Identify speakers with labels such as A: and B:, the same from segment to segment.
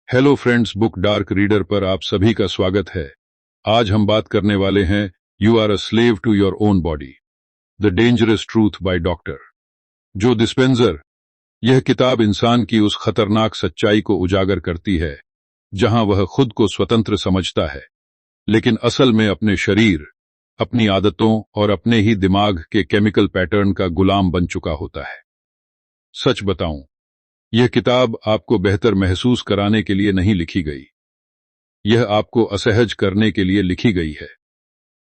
A: Hello friends, book dark reader पर आप सभी का स्वागत है। आज हम बात करने वाले हैं you are a slave to your own body, the dangerous truth by doctor Joe Dispenza. यह किताब इंसान की उस खतरनाक सच्चाई को उजागर करती है जहां वह खुद को स्वतंत्र समझता है, लेकिन असल में अपने शरीर, अपनी आदतों और अपने ही दिमाग के केमिकल पैटर्न का गुलाम बन चुका होता है। सच बताऊं, यह किताब आपको बेहतर महसूस कराने के लिए नहीं लिखी गई, यह आपको असहज करने के लिए लिखी गई है।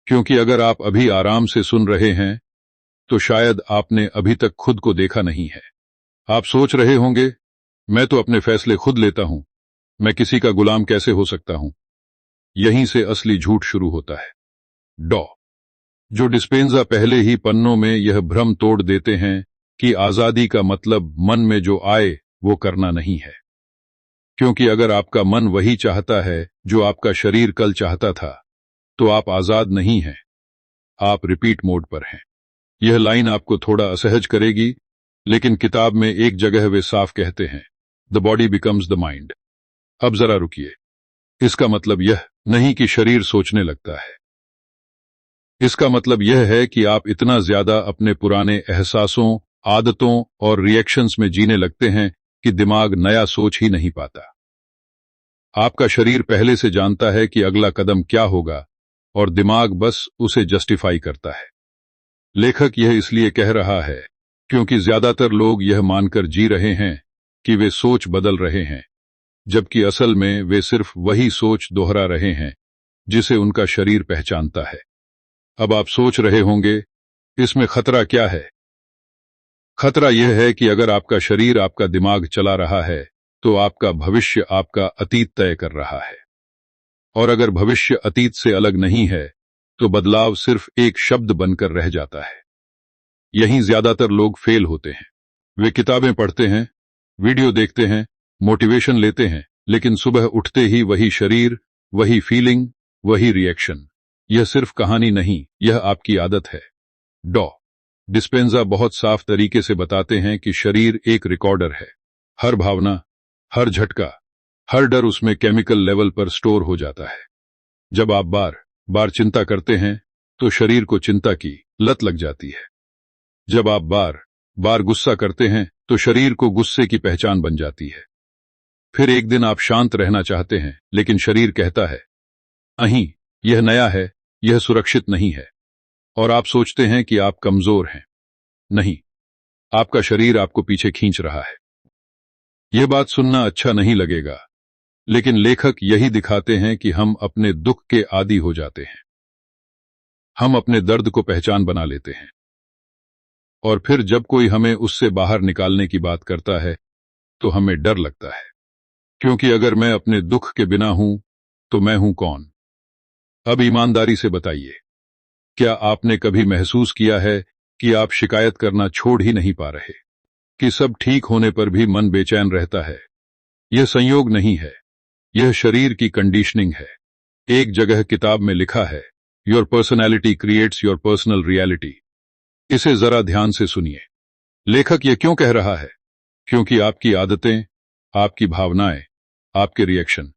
A: क्योंकि अगर आप अभी आराम से सुन रहे हैं तो शायद आपने अभी तक खुद को देखा नहीं है। आप सोच रहे होंगे, मैं तो अपने फैसले खुद लेता हूं, मैं किसी का गुलाम कैसे हो सकता हूं। यहीं से असली झूठ शुरू होता है। डॉ जो डिस्पेंजा पहले ही पन्नों में यह भ्रम तोड़ देते हैं कि आजादी का मतलब मन में जो आए वो करना नहीं है। क्योंकि अगर आपका मन वही चाहता है जो आपका शरीर कल चाहता था, तो आप आजाद नहीं हैं, आप रिपीट मोड पर हैं। यह लाइन आपको थोड़ा असहज करेगी, लेकिन किताब में एक जगह वे साफ कहते हैं, the body becomes the mind. अब जरा रुकिए, इसका मतलब यह नहीं कि शरीर सोचने लगता है। इसका मतलब यह है कि आप इतना ज्यादा अपने पुराने एहसासों, आदतों और रिएक्शंस में जीने लगते हैं कि दिमाग नया सोच ही नहीं पाता। आपका शरीर पहले से जानता है कि अगला कदम क्या होगा और दिमाग बस उसे जस्टिफाई करता है। लेखक यह इसलिए कह रहा है क्योंकि ज्यादातर लोग यह मानकर जी रहे हैं कि वे सोच बदल रहे हैं, जबकि असल में वे सिर्फ वही सोच दोहरा रहे हैं जिसे उनका शरीर पहचानता है। अब आप सोच रहे होंगे, इसमें खतरा क्या है? खतरा यह है कि अगर आपका शरीर आपका दिमाग चला रहा है तो आपका भविष्य आपका अतीत तय कर रहा है। और अगर भविष्य अतीत से अलग नहीं है तो बदलाव सिर्फ एक शब्द बनकर रह जाता है। यहीं ज्यादातर लोग फेल होते हैं। वे किताबें पढ़ते हैं, वीडियो देखते हैं, मोटिवेशन लेते हैं, लेकिन सुबह उठते ही वही शरीर, वही फीलिंग, वही रिएक्शन। यह सिर्फ कहानी नहीं, यह आपकी आदत है। डॉ डिस्पेंजा बहुत साफ तरीके से बताते हैं कि शरीर एक रिकॉर्डर है। हर भावना, हर झटका, हर डर उसमें केमिकल लेवल पर स्टोर हो जाता है। जब आप बार बार चिंता करते हैं तो शरीर को चिंता की लत लग जाती है। जब आप बार बार गुस्सा करते हैं तो शरीर को गुस्से की पहचान बन जाती है। फिर एक दिन आप शांत रहना चाहते हैं, लेकिन शरीर कहता है, नहीं, यह नया है, यह सुरक्षित नहीं है। और आप सोचते हैं कि आप कमजोर हैं। नहीं, आपका शरीर आपको पीछे खींच रहा है। यह बात सुनना अच्छा नहीं लगेगा, लेकिन लेखक यही दिखाते हैं कि हम अपने दुख के आदी हो जाते हैं। हम अपने दर्द को पहचान बना लेते हैं, और फिर जब कोई हमें उससे बाहर निकालने की बात करता है तो हमें डर लगता है। क्योंकि अगर मैं अपने दुख के बिना हूं तो मैं हूं कौन? अब ईमानदारी से बताइए, क्या आपने कभी महसूस किया है कि आप शिकायत करना छोड़ ही नहीं पा रहे, कि सब ठीक होने पर भी मन बेचैन रहता है? यह संयोग नहीं है, यह शरीर की कंडीशनिंग है। एक जगह किताब में लिखा है, your personality creates your personal reality. इसे जरा ध्यान से सुनिए। लेखक यह क्यों कह रहा है? क्योंकि आपकी आदतें, आपकी भावनाएं, आपके रिएक्शन,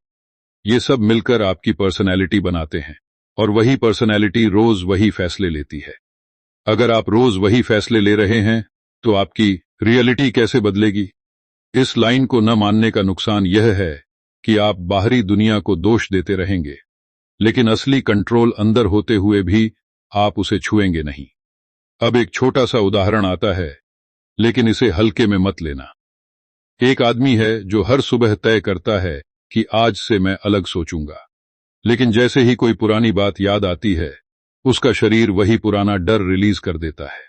A: ये सब मिलकर आपकी पर्सनैलिटी बनाते हैं, और वही पर्सनैलिटी रोज वही फैसले लेती है। अगर आप रोज वही फैसले ले रहे हैं तो आपकी रियलिटी कैसे बदलेगी? इस लाइन को न मानने का नुकसान यह है कि आप बाहरी दुनिया को दोष देते रहेंगे, लेकिन असली कंट्रोल अंदर होते हुए भी आप उसे छुएंगे नहीं। अब एक छोटा सा उदाहरण आता है, लेकिन इसे हल्के में मत लेना। एक आदमी है जो हर सुबह तय करता है कि आज से मैं अलग सोचूंगा, लेकिन जैसे ही कोई पुरानी बात याद आती है, उसका शरीर वही पुराना डर रिलीज कर देता है।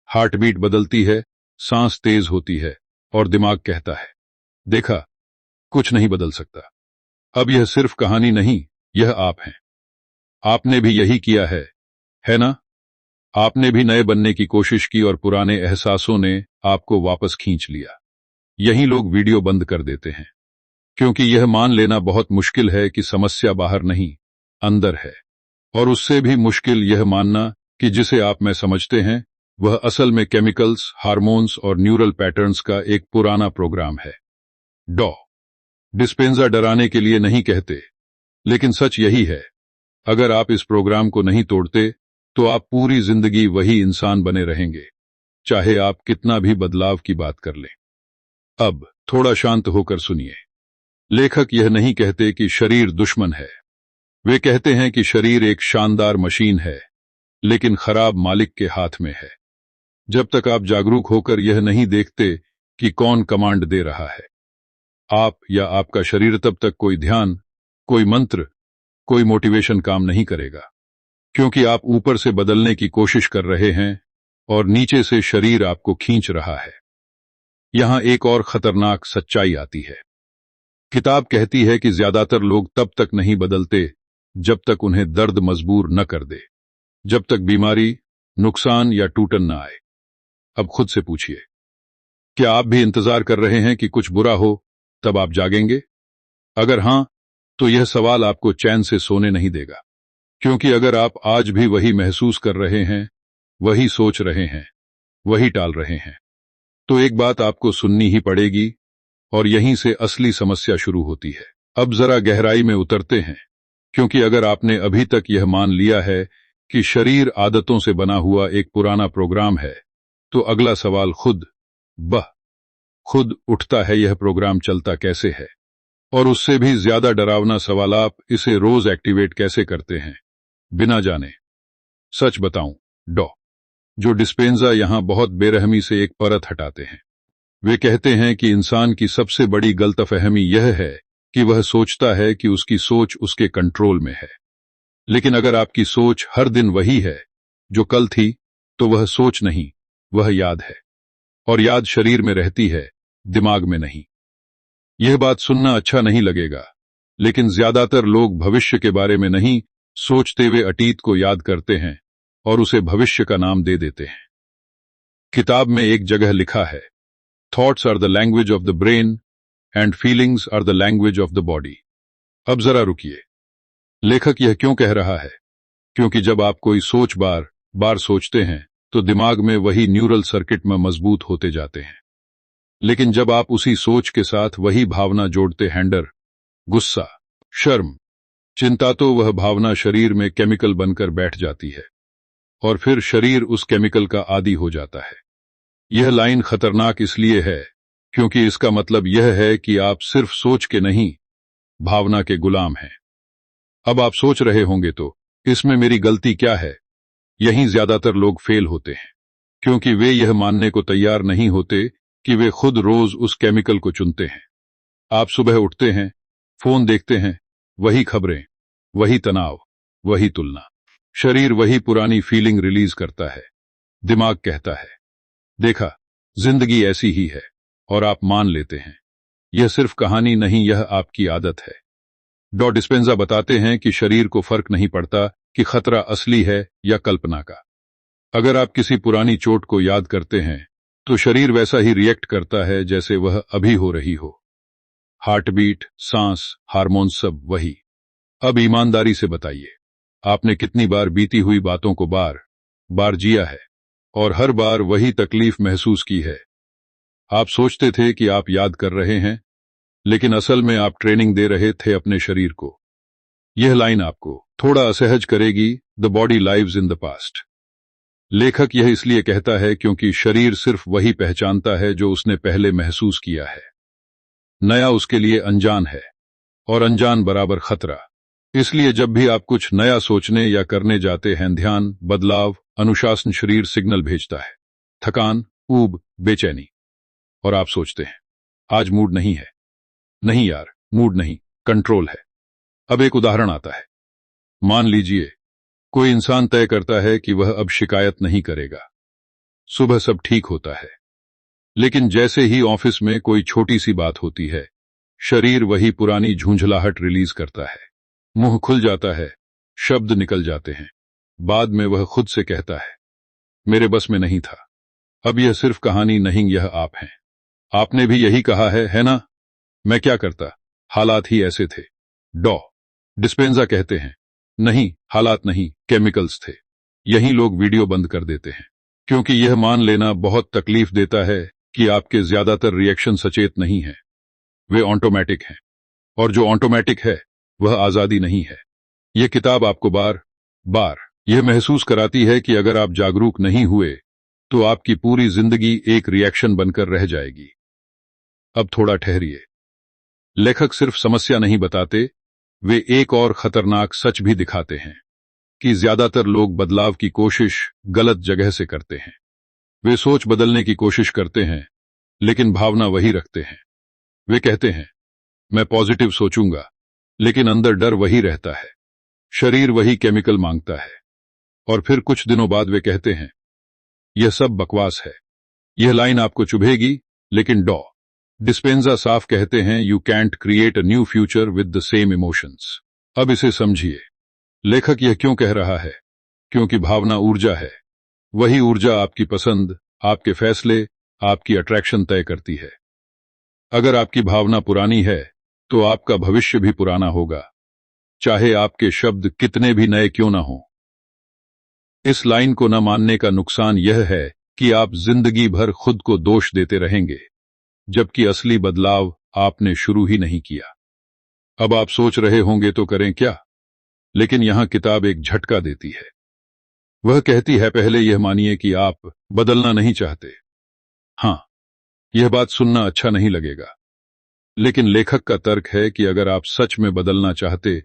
A: हार्ट बीट बदलती है, सांस तेज होती है, और दिमाग कहता है, देखा, कुछ नहीं बदल सकता। अब यह सिर्फ कहानी नहीं, यह आप हैं। आपने भी यही किया है ना? आपने भी नए बनने की कोशिश की और पुराने एहसासों ने आपको वापस खींच लिया। यही लोग वीडियो बंद कर देते हैं, क्योंकि यह मान लेना बहुत मुश्किल है कि समस्या बाहर नहीं, अंदर है। और उससे भी मुश्किल यह मानना कि जिसे आप में समझते हैं वह असल में केमिकल्स, हार्मोन्स और न्यूरल पैटर्न्स का एक पुराना प्रोग्राम है। डॉ डिस्पेंजा डराने के लिए नहीं कहते, लेकिन सच यही है। अगर आप इस प्रोग्राम को नहीं तोड़ते तो आप पूरी जिंदगी वही इंसान बने रहेंगे, चाहे आप कितना भी बदलाव की बात कर लें। अब थोड़ा शांत होकर सुनिए। लेखक यह नहीं कहते कि शरीर दुश्मन है। वे कहते हैं कि शरीर एक शानदार मशीन है, लेकिन खराब मालिक के हाथ में है। जब तक आप जागरूक होकर यह नहीं देखते कि कौन कमांड दे रहा है, आप या आपका शरीर, तब तक कोई ध्यान, कोई मंत्र, कोई मोटिवेशन काम नहीं करेगा। क्योंकि आप ऊपर से बदलने की कोशिश कर रहे हैं और नीचे से शरीर आपको खींच रहा है। यहां एक और खतरनाक सच्चाई आती है। किताब कहती है कि ज्यादातर लोग तब तक नहीं बदलते जब तक उन्हें दर्द मजबूर न कर दे, जब तक बीमारी, नुकसान या टूटन न आए। अब खुद से पूछिए, क्या आप भी इंतजार कर रहे हैं कि कुछ बुरा हो तब आप जागेंगे? अगर हां, तो यह सवाल आपको चैन से सोने नहीं देगा। क्योंकि अगर आप आज भी वही महसूस कर रहे हैं, वही सोच रहे हैं, वही टाल रहे हैं, तो एक बात आपको सुननी ही पड़ेगी, और यहीं से असली समस्या शुरू होती है। अब जरा गहराई में उतरते हैं, क्योंकि अगर आपने अभी तक यह मान लिया है कि शरीर आदतों से बना हुआ एक पुराना प्रोग्राम है, तो अगला सवाल खुद उठता है, यह प्रोग्राम चलता कैसे है? और उससे भी ज्यादा डरावना सवाल, आप इसे रोज एक्टिवेट कैसे करते हैं बिना जाने? सच बताऊं, जो डिस्पेंजा यहां बहुत बेरहमी से एक परत हटाते हैं। वे कहते हैं कि इंसान की सबसे बड़ी गलतफहमी यह है कि वह सोचता है कि उसकी सोच उसके कंट्रोल में है। लेकिन अगर आपकी सोच हर दिन वही है जो कल थी, तो वह सोच नहीं, वह याद है। और याद शरीर में रहती है, दिमाग में नहीं। यह बात सुनना अच्छा नहीं लगेगा, लेकिन ज्यादातर लोग भविष्य के बारे में नहीं सोचते, वे अतीत को याद करते हैं और उसे भविष्य का नाम दे देते हैं। किताब में एक जगह लिखा है, thoughts are the language of the brain and feelings are the language of the body. अब जरा रुकिए, लेखक यह क्यों कह रहा है? क्योंकि जब आप कोई सोच बार बार सोचते हैं, तो दिमाग में वही न्यूरल सर्किट में मजबूत होते जाते हैं। लेकिन जब आप उसी सोच के साथ वही भावना जोड़ते हैं, डर, गुस्सा, शर्म, चिंता, तो वह भावना शरीर में केमिकल बनकर बैठ जाती है, और फिर शरीर उस केमिकल का आदी हो जाता है। यह लाइन खतरनाक इसलिए है क्योंकि इसका मतलब यह है कि आप सिर्फ सोच के नहीं, भावना के गुलाम हैं। अब आप सोच रहे होंगे, तो इसमें मेरी गलती क्या है? यहीं ज्यादातर लोग फेल होते हैं, क्योंकि वे यह मानने को तैयार नहीं होते कि वे खुद रोज उस केमिकल को चुनते हैं। आप सुबह उठते हैं, फोन देखते हैं, वही खबरें, वही तनाव, वही तुलना। शरीर वही पुरानी फीलिंग रिलीज करता है। दिमाग कहता है, देखा, जिंदगी ऐसी ही है, और आप मान लेते हैं। यह सिर्फ कहानी नहीं, यह आपकी आदत है। डिस्पेंजा बताते हैं कि शरीर को फर्क नहीं पड़ता कि खतरा असली है या कल्पना का। अगर आप किसी पुरानी चोट को याद करते हैं, तो शरीर वैसा ही रिएक्ट करता है जैसे वह अभी हो रही हो। हार्ट बीट, सांस, हार्मोन, सब वही। अब ईमानदारी से बताइए, आपने कितनी बार बीती हुई बातों को बार बार जिया है और हर बार वही तकलीफ महसूस की है? आप सोचते थे कि आप याद कर रहे हैं, लेकिन असल में आप ट्रेनिंग दे रहे थे अपने शरीर को। यह लाइन आपको थोड़ा असहज करेगी, the body lives in the past. लेखक यह इसलिए कहता है क्योंकि शरीर सिर्फ वही पहचानता है जो उसने पहले महसूस किया है। नया उसके लिए अनजान है, और अनजान बराबर खतरा। इसलिए जब भी आप कुछ नया सोचने या करने जाते हैं, ध्यान, बदलाव, अनुशासन, शरीर सिग्नल भेजता है। थकान, ऊब, बेचैनी, और आप सोचते हैं, आज मूड नहीं है। नहीं यार, मूड नहीं, कंट्रोल है। अब एक उदाहरण आता है। मान लीजिए कोई इंसान तय करता है कि वह अब शिकायत नहीं करेगा। सुबह सब ठीक होता है, लेकिन जैसे ही ऑफिस में कोई छोटी सी बात होती है, शरीर वही पुरानी झुंझलाहट रिलीज करता है। मुंह खुल जाता है, शब्द निकल जाते हैं। बाद में वह खुद से कहता है, मेरे बस में नहीं था। अब यह सिर्फ कहानी नहीं, यह आप हैं। आपने भी यही कहा है ना? मैं क्या करता, हालात ही ऐसे थे। डिस्पेंजा कहते हैं, नहीं, हालात नहीं, केमिकल्स थे। यही लोग वीडियो बंद कर देते हैं, क्योंकि यह मान लेना बहुत तकलीफ देता है कि आपके ज्यादातर रिएक्शन सचेत नहीं हैं, वे ऑटोमेटिक हैं। और जो ऑटोमेटिक है वह आजादी नहीं है। यह किताब आपको बार बार यह महसूस कराती है कि अगर आप जागरूक नहीं हुए तो आपकी पूरी जिंदगी एक रिएक्शन बनकर रह जाएगी। अब थोड़ा ठहरिए। लेखक सिर्फ समस्या नहीं बताते, वे एक और खतरनाक सच भी दिखाते हैं कि ज्यादातर लोग बदलाव की कोशिश गलत जगह से करते हैं। वे सोच बदलने की कोशिश करते हैं, लेकिन भावना वही रखते हैं। वे कहते हैं, मैं पॉजिटिव सोचूंगा, लेकिन अंदर डर वही रहता है, शरीर वही केमिकल मांगता है। और फिर कुछ दिनों बाद वे कहते हैं, यह सब बकवास है। यह लाइन आपको चुभेगी, लेकिन डॉ डिस्पेंजा साफ कहते हैं, you can't create a new future with the same emotions. अब इसे समझिए। लेखक यह क्यों कह रहा है? क्योंकि भावना ऊर्जा है। वही ऊर्जा आपकी पसंद, आपके फैसले, आपकी अट्रैक्शन तय करती है। अगर आपकी भावना पुरानी है तो आपका भविष्य भी पुराना होगा, चाहे आपके शब्द कितने भी नए क्यों ना हों। इस लाइन को न मानने का नुकसान यह है कि आप जिंदगी भर खुद को दोष देते रहेंगे, जबकि असली बदलाव आपने शुरू ही नहीं किया। अब आप सोच रहे होंगे तो करें क्या? लेकिन यहां किताब एक झटका देती है। वह कहती है, पहले यह मानिए कि आप बदलना नहीं चाहते। हां, यह बात सुनना अच्छा नहीं लगेगा, लेकिन लेखक का तर्क है कि अगर आप सच में बदलना चाहते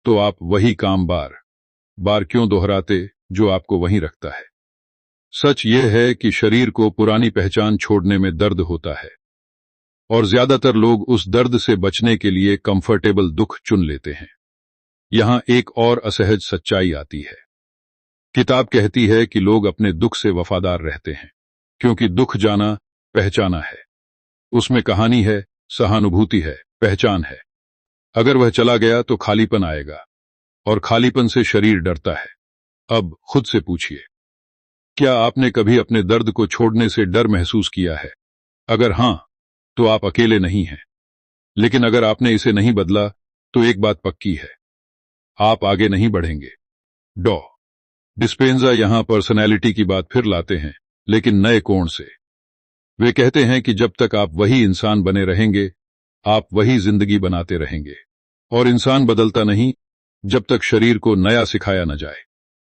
A: तो आप वही काम बार बार क्यों दोहराते जो आपको वहीं रखता है। सच यह है कि शरीर को पुरानी पहचान छोड़ने में दर्द होता है, और ज्यादातर लोग उस दर्द से बचने के लिए कंफर्टेबल दुख चुन लेते हैं। यहां एक और असहज सच्चाई आती है। किताब कहती है कि लोग अपने दुख से वफादार रहते हैं, क्योंकि दुख जाना पहचाना है। उसमें कहानी है, सहानुभूति है, पहचान है। अगर वह चला गया तो खालीपन आएगा, और खालीपन से शरीर डरता है। अब खुद से पूछिए, क्या आपने कभी अपने दर्द को छोड़ने से डर महसूस किया है? अगर हां, तो आप अकेले नहीं हैं। लेकिन अगर आपने इसे नहीं बदला तो एक बात पक्की है, आप आगे नहीं बढ़ेंगे। डॉ डिस्पेंजा यहां पर्सनैलिटी की बात फिर लाते हैं, लेकिन नए कोण से। वे कहते हैं कि जब तक आप वही इंसान बने रहेंगे, आप वही जिंदगी बनाते रहेंगे। और इंसान बदलता नहीं जब तक शरीर को नया सिखाया न जाए,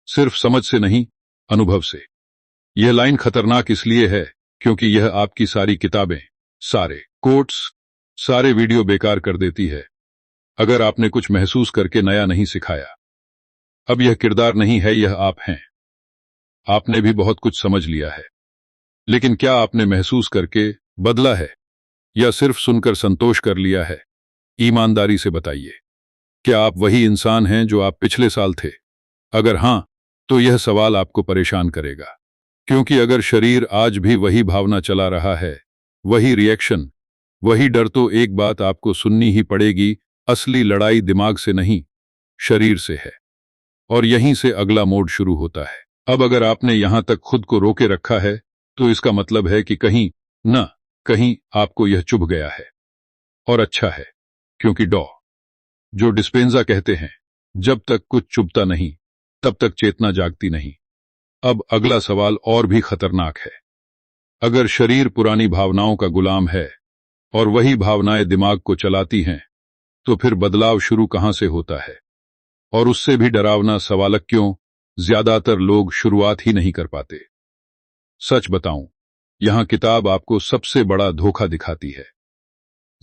A: सिर्फ समझ से नहीं, अनुभव से। यह लाइन खतरनाक इसलिए है क्योंकि यह आपकी सारी किताबें, सारे कोट्स, सारे वीडियो बेकार कर देती है, अगर आपने कुछ महसूस करके नया नहीं सिखाया। अब यह किरदार नहीं है, यह आप हैं। आपने भी बहुत कुछ समझ लिया है, लेकिन क्या आपने महसूस करके बदला है, या सिर्फ सुनकर संतोष कर लिया है? ईमानदारी से बताइए, क्या आप वही इंसान हैं जो आप पिछले साल थे? अगर हां, तो यह सवाल आपको परेशान करेगा, क्योंकि अगर शरीर आज भी वही भावना चला रहा है, वही रिएक्शन, वही डर, तो एक बात आपको सुननी ही पड़ेगी, असली लड़ाई दिमाग से नहीं, शरीर से है। और यहीं से अगला मोड़ शुरू होता है। अब अगर आपने यहां तक खुद को रोके रखा है, तो इसका मतलब है कि कहीं न कहीं आपको यह चुभ गया है। और अच्छा है, क्योंकि डॉ जो डिस्पेंजा कहते हैं, जब तक कुछ चुभता नहीं, तब तक चेतना जागती नहीं। अब अगला सवाल और भी खतरनाक है। अगर शरीर पुरानी भावनाओं का गुलाम है और वही भावनाएं दिमाग को चलाती हैं, तो फिर बदलाव शुरू कहां से होता है? और उससे भी डरावना सवाल, क्यों ज्यादातर लोग शुरुआत ही नहीं कर पाते? सच बताऊं, यहां किताब आपको सबसे बड़ा धोखा दिखाती है।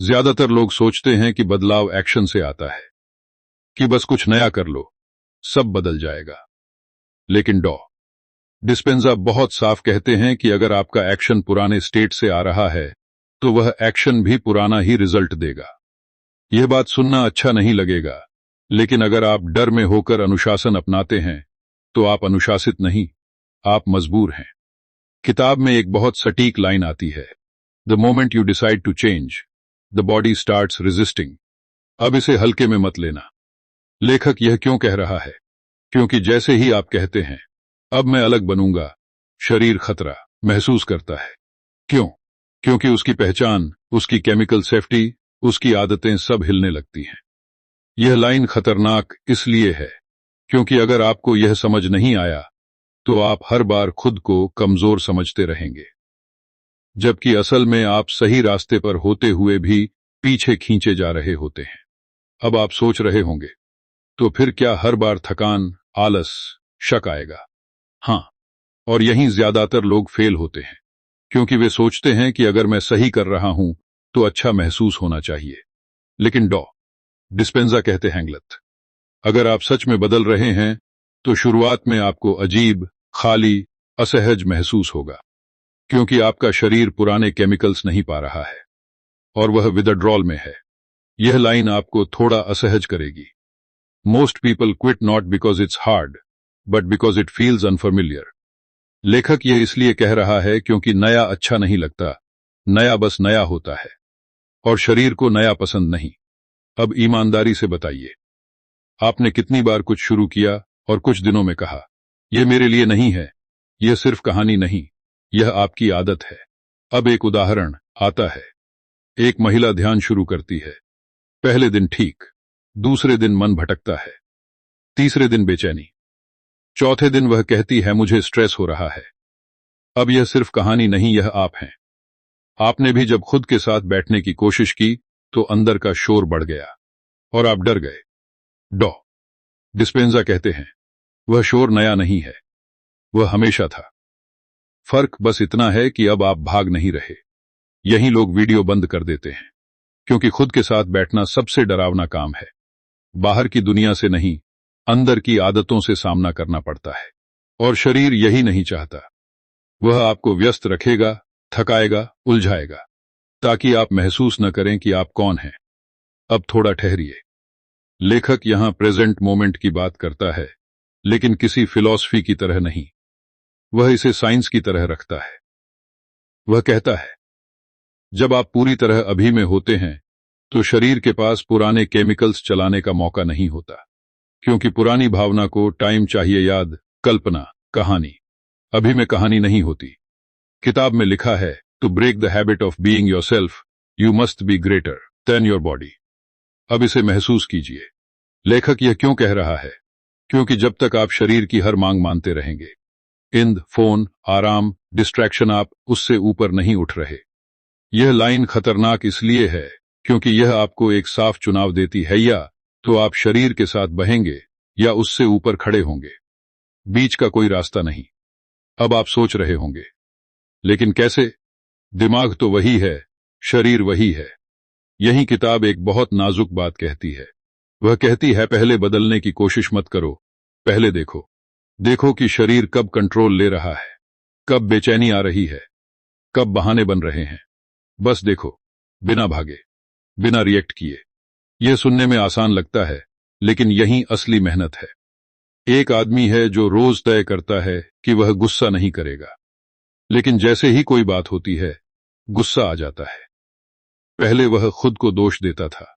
A: ज्यादातर लोग सोचते हैं कि बदलाव एक्शन से आता है, कि बस कुछ नया कर लो, सब बदल जाएगा। लेकिन डॉ डिस्पेंजा बहुत साफ कहते हैं कि अगर आपका एक्शन पुराने स्टेट से आ रहा है, तो वह एक्शन भी पुराना ही रिजल्ट देगा। यह बात सुनना अच्छा नहीं लगेगा, लेकिन अगर आप डर में होकर अनुशासन अपनाते हैं, तो आप अनुशासित नहीं, आप मजबूर हैं। किताब में एक बहुत सटीक लाइन आती है, the moment you decide to change, the body starts resisting. अब इसे हल्के में मत लेना। लेखक यह क्यों कह रहा है? क्योंकि जैसे ही आप कहते हैं, अब मैं अलग बनूंगा, शरीर खतरा महसूस करता है। क्यों? क्योंकि उसकी पहचान, उसकी केमिकल सेफ्टी, उसकी आदतें सब हिलने लगती हैं। यह लाइन खतरनाक इसलिए है क्योंकि अगर आपको यह समझ नहीं आया, तो आप हर बार खुद को कमजोर समझते रहेंगे, जबकि असल में आप सही रास्ते पर होते हुए भी पीछे खींचे जा रहे होते हैं। अब आप सोच रहे होंगे, तो फिर क्या हर बार थकान, आलस, शक आएगा? हाँ, और यहीं ज्यादातर लोग फेल होते हैं, क्योंकि वे सोचते हैं कि अगर मैं सही कर रहा हूं तो अच्छा महसूस होना चाहिए। लेकिन डिस्पेंजा कहते हैं गलत। अगर आप सच में बदल रहे हैं तो शुरुआत में आपको अजीब, खाली, असहज महसूस होगा, क्योंकि आपका शरीर पुराने केमिकल्स नहीं पा रहा है और वह विदड्रॉल में है। यह लाइन आपको थोड़ा असहज करेगी। Most people quit not because it's hard, but because it feels unfamiliar. लेखक यह इसलिए कह रहा है क्योंकि नया अच्छा नहीं लगता, नया बस नया होता है, और शरीर को नया पसंद नहीं। अब ईमानदारी से बताइए, आपने कितनी बार कुछ शुरू किया और कुछ दिनों में कहा, यह मेरे लिए नहीं है, यह सिर्फ कहानी नहीं, यह आपकी आदत है। अब एक उदाहरण आता है। एक महिला ध्यान शुरू करती है। पहले दिन ठीक, दूसरे दिन मन भटकता है, तीसरे दिन बेचैनी, चौथे दिन वह कहती है मुझे स्ट्रेस हो रहा है। अब यह सिर्फ कहानी नहीं, यह आप हैं। आपने भी जब खुद के साथ बैठने की कोशिश की तो अंदर का शोर बढ़ गया और आप डर गए। डिस्पेंजा कहते हैं, वह शोर नया नहीं है, वह हमेशा था। फर्क बस इतना है कि अब आप भाग नहीं रहे। यही लोग वीडियो बंद कर देते हैं, क्योंकि खुद के साथ बैठना सबसे डरावना काम है। बाहर की दुनिया से नहीं, अंदर की आदतों से सामना करना पड़ता है, और शरीर यही नहीं चाहता। वह आपको व्यस्त रखेगा, थकाएगा, उलझाएगा, ताकि आप महसूस न करें कि आप कौन हैं। अब थोड़ा ठहरिए। लेखक यहां प्रेजेंट मोमेंट की बात करता है, लेकिन किसी फिलॉसफी की तरह नहीं, वह इसे साइंस की तरह रखता है। वह कहता है, जब आप पूरी तरह अभी में होते हैं तो शरीर के पास पुराने केमिकल्स चलाने का मौका नहीं होता, क्योंकि पुरानी भावना को टाइम चाहिए, याद, कल्पना, कहानी। अभी में कहानी नहीं होती। किताब में लिखा है, to break the habit of being yourself you must be greater than your body. अब इसे महसूस कीजिए। लेखक यह क्यों कह रहा है? क्योंकि जब तक आप शरीर की हर मांग मानते रहेंगे, इंद, फोन, आराम, डिस्ट्रैक्शन, आप उससे ऊपर नहीं उठ रहे। यह लाइन खतरनाक इसलिए है क्योंकि यह आपको एक साफ चुनाव देती है, या तो आप शरीर के साथ बहेंगे या उससे ऊपर खड़े होंगे। बीच का कोई रास्ता नहीं। अब आप सोच रहे होंगे, लेकिन कैसे? दिमाग तो वही है, शरीर वही है। यही किताब एक बहुत नाजुक बात कहती है। वह कहती है, पहले बदलने की कोशिश मत करो, पहले देखो कि शरीर कब कंट्रोल ले रहा है, कब बेचैनी आ रही है, कब बहाने बन रहे हैं। बस देखो, बिना भागे, बिना रिएक्ट किए। यह सुनने में आसान लगता है, लेकिन यही असली मेहनत है। एक आदमी है जो रोज तय करता है कि वह गुस्सा नहीं करेगा, लेकिन जैसे ही कोई बात होती है, गुस्सा आ जाता है। पहले वह खुद को दोष देता था,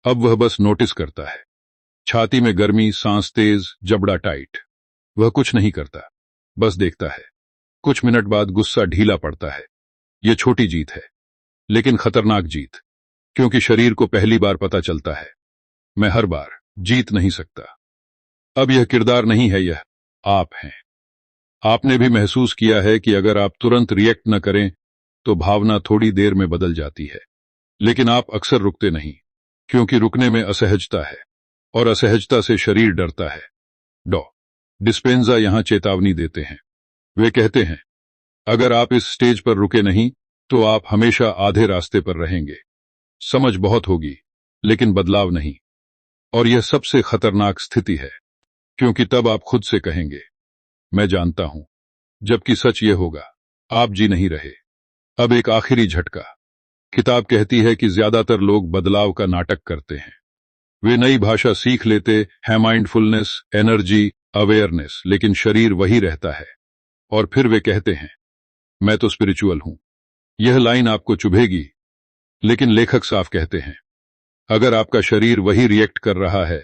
A: अब वह बस नोटिस करता है। छाती में गर्मी, सांस तेज, जबड़ा टाइट। वह कुछ नहीं करता, बस देखता है। कुछ मिनट बाद गुस्सा ढीला पड़ता है। यह छोटी जीत है, लेकिन खतरनाक जीत, क्योंकि शरीर को पहली बार पता चलता है, मैं हर बार जीत नहीं सकता। अब यह किरदार नहीं है, यह आप हैं। आपने भी महसूस किया है कि अगर आप तुरंत रिएक्ट न करें तो भावना थोड़ी देर में बदल जाती है, लेकिन आप अक्सर रुकते नहीं, क्योंकि रुकने में असहजता है, और असहजता से शरीर डरता है। डिस्पेंजा यहां चेतावनी देते हैं। वे कहते हैं, अगर आप इस स्टेज पर रुके नहीं तो आप हमेशा आधे रास्ते पर रहेंगे। समझ बहुत होगी, लेकिन बदलाव नहीं। और यह सबसे खतरनाक स्थिति है, क्योंकि तब आप खुद से कहेंगे, मैं जानता हूं, जबकि सच यह होगा, आप जी नहीं रहे। अब एक आखिरी झटका। किताब कहती है कि ज्यादातर लोग बदलाव का नाटक करते हैं। वे नई भाषा सीख लेते हैं, माइंडफुलनेस, एनर्जी, अवेयरनेस, लेकिन शरीर वही रहता है। और फिर वे कहते हैं, मैं तो स्पिरिचुअल हूं। यह लाइन आपको चुभेगी, लेकिन लेखक साफ कहते हैं, अगर आपका शरीर वही रिएक्ट कर रहा है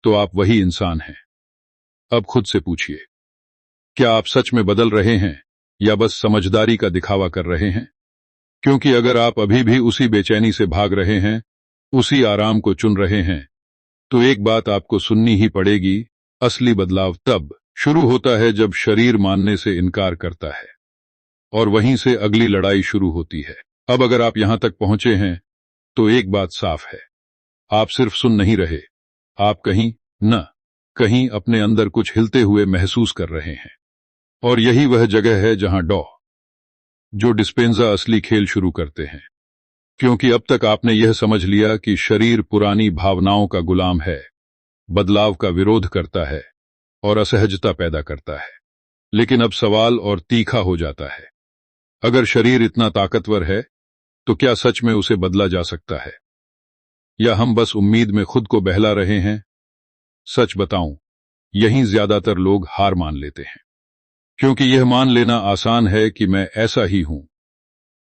A: तो आप वही इंसान हैं। अब खुद से पूछिए, क्या आप सच में बदल रहे हैं या बस समझदारी का दिखावा कर रहे हैं? क्योंकि अगर आप अभी भी उसी बेचैनी से भाग रहे हैं, उसी आराम को चुन रहे हैं, तो एक बात आपको सुननी ही पड़ेगी, असली बदलाव तब शुरू होता है जब शरीर मानने से इनकार करता है, और वहीं से अगली लड़ाई शुरू होती है। अब अगर आप यहां तक पहुंचे हैं तो एक बात साफ है, आप सिर्फ सुन नहीं रहे, आप कहीं अपने अंदर कुछ हिलते हुए महसूस कर रहे हैं। और यही वह जगह है जहां जो डिस्पेंजा असली खेल शुरू करते हैं। क्योंकि अब तक आपने यह समझ लिया कि शरीर पुरानी भावनाओं का गुलाम है, बदलाव का विरोध करता है और असहजता पैदा करता है। लेकिन अब सवाल और तीखा हो जाता है, अगर शरीर इतना ताकतवर है तो क्या सच में उसे बदला जा सकता है, या हम बस उम्मीद में खुद को बहला रहे हैं? सच बताऊं, यहीं ज्यादातर लोग हार मान लेते हैं, क्योंकि यह मान लेना आसान है कि मैं ऐसा ही हूं।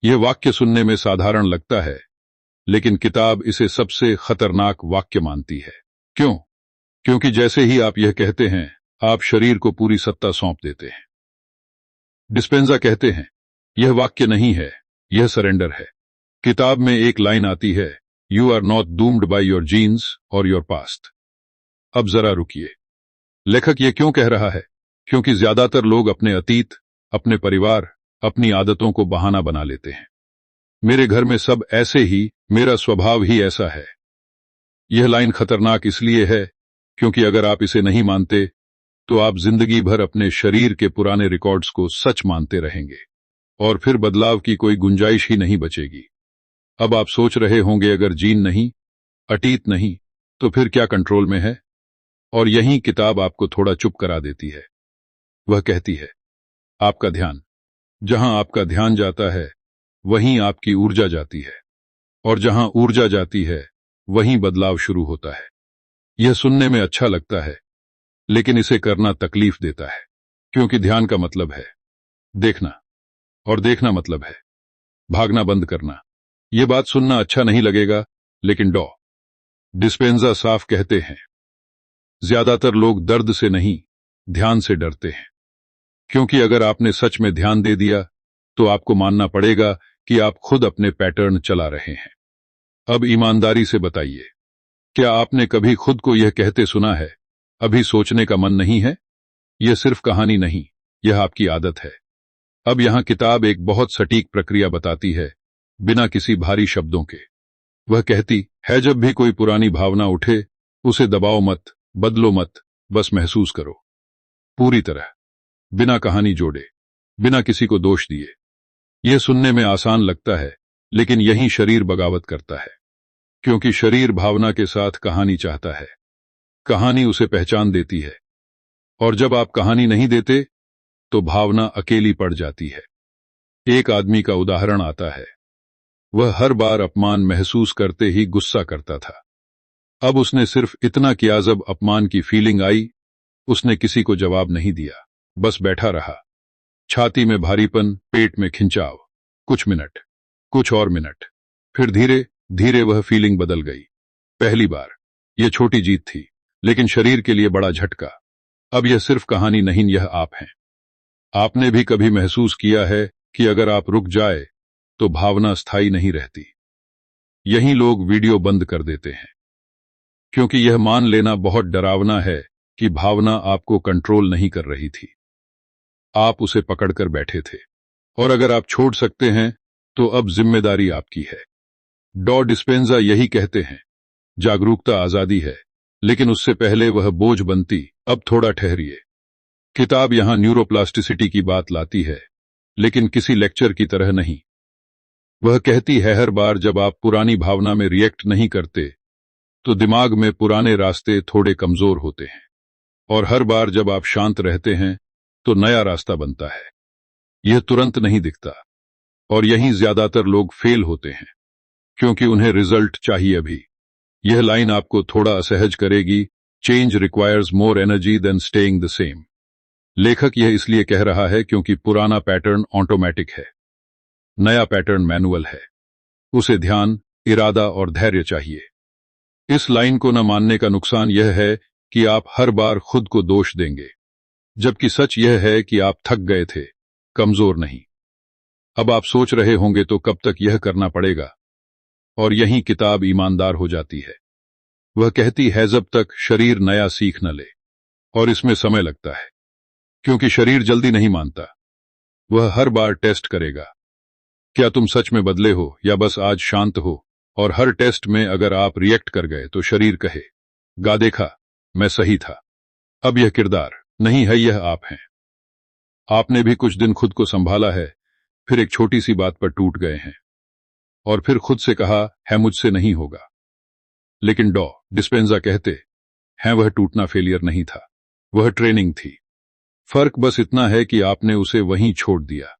A: यह वाक्य सुनने में साधारण लगता है, लेकिन किताब इसे सबसे खतरनाक वाक्य मानती है। क्यों? क्योंकि जैसे ही आप यह कहते हैं, आप शरीर को पूरी सत्ता सौंप देते हैं। डिस्पेंजा कहते हैं, यह वाक्य नहीं है, यह सरेंडर है। किताब में एक लाइन आती है, you are not doomed by your genes और योर पास्ट। अब जरा रुकिए, लेखक यह क्यों कह रहा है? क्योंकि ज्यादातर लोग अपने अतीत, अपने परिवार, अपनी आदतों को बहाना बना लेते हैं। मेरे घर में सब ऐसे ही, मेरा स्वभाव ही ऐसा है। यह लाइन खतरनाक इसलिए है क्योंकि अगर आप इसे नहीं मानते तो आप जिंदगी भर अपने शरीर के पुराने रिकॉर्ड्स को सच मानते रहेंगे, और फिर बदलाव की कोई गुंजाइश ही नहीं बचेगी। अब आप सोच रहे होंगे, अगर जीन नहीं, अतीत नहीं, तो फिर क्या कंट्रोल में है? और यही किताब आपको थोड़ा चुप करा देती है। वह कहती है, आपका ध्यान, जहां आपका ध्यान जाता है वहीं आपकी ऊर्जा जाती है, और जहां ऊर्जा जाती है वहीं बदलाव शुरू होता है। यह सुनने में अच्छा लगता है, लेकिन इसे करना तकलीफ देता है, क्योंकि ध्यान का मतलब है देखना, और देखना मतलब है भागना बंद करना। यह बात सुनना अच्छा नहीं लगेगा, लेकिन डिस्पेंजा साफ कहते हैं, ज्यादातर लोग दर्द से नहीं, ध्यान से डरते हैं। क्योंकि अगर आपने सच में ध्यान दे दिया तो आपको मानना पड़ेगा कि आप खुद अपने पैटर्न चला रहे हैं। अब ईमानदारी से बताइए, क्या आपने कभी खुद को यह कहते सुना है, अभी सोचने का मन नहीं है? यह सिर्फ कहानी नहीं, यह आपकी आदत है। अब यहां किताब एक बहुत सटीक प्रक्रिया बताती है, बिना किसी भारी शब्दों के। वह कहती है, जब भी कोई पुरानी भावना उठे, उसे दबाओ मत, बदलो मत, बस महसूस करो, पूरी तरह, बिना कहानी जोड़े, बिना किसी को दोष दिए। यह सुनने में आसान लगता है, लेकिन यही शरीर बगावत करता है। क्योंकि शरीर भावना के साथ कहानी चाहता है, कहानी उसे पहचान देती है, और जब आप कहानी नहीं देते तो भावना अकेली पड़ जाती है। एक आदमी का उदाहरण आता है, वह हर बार अपमान महसूस करते ही गुस्सा करता था। अब उसने सिर्फ इतना किया, जब अपमान की फीलिंग आई, उसने किसी को जवाब नहीं दिया, बस बैठा रहा। छाती में भारीपन, पेट में खिंचाव, कुछ मिनट, कुछ और मिनट, फिर धीरे धीरे वह फीलिंग बदल गई। पहली बार यह छोटी जीत थी, लेकिन शरीर के लिए बड़ा झटका। अब यह सिर्फ कहानी नहीं, यह आप हैं। आपने भी कभी महसूस किया है कि अगर आप रुक जाए तो भावना स्थायी नहीं रहती। यही लोग वीडियो बंद कर देते हैं, क्योंकि यह मान लेना बहुत डरावना है कि भावना आपको कंट्रोल नहीं कर रही थी, आप उसे पकड़कर बैठे थे। और अगर आप छोड़ सकते हैं तो अब जिम्मेदारी आपकी है। डिस्पेंजा यही कहते हैं, जागरूकता आजादी है, लेकिन उससे पहले वह बोझ बनती। अब थोड़ा ठहरिए। किताब यहां न्यूरोप्लास्टिसिटी की बात लाती है, लेकिन किसी लेक्चर की तरह नहीं। वह कहती है, हर बार जब आप पुरानी भावना में रिएक्ट नहीं करते तो दिमाग में पुराने रास्ते थोड़े कमजोर होते हैं, और हर बार जब आप शांत रहते हैं तो नया रास्ता बनता है। यह तुरंत नहीं दिखता, और यहीं ज्यादातर लोग फेल होते हैं, क्योंकि उन्हें रिजल्ट चाहिए अभी। यह लाइन आपको थोड़ा असहज करेगी, change requires more energy then staying the same. लेखक यह इसलिए कह रहा है क्योंकि पुराना पैटर्न ऑटोमेटिक है, नया पैटर्न मैनुअल है। उसे ध्यान, इरादा और धैर्य चाहिए। इस लाइन को न मानने का नुकसान यह है कि आप हर बार खुद को दोष देंगे, जबकि सच यह है कि आप थक गए थे, कमजोर नहीं। अब आप सोच रहे होंगे, तो कब तक यह करना पड़ेगा? और यही किताब ईमानदार हो जाती है। वह कहती है, जब तक शरीर नया सीख न ले, और इसमें समय लगता है, क्योंकि शरीर जल्दी नहीं मानता। वह हर बार टेस्ट करेगा, क्या तुम सच में बदले हो या बस आज शांत हो। और हर टेस्ट में अगर आप रिएक्ट कर गए तो शरीर कहे, गा देखा, मैं सही था। अब यह किरदार नहीं है, यह आप हैं। आपने भी कुछ दिन खुद को संभाला है, फिर एक छोटी सी बात पर टूट गए हैं और फिर खुद से कहा है मुझसे नहीं होगा। लेकिन डिस्पेंजा कहते हैं वह टूटना फेलियर नहीं था, वह ट्रेनिंग थी। फर्क बस इतना है कि आपने उसे वहीं छोड़ दिया।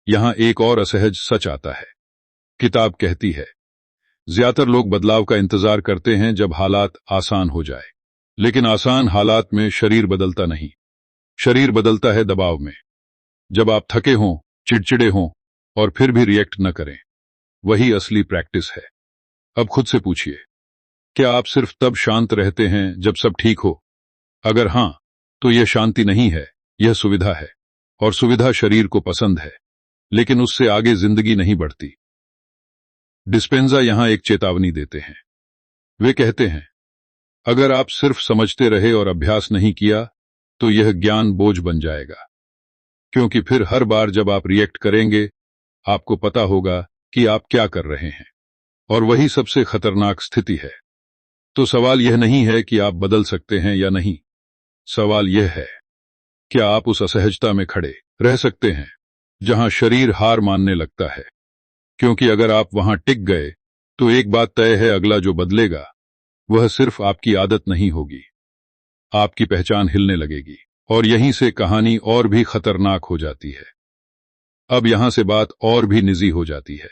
A: यहां एक और असहज सच आता है। किताब कहती है ज्यादातर लोग बदलाव का इंतजार करते हैं जब हालात आसान हो जाए, लेकिन आसान हालात में शरीर बदलता नहीं, शरीर बदलता है दबाव में। जब आप थके हों, चिड़चिड़े हों और फिर भी रिएक्ट न करें, वही असली प्रैक्टिस है। अब खुद से पूछिए, क्या आप सिर्फ तब शांत रहते हैं जब सब ठीक हो? अगर हां, तो यह शांति नहीं है, यह सुविधा है। और सुविधा शरीर को पसंद है, लेकिन उससे आगे जिंदगी नहीं बढ़ती। डिस्पेंजा यहां एक चेतावनी देते हैं। वे कहते हैं अगर आप सिर्फ समझते रहे और अभ्यास नहीं किया तो यह ज्ञान बोझ बन जाएगा, क्योंकि फिर हर बार जब आप रिएक्ट करेंगे आपको पता होगा कि आप क्या कर रहे हैं, और वही सबसे खतरनाक स्थिति है। तो सवाल यह नहीं है कि आप बदल सकते हैं या नहीं, सवाल यह है क्या आप उस असहजता में खड़े रह सकते हैं जहां शरीर हार मानने लगता है। क्योंकि अगर आप वहां टिक गए तो एक बात तय है, अगला जो बदलेगा वह सिर्फ आपकी आदत नहीं होगी, आपकी पहचान हिलने लगेगी। और यहीं से कहानी और भी खतरनाक हो जाती है। अब यहां से बात और भी निजी हो जाती है,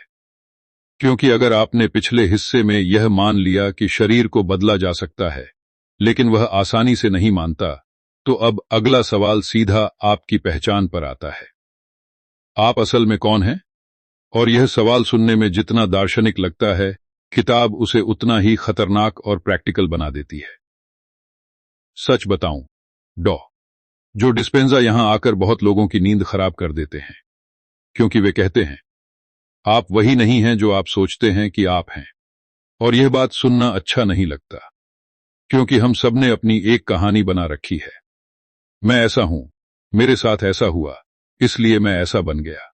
A: क्योंकि अगर आपने पिछले हिस्से में यह मान लिया कि शरीर को बदला जा सकता है लेकिन वह आसानी से नहीं मानता, तो अब अगला सवाल सीधा आपकी पहचान पर आता है। आप असल में कौन हैं? और यह सवाल सुनने में जितना दार्शनिक लगता है, किताब उसे उतना ही खतरनाक और प्रैक्टिकल बना देती है। सच बताऊं, जो डिस्पेंजा यहां आकर बहुत लोगों की नींद खराब कर देते हैं, क्योंकि वे कहते हैं आप वही नहीं हैं जो आप सोचते हैं कि आप हैं। और यह बात सुनना अच्छा नहीं लगता, क्योंकि हम सबने अपनी एक कहानी बना रखी है। मैं ऐसा हूं, मेरे साथ ऐसा हुआ, इसलिए मैं ऐसा बन गया।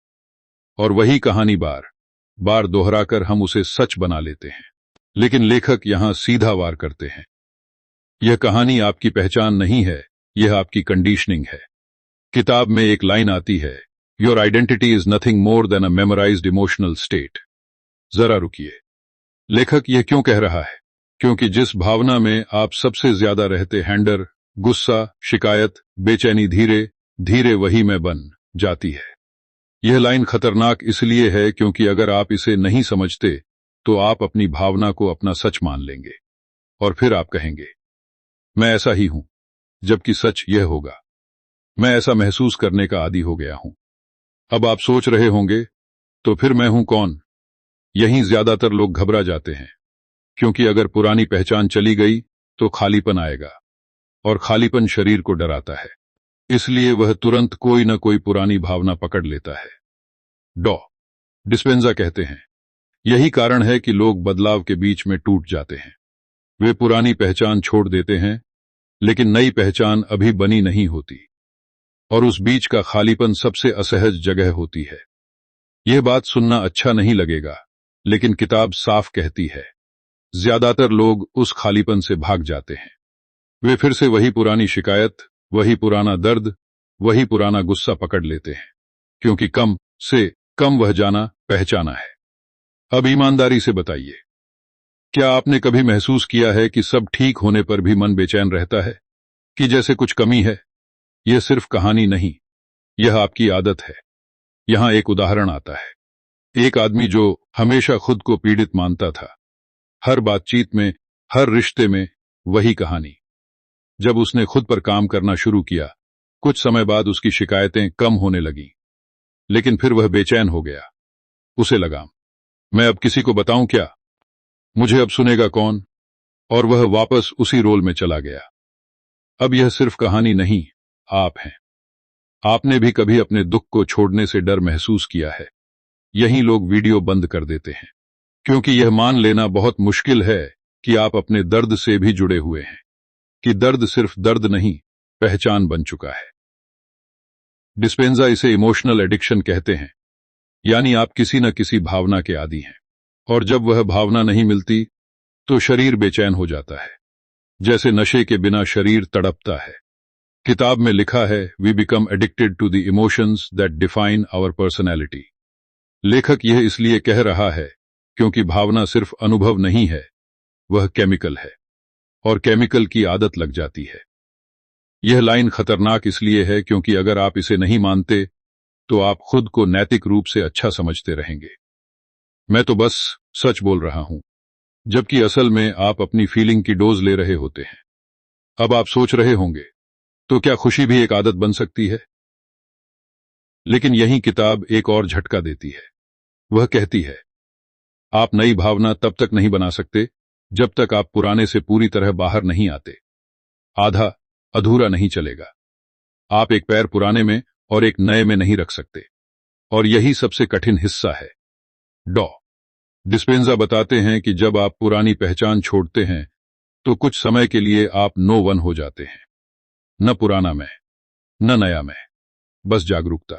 A: और वही कहानी बार बार दोहराकर हम उसे सच बना लेते हैं। लेकिन लेखक यहां सीधा वार करते हैं। यह कहानी आपकी पहचान नहीं है, यह आपकी कंडीशनिंग है। किताब में एक लाइन आती है, your identity is nothing more than a memorised emotional state. जरा रुकिए, लेखक यह क्यों कह रहा है? क्योंकि जिस भावना में आप सबसे ज्यादा रहते हैं, डर, गुस्सा, शिकायत, बेचैनी, धीरे धीरे वही मैं बन जाती है। यह लाइन खतरनाक इसलिए है क्योंकि अगर आप इसे नहीं समझते तो आप अपनी भावना को अपना सच मान लेंगे और फिर आप कहेंगे मैं ऐसा ही हूं, जबकि सच यह होगा मैं ऐसा महसूस करने का आदी हो गया हूं। अब आप सोच रहे होंगे तो फिर मैं हूं कौन? यहीं ज्यादातर लोग घबरा जाते हैं, क्योंकि अगर पुरानी पहचान चली गई तो खालीपन आएगा, और खालीपन शरीर को डराता है, इसलिए वह तुरंत कोई न कोई पुरानी भावना पकड़ लेता है। डिस्पेंजा कहते हैं यही कारण है कि लोग बदलाव के बीच में टूट जाते हैं। वे पुरानी पहचान छोड़ देते हैं, लेकिन नई पहचान अभी बनी नहीं होती, और उस बीच का खालीपन सबसे असहज जगह होती है। यह बात सुनना अच्छा नहीं लगेगा, लेकिन किताब साफ कहती है ज्यादातर लोग उस खालीपन से भाग जाते हैं। वे फिर से वही पुरानी शिकायत, वही पुराना दर्द, वही पुराना गुस्सा पकड़ लेते हैं, क्योंकि कम से कम वह जाना पहचाना है। अब ईमानदारी से बताइए, क्या आपने कभी महसूस किया है कि सब ठीक होने पर भी मन बेचैन रहता है, कि जैसे कुछ कमी है? यह सिर्फ कहानी नहीं, यह आपकी आदत है। यहां एक उदाहरण आता है। एक आदमी जो हमेशा खुद को पीड़ित मानता था, हर बातचीत में, हर रिश्ते में वही कहानी। जब उसने खुद पर काम करना शुरू किया, कुछ समय बाद उसकी शिकायतें कम होने लगीं, लेकिन फिर वह बेचैन हो गया। उसे लगा मैं अब किसी को बताऊं क्या, मुझे अब सुनेगा कौन? और वह वापस उसी रोल में चला गया। अब यह सिर्फ कहानी नहीं, आप हैं। आपने भी कभी अपने दुख को छोड़ने से डर महसूस किया है। यही लोग वीडियो बंद कर देते हैं, क्योंकि यह मान लेना बहुत मुश्किल है कि आप अपने दर्द से भी जुड़े हुए हैं, कि दर्द सिर्फ दर्द नहीं, पहचान बन चुका है। डिस्पेंजा इसे इमोशनल एडिक्शन कहते हैं, यानी आप किसी न किसी भावना के आदी हैं। और जब वह भावना नहीं मिलती तो शरीर बेचैन हो जाता है, जैसे नशे के बिना शरीर तड़पता है। किताब में लिखा है, we become addicted to the emotions that define our personality. लेखक यह इसलिए कह रहा है क्योंकि भावना सिर्फ अनुभव नहीं है, वह केमिकल है, और केमिकल की आदत लग जाती है। यह लाइन खतरनाक इसलिए है क्योंकि अगर आप इसे नहीं मानते तो आप खुद को नैतिक रूप से अच्छा समझते रहेंगे। मैं तो बस सच बोल रहा हूं, जबकि असल में आप अपनी फीलिंग की डोज ले रहे होते हैं। अब आप सोच रहे होंगे, तो क्या खुशी भी एक आदत बन सकती है? लेकिन यही किताब एक और झटका देती है। वह कहती है, आप नई भावना तब तक नहीं बना सकते जब तक आप पुराने से पूरी तरह बाहर नहीं आते। आधा अधूरा नहीं चलेगा। आप एक पैर पुराने में और एक नए में नहीं रख सकते, और यही सबसे कठिन हिस्सा है। डॉ डिस्पेंजा बताते हैं कि जब आप पुरानी पहचान छोड़ते हैं तो कुछ समय के लिए आप नो वन हो जाते हैं। न पुराना मैं, न नया मैं, बस जागरूकता।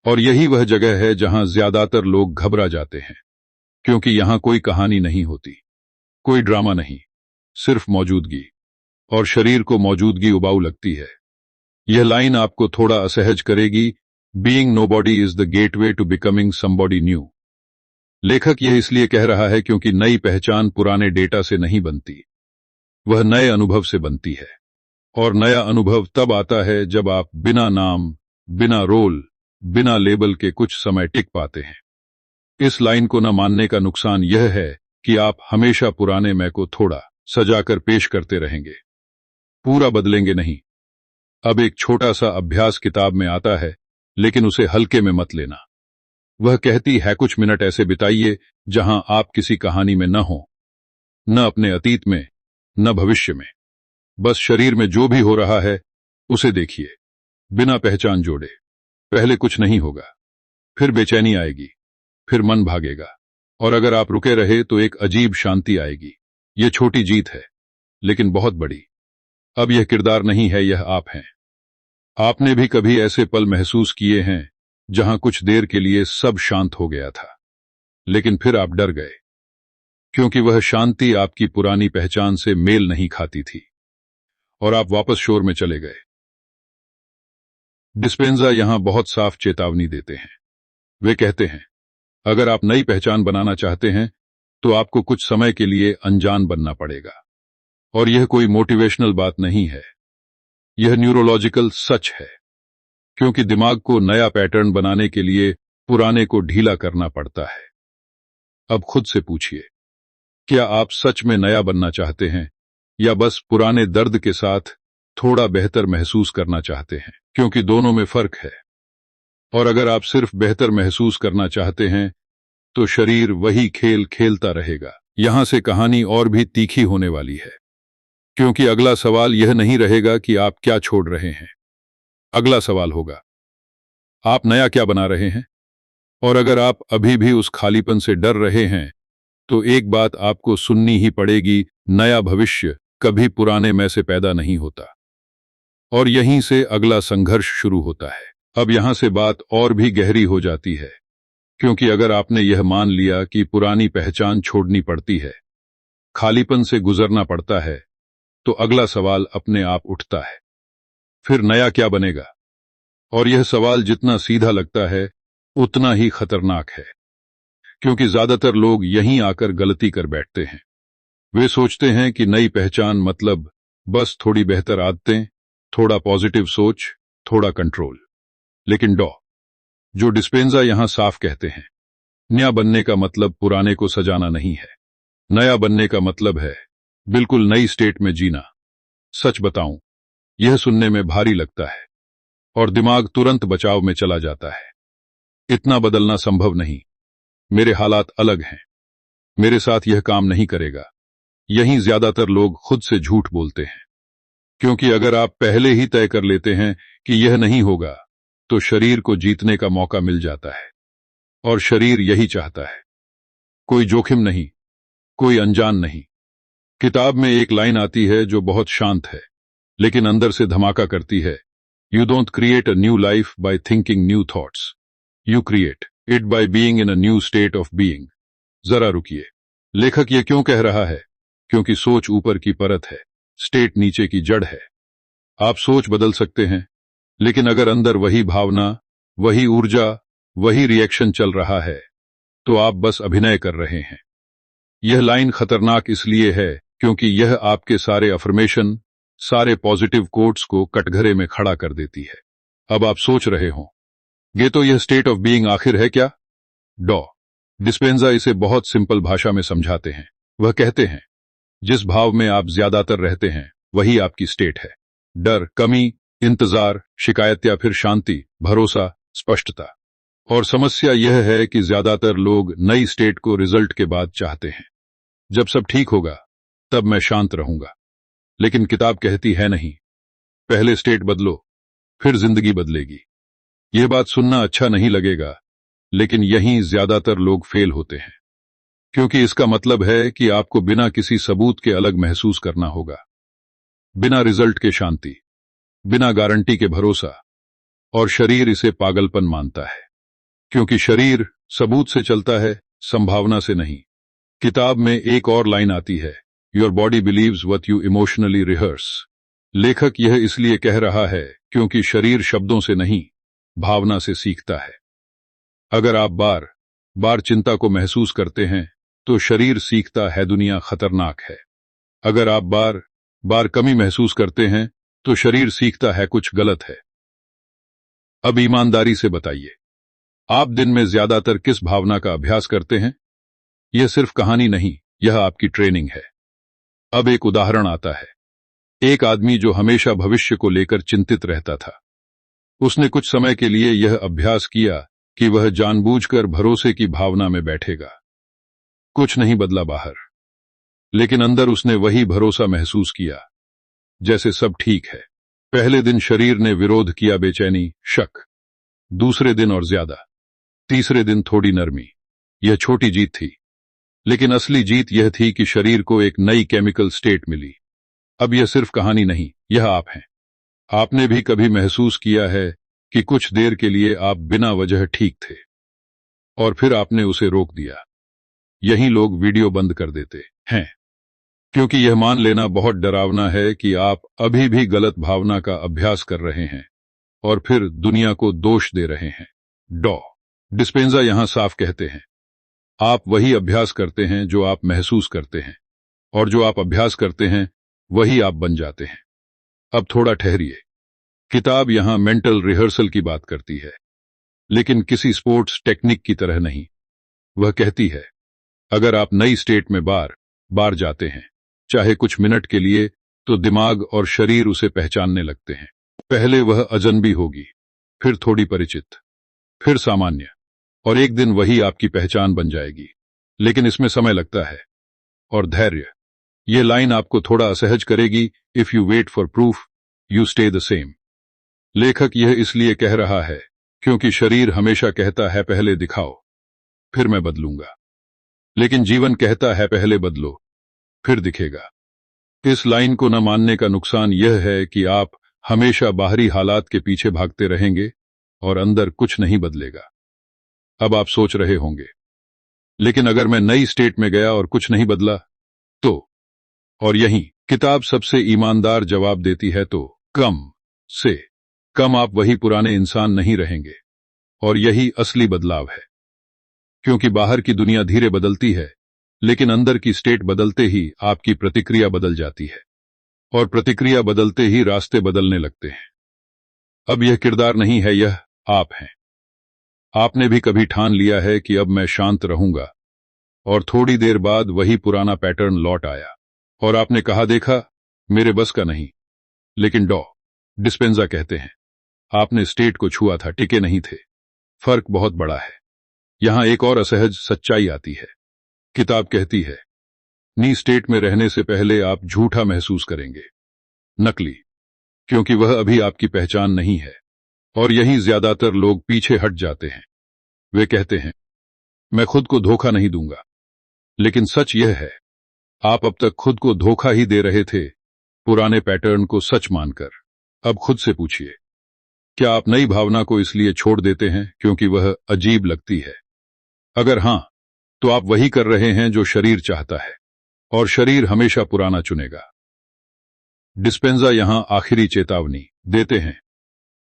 A: और यही वह जगह है जहां ज्यादातर लोग घबरा जाते हैं, क्योंकि यहां कोई कहानी नहीं होती, कोई ड्रामा नहीं, सिर्फ मौजूदगी। और शरीर को मौजूदगी उबाऊ लगती है। यह लाइन आपको थोड़ा असहज करेगी, being nobody is the gateway to becoming somebody new. लेखक यह इसलिए कह रहा है क्योंकि नई पहचान पुराने डेटा से नहीं बनती, वह नए अनुभव से बनती है। और नया अनुभव तब आता है जब आप बिना नाम, बिना रोल, बिना लेबल के कुछ समय टिक पाते हैं। इस लाइन को न मानने का नुकसान यह है कि आप हमेशा पुराने मैं को थोड़ा सजाकर पेश करते रहेंगे, पूरा बदलेंगे नहीं। अब एक छोटा सा अभ्यास किताब में आता है, लेकिन उसे हल्के में मत लेना। वह कहती है, कुछ मिनट ऐसे बिताइए जहां आप किसी कहानी में न हो, न अपने अतीत में, न भविष्य में। बस शरीर में जो भी हो रहा है उसे देखिए, बिना पहचान जोड़े। पहले कुछ नहीं होगा, फिर बेचैनी आएगी, फिर मन भागेगा, और अगर आप रुके रहे तो एक अजीब शांति आएगी। यह छोटी जीत है, लेकिन बहुत बड़ी। अब यह किरदार नहीं है, यह आप हैं। आपने भी कभी ऐसे पल महसूस किए हैं जहां कुछ देर के लिए सब शांत हो गया था, लेकिन फिर आप डर गए, क्योंकि वह शांति आपकी पुरानी पहचान से मेल नहीं खाती थी, और आप वापस शोर में चले गए। डिस्पेंजा यहां बहुत साफ चेतावनी देते हैं। वे कहते हैं, अगर आप नई पहचान बनाना चाहते हैं तो आपको कुछ समय के लिए अनजान बनना पड़ेगा। और यह कोई मोटिवेशनल बात नहीं है, यह न्यूरोलॉजिकल सच है, क्योंकि दिमाग को नया पैटर्न बनाने के लिए पुराने को ढीला करना पड़ता है। अब खुद से पूछिए, क्या आप सच में नया बनना चाहते हैं, या बस पुराने दर्द के साथ थोड़ा बेहतर महसूस करना चाहते हैं? क्योंकि दोनों में फर्क है। और अगर आप सिर्फ बेहतर महसूस करना चाहते हैं तो शरीर वही खेल खेलता रहेगा। यहां से कहानी और भी तीखी होने वाली है, क्योंकि अगला सवाल यह नहीं रहेगा कि आप क्या छोड़ रहे हैं। अगला सवाल होगा, आप नया क्या बना रहे हैं? और अगर आप अभी भी उस खालीपन से डर रहे हैं तो एक बात आपको सुननी ही पड़ेगी, नया भविष्य कभी पुराने मैं से पैदा नहीं होता। और यहीं से अगला संघर्ष शुरू होता है। अब यहां से बात और भी गहरी हो जाती है, क्योंकि अगर आपने यह मान लिया कि पुरानी पहचान छोड़नी पड़ती है, खालीपन से गुजरना पड़ता है, तो अगला सवाल अपने आप उठता है, फिर नया क्या बनेगा? और यह सवाल जितना सीधा लगता है उतना ही खतरनाक है, क्योंकि ज्यादातर लोग यहीं आकर गलती कर बैठते हैं। वे सोचते हैं कि नई पहचान मतलब बस थोड़ी बेहतर आदतें, थोड़ा पॉजिटिव सोच, थोड़ा कंट्रोल। लेकिन जो डिस्पेंजा यहां साफ कहते हैं, नया बनने का मतलब पुराने को सजाना नहीं है। नया बनने का मतलब है बिल्कुल नई स्टेट में जीना। सच बताऊं, यह सुनने में भारी लगता है और दिमाग तुरंत बचाव में चला जाता है। इतना बदलना संभव नहीं, मेरे हालात अलग हैं, मेरे साथ यह काम नहीं करेगा। यहीं ज्यादातर लोग खुद से झूठ बोलते हैं, क्योंकि अगर आप पहले ही तय कर लेते हैं कि यह नहीं होगा तो शरीर को जीतने का मौका मिल जाता है, और शरीर यही चाहता है। कोई जोखिम नहीं, कोई अनजान नहीं। किताब में एक लाइन आती है जो बहुत शांत है, लेकिन अंदर से धमाका करती है। You don't create a new life by thinking new thoughts, you create it by being in a new state of being. जरा रुकिए, लेखक ये क्यों कह रहा है? क्योंकि सोच ऊपर की परत है, स्टेट नीचे की जड़ है। आप सोच बदल सकते हैं, लेकिन अगर अंदर वही भावना, वही ऊर्जा, वही रिएक्शन चल रहा है, तो आप बस अभिनय कर रहे हैं। यह लाइन खतरनाक इसलिए है क्योंकि यह आपके सारे अफर्मेशन, सारे पॉजिटिव कोट्स को कटघरे में खड़ा कर देती है। अब आप सोच रहे हो, ये तो यह स्टेट ऑफ बीइंग आखिर है क्या? डॉ डिस्पेंजा इसे बहुत सिंपल भाषा में समझाते हैं। वह कहते हैं, जिस भाव में आप ज्यादातर रहते हैं वही आपकी स्टेट है। डर, कमी, इंतजार, शिकायत या फिर शांति, भरोसा, स्पष्टता। और समस्या यह है कि ज्यादातर लोग नई स्टेट को रिजल्ट के बाद चाहते हैं। जब सब ठीक होगा तब मैं शांत रहूंगा। लेकिन किताब कहती है नहीं, पहले स्टेट बदलो, फिर जिंदगी बदलेगी। यह बात सुनना अच्छा नहीं लगेगा, लेकिन यहीं ज्यादातर लोग फेल होते हैं, क्योंकि इसका मतलब है कि आपको बिना किसी सबूत के अलग महसूस करना होगा, बिना रिजल्ट के शांति, बिना गारंटी के भरोसा। और शरीर इसे पागलपन मानता है, क्योंकि शरीर सबूत से चलता है, संभावना से नहीं। किताब में एक और लाइन आती है, your body believes what you emotionally rehearse. लेखक यह इसलिए कह रहा है क्योंकि शरीर शब्दों से नहीं, भावना से सीखता है। अगर आप बार बार चिंता को महसूस करते हैं तो शरीर सीखता है दुनिया खतरनाक है। अगर आप बार बार कमी महसूस करते हैं तो शरीर सीखता है कुछ गलत है। अब ईमानदारी से बताइए, आप दिन में ज्यादातर किस भावना का अभ्यास करते हैं? यह सिर्फ कहानी नहीं, यह आपकी ट्रेनिंग है। अब एक उदाहरण आता है। एक आदमी जो हमेशा भविष्य को लेकर चिंतित रहता था, उसने कुछ समय के लिए यह अभ्यास किया कि वह जानबूझकर भरोसे की भावना में बैठेगा। कुछ नहीं बदला बाहर, लेकिन अंदर उसने वही भरोसा महसूस किया, जैसे सब ठीक है। पहले दिन शरीर ने विरोध किया, बेचैनी, शक। दूसरे दिन और ज्यादा। तीसरे दिन थोड़ी नरमी। यह छोटी जीत थी, लेकिन असली जीत यह थी कि शरीर को एक नई केमिकल स्टेट मिली। अब यह सिर्फ कहानी नहीं, यह आप हैं। आपने भी कभी महसूस किया है कि कुछ देर के लिए आप बिना वजह ठीक थे, और फिर आपने उसे रोक दिया। यही लोग वीडियो बंद कर देते हैं, क्योंकि यह मान लेना बहुत डरावना है कि आप अभी भी गलत भावना का अभ्यास कर रहे हैं और फिर दुनिया को दोष दे रहे हैं। डॉ डिस्पेंजा यहां साफ कहते हैं, आप वही अभ्यास करते हैं जो आप महसूस करते हैं, और जो आप अभ्यास करते हैं वही आप बन जाते हैं। अब थोड़ा ठहरिए। किताब यहां मेंटल रिहर्सल की बात करती है, लेकिन किसी स्पोर्ट्स टेक्निक की तरह नहीं। वह कहती है, अगर आप नई स्टेट में बार बार जाते हैं, चाहे कुछ मिनट के लिए, तो दिमाग और शरीर उसे पहचानने लगते हैं। पहले वह अजनबी होगी, फिर थोड़ी परिचित, फिर सामान्य, और एक दिन वही आपकी पहचान बन जाएगी। लेकिन इसमें समय लगता है, और धैर्य। यह लाइन आपको थोड़ा असहज करेगी, if you wait for proof you stay the same. लेखक यह इसलिए कह रहा है क्योंकि शरीर हमेशा कहता है पहले दिखाओ, फिर मैं बदलूंगा। लेकिन जीवन कहता है पहले बदलो, फिर दिखेगा। इस लाइन को न मानने का नुकसान यह है कि आप हमेशा बाहरी हालात के पीछे भागते रहेंगे और अंदर कुछ नहीं बदलेगा। अब आप सोच रहे होंगे, लेकिन अगर मैं नई स्टेट में गया और कुछ नहीं बदला तो? और यहीं किताब सबसे ईमानदार जवाब देती है, तो कम से कम आप वही पुराने इंसान नहीं रहेंगे। और यही असली बदलाव है, क्योंकि बाहर की दुनिया धीरे बदलती है, लेकिन अंदर की स्टेट बदलते ही आपकी प्रतिक्रिया बदल जाती है, और प्रतिक्रिया बदलते ही रास्ते बदलने लगते हैं। अब यह किरदार नहीं है, यह आप हैं। आपने भी कभी ठान लिया है कि अब मैं शांत रहूंगा, और थोड़ी देर बाद वही पुराना पैटर्न लौट आया, और आपने कहा, देखा, मेरे बस का नहीं। लेकिन डॉ डिस्पेंजा कहते हैं, आपने स्टेट को छुआ था, टिके नहीं थे। फर्क बहुत बड़ा है। यहां एक और असहज सच्चाई आती है। किताब कहती है, नी स्टेट में रहने से पहले आप झूठा महसूस करेंगे, नकली, क्योंकि वह अभी आपकी पहचान नहीं है। और यहीं ज्यादातर लोग पीछे हट जाते हैं। वे कहते हैं, मैं खुद को धोखा नहीं दूंगा। लेकिन सच यह है, आप अब तक खुद को धोखा ही दे रहे थे, पुराने पैटर्न को सच मानकर। अब खुद से पूछिए, क्या आप नई भावना को इसलिए छोड़ देते हैं क्योंकि वह अजीब लगती है? अगर हां, तो आप वही कर रहे हैं जो शरीर चाहता है, और शरीर हमेशा पुराना चुनेगा। डिस्पेंजा यहां आखिरी चेतावनी देते हैं।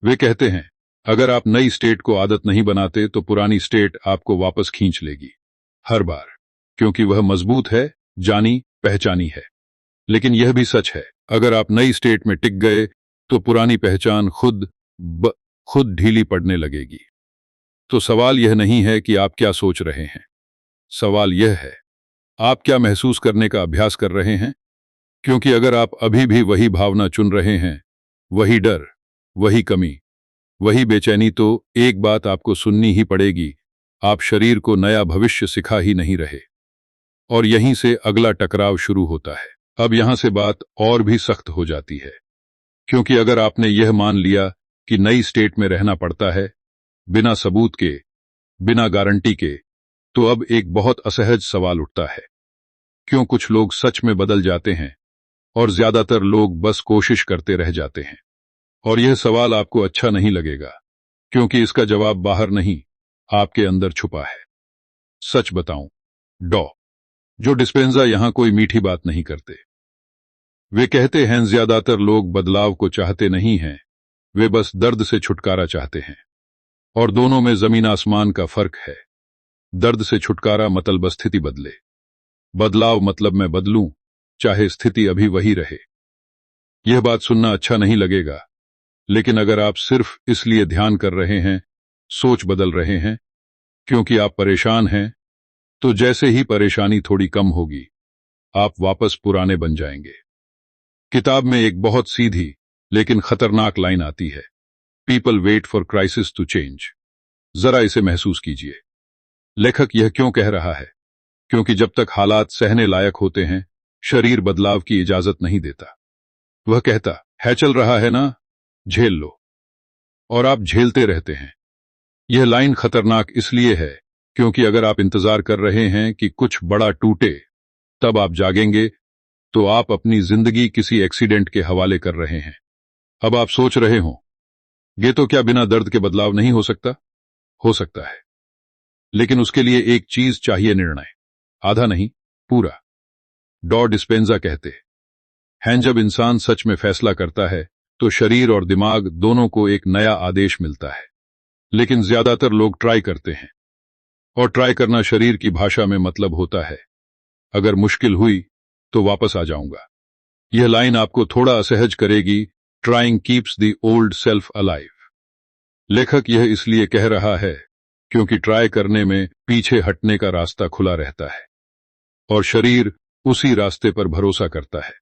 A: वे कहते हैं, अगर आप नई स्टेट को आदत नहीं बनाते तो पुरानी स्टेट आपको वापस खींच लेगी, हर बार, क्योंकि वह मजबूत है, जानी पहचानी है। लेकिन यह भी सच है, अगर आप नई स्टेट में टिक गए तो पुरानी पहचान खुद ढीली पड़ने लगेगी। तो सवाल यह नहीं है कि आप क्या सोच रहे हैं, सवाल यह है, आप क्या महसूस करने का अभ्यास कर रहे हैं? क्योंकि अगर आप अभी भी वही भावना चुन रहे हैं, वही डर, वही कमी, वही बेचैनी, तो एक बात आपको सुननी ही पड़ेगी, आप शरीर को नया भविष्य सिखा ही नहीं रहे। और यहीं से अगला टकराव शुरू होता है। अब यहां से बात और भी सख्त हो जाती है, क्योंकि अगर आपने यह मान लिया कि नई स्टेट में रहना पड़ता है, बिना सबूत के, बिना गारंटी के, तो अब एक बहुत असहज सवाल उठता है, क्यों कुछ लोग सच में बदल जाते हैं और ज्यादातर लोग बस कोशिश करते रह जाते हैं? और यह सवाल आपको अच्छा नहीं लगेगा, क्योंकि इसका जवाब बाहर नहीं, आपके अंदर छुपा है। सच बताऊं, जो डिस्पेंजा यहां कोई मीठी बात नहीं करते। वे कहते हैं, ज्यादातर लोग बदलाव को चाहते नहीं हैं, वे बस दर्द से छुटकारा चाहते हैं। और दोनों में जमीन आसमान का फर्क है। दर्द से छुटकारा मतलब स्थिति बदले, बदलाव मतलब मैं बदलूं, चाहे स्थिति अभी वही रहे। यह बात सुनना अच्छा नहीं लगेगा, लेकिन अगर आप सिर्फ इसलिए ध्यान कर रहे हैं, सोच बदल रहे हैं, क्योंकि आप परेशान हैं, तो जैसे ही परेशानी थोड़ी कम होगी, आप वापस पुराने बन जाएंगे। किताब में एक बहुत सीधी लेकिन खतरनाक लाइन आती है, people wait for crisis to change. जरा इसे महसूस कीजिए। लेखक यह क्यों कह रहा है? क्योंकि जब तक हालात सहने लायक होते हैं, शरीर बदलाव की इजाजत नहीं देता। वह कहता है, चल रहा है ना, झेल लो, और आप झेलते रहते हैं। यह लाइन खतरनाक इसलिए है क्योंकि अगर आप इंतजार कर रहे हैं कि कुछ बड़ा टूटे तब आप जागेंगे, तो आप अपनी जिंदगी किसी एक्सीडेंट के हवाले कर रहे हैं। अब आप सोच रहे हो, ये तो क्या बिना दर्द के बदलाव नहीं हो सकता? हो सकता है, लेकिन उसके लिए एक चीज चाहिए, निर्णय, आधा नहीं, पूरा। डिस्पेंजा कहते हैं, जब इंसान सच में फैसला करता है तो शरीर और दिमाग दोनों को एक नया आदेश मिलता है। लेकिन ज्यादातर लोग ट्राई करते हैं, और ट्राई करना शरीर की भाषा में मतलब होता है, अगर मुश्किल हुई तो वापस आ जाऊंगा। यह लाइन आपको थोड़ा असहज करेगी, trying keeps the old self alive. लेखक यह इसलिए कह रहा है क्योंकि ट्राई करने में पीछे हटने का रास्ता खुला रहता है, और शरीर उसी रास्ते पर भरोसा करता है।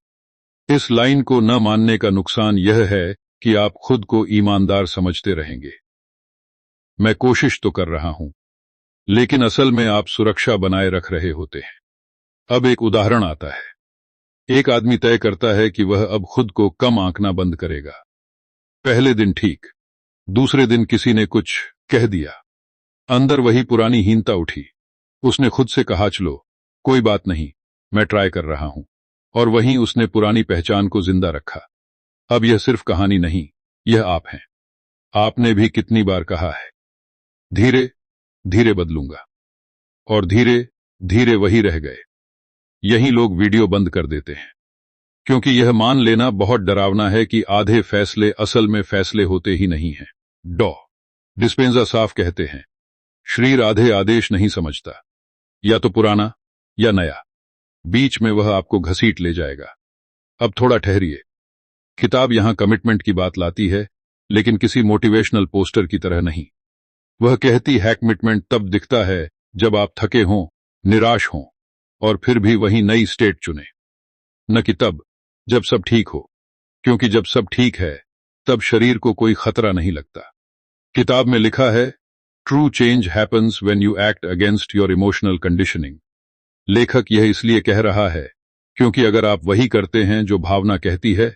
A: इस लाइन को न मानने का नुकसान यह है कि आप खुद को ईमानदार समझते रहेंगे। मैं कोशिश तो कर रहा हूं, लेकिन असल में आप सुरक्षा बनाए रख रहे होते हैं। अब एक उदाहरण आता है। एक आदमी तय करता है कि वह अब खुद को कम आंकना बंद करेगा। पहले दिन ठीक, दूसरे दिन किसी ने कुछ कह दिया, अंदर वही पुरानी हीनता उठी। उसने खुद से कहा, चलो कोई बात नहीं, मैं ट्राई कर रहा हूं, और वहीं उसने पुरानी पहचान को जिंदा रखा। अब यह सिर्फ कहानी नहीं, यह आप हैं। आपने भी कितनी बार कहा है, धीरे धीरे बदलूंगा, और धीरे धीरे वही रह गए। यही लोग वीडियो बंद कर देते हैं, क्योंकि यह मान लेना बहुत डरावना है कि आधे फैसले असल में फैसले होते ही नहीं हैं। डिस्पेंजा साफ कहते हैं, शरीर आधे आदेश नहीं समझता, या तो पुराना या नया, बीच में वह आपको घसीट ले जाएगा। अब थोड़ा ठहरिए। किताब यहां कमिटमेंट की बात लाती है, लेकिन किसी मोटिवेशनल पोस्टर की तरह नहीं। वह कहती है, कमिटमेंट तब दिखता है जब आप थके हों, निराश हों, और फिर भी वही नई स्टेट चुने, न कि तब जब सब ठीक हो, क्योंकि जब सब ठीक है तब शरीर को कोई खतरा नहीं लगता। किताब में लिखा है, true change happens when you act against your emotional conditioning. लेखक यह इसलिए कह रहा है क्योंकि अगर आप वही करते हैं जो भावना कहती है,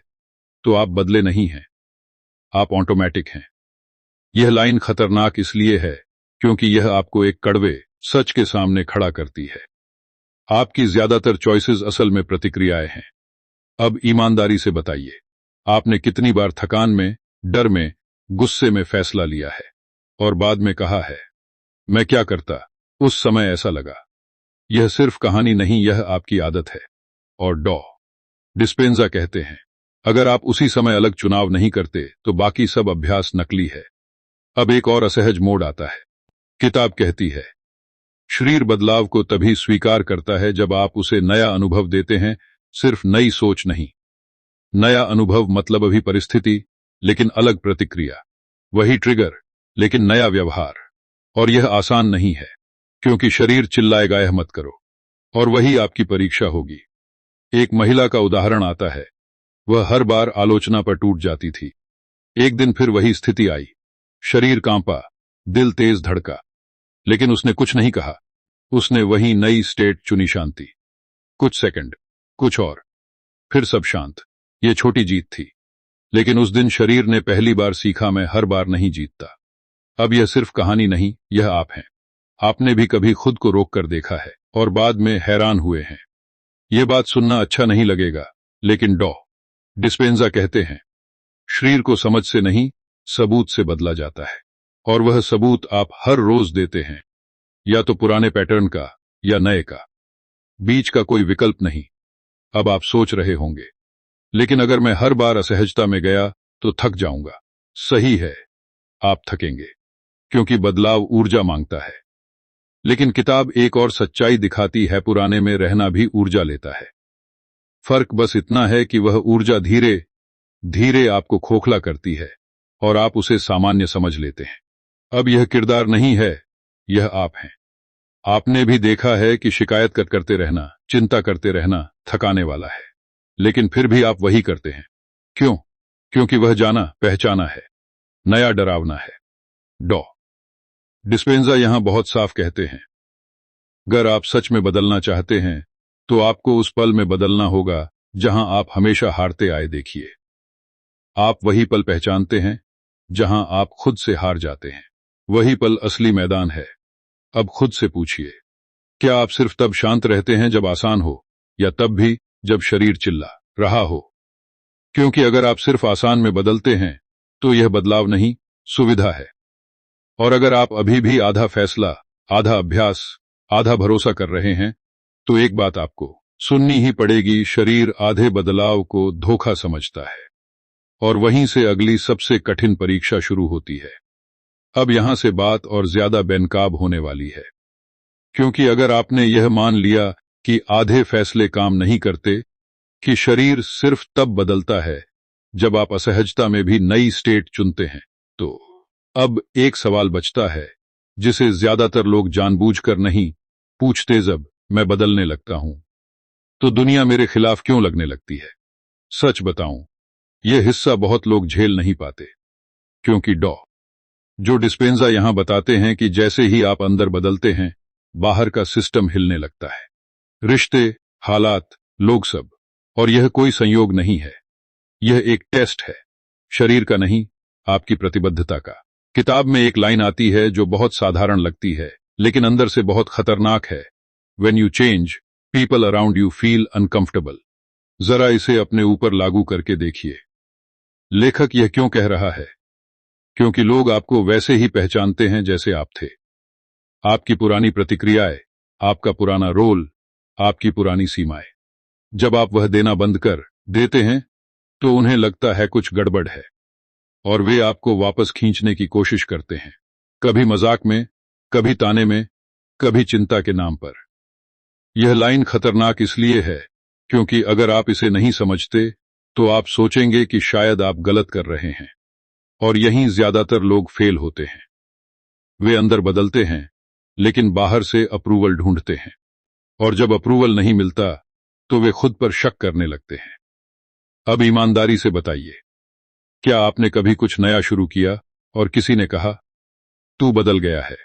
A: तो आप बदले नहीं हैं, आप ऑटोमेटिक हैं। यह लाइन खतरनाक इसलिए है क्योंकि यह आपको एक कड़वे सच के सामने खड़ा करती है। आपकी ज्यादातर चॉइसेस असल में प्रतिक्रियाएं हैं। अब ईमानदारी से बताइए, आपने कितनी बार थकान में, डर में, गुस्से में फैसला लिया है और बाद में कहा है, मैं क्या करता, उस समय ऐसा लगा। यह सिर्फ कहानी नहीं, यह आपकी आदत है। और डॉ डिस्पेंजा कहते हैं, अगर आप उसी समय अलग चुनाव नहीं करते तो बाकी सब अभ्यास नकली है। अब एक और असहज मोड़ आता है। किताब कहती है, शरीर बदलाव को तभी स्वीकार करता है जब आप उसे नया अनुभव देते हैं, सिर्फ नई सोच नहीं। नया अनुभव मतलब अभी परिस्थिति, लेकिन अलग प्रतिक्रिया। वही ट्रिगर, लेकिन नया व्यवहार। और यह आसान नहीं है, क्योंकि शरीर चिल्लाएगा यह मत करो, और वही आपकी परीक्षा होगी। एक महिला का उदाहरण आता है। वह हर बार आलोचना पर टूट जाती थी। एक दिन फिर वही स्थिति आई। शरीर कांपा, दिल तेज धड़का, लेकिन उसने कुछ नहीं कहा। उसने वही नई स्टेट चुनी, शांति। कुछ सेकंड, कुछ और, फिर सब शांत। ये छोटी जीत थी, लेकिन उस दिन शरीर ने पहली बार सीखा, मैं हर बार नहीं जीतता। अब यह सिर्फ कहानी नहीं, यह आप हैं। आपने भी कभी खुद को रोक कर देखा है और बाद में हैरान हुए हैं। यह बात सुनना अच्छा नहीं लगेगा, लेकिन डॉ डिस्पेंजा कहते हैं, शरीर को समझ से नहीं, सबूत से बदला जाता है। और वह सबूत आप हर रोज देते हैं, या तो पुराने पैटर्न का या नए का। बीच का कोई विकल्प नहीं। अब आप सोच रहे होंगे, लेकिन अगर मैं हर बार असहजता में गया तो थक जाऊंगा। सही है, आप थकेंगे, क्योंकि बदलाव ऊर्जा मांगता है। लेकिन किताब एक और सच्चाई दिखाती है, पुराने में रहना भी ऊर्जा लेता है। फर्क बस इतना है कि वह ऊर्जा धीरे धीरे आपको खोखला करती है, और आप उसे सामान्य समझ लेते हैं। अब यह किरदार नहीं है, यह आप हैं। आपने भी देखा है कि शिकायत करते रहना, चिंता करते रहना थकाने वाला है, लेकिन फिर भी आप वही करते हैं। क्यों? क्योंकि वह जाना पहचाना है, नया डरावना है। डॉ डिस्पेंजा यहां बहुत साफ कहते हैं, अगर आप सच में बदलना चाहते हैं तो आपको उस पल में बदलना होगा जहां आप हमेशा हारते आए। देखिए, आप वही पल पहचानते हैं जहां आप खुद से हार जाते हैं। वही पल असली मैदान है। अब खुद से पूछिए, क्या आप सिर्फ तब शांत रहते हैं जब आसान हो, या तब भी जब शरीर चिल्ला रहा हो? क्योंकि अगर आप सिर्फ आसान में बदलते हैं तो यह बदलाव नहीं, सुविधा है। और अगर आप अभी भी आधा फैसला, आधा अभ्यास, आधा भरोसा कर रहे हैं, तो एक बात आपको सुननी ही पड़ेगी, शरीर आधे बदलाव को धोखा समझता है। और वहीं से अगली सबसे कठिन परीक्षा शुरू होती है। अब यहां से बात और ज्यादा बेनकाब होने वाली है, क्योंकि अगर आपने यह मान लिया कि आधे फैसले काम नहीं करते, कि शरीर सिर्फ तब बदलता है जब आप असहजता में भी नई स्टेट चुनते हैं, तो अब एक सवाल बचता है जिसे ज्यादातर लोग जानबूझकर नहीं पूछते। जब मैं बदलने लगता हूं तो दुनिया मेरे खिलाफ क्यों लगने लगती है? सच बताऊं, यह हिस्सा बहुत लोग झेल नहीं पाते, क्योंकि डॉ जो डिस्पेंजा यहां बताते हैं कि जैसे ही आप अंदर बदलते हैं, बाहर का सिस्टम हिलने लगता है। रिश्ते, हालात, लोग सब। और यह कोई संयोग नहीं है, यह एक टेस्ट है। शरीर का नहीं, आपकी प्रतिबद्धता का। किताब में एक लाइन आती है जो बहुत साधारण लगती है, लेकिन अंदर से बहुत खतरनाक है। When you change, people around you feel uncomfortable. जरा इसे अपने ऊपर लागू करके देखिए। लेखक यह क्यों कह रहा है? क्योंकि लोग आपको वैसे ही पहचानते हैं जैसे आप थे। आपकी पुरानी प्रतिक्रियाएं, आपका पुराना रोल, आपकी पुरानी सीमाएं। जब आप वह देना बंद कर देते हैं तो उन्हें लगता है कुछ गड़बड़ है, और वे आपको वापस खींचने की कोशिश करते हैं, कभी मजाक में, कभी ताने में, कभी चिंता के नाम पर। यह लाइन खतरनाक इसलिए है क्योंकि अगर आप इसे नहीं समझते तो आप सोचेंगे कि शायद आप गलत कर रहे हैं, और यहीं ज्यादातर लोग फेल होते हैं। वे अंदर बदलते हैं, लेकिन बाहर से अप्रूवल ढूंढते हैं, और जब अप्रूवल नहीं मिलता तो वे खुद पर शक करने लगते हैं। अब ईमानदारी से बताइए, क्या आपने कभी कुछ नया शुरू किया और किसी ने कहा, तू बदल गया है,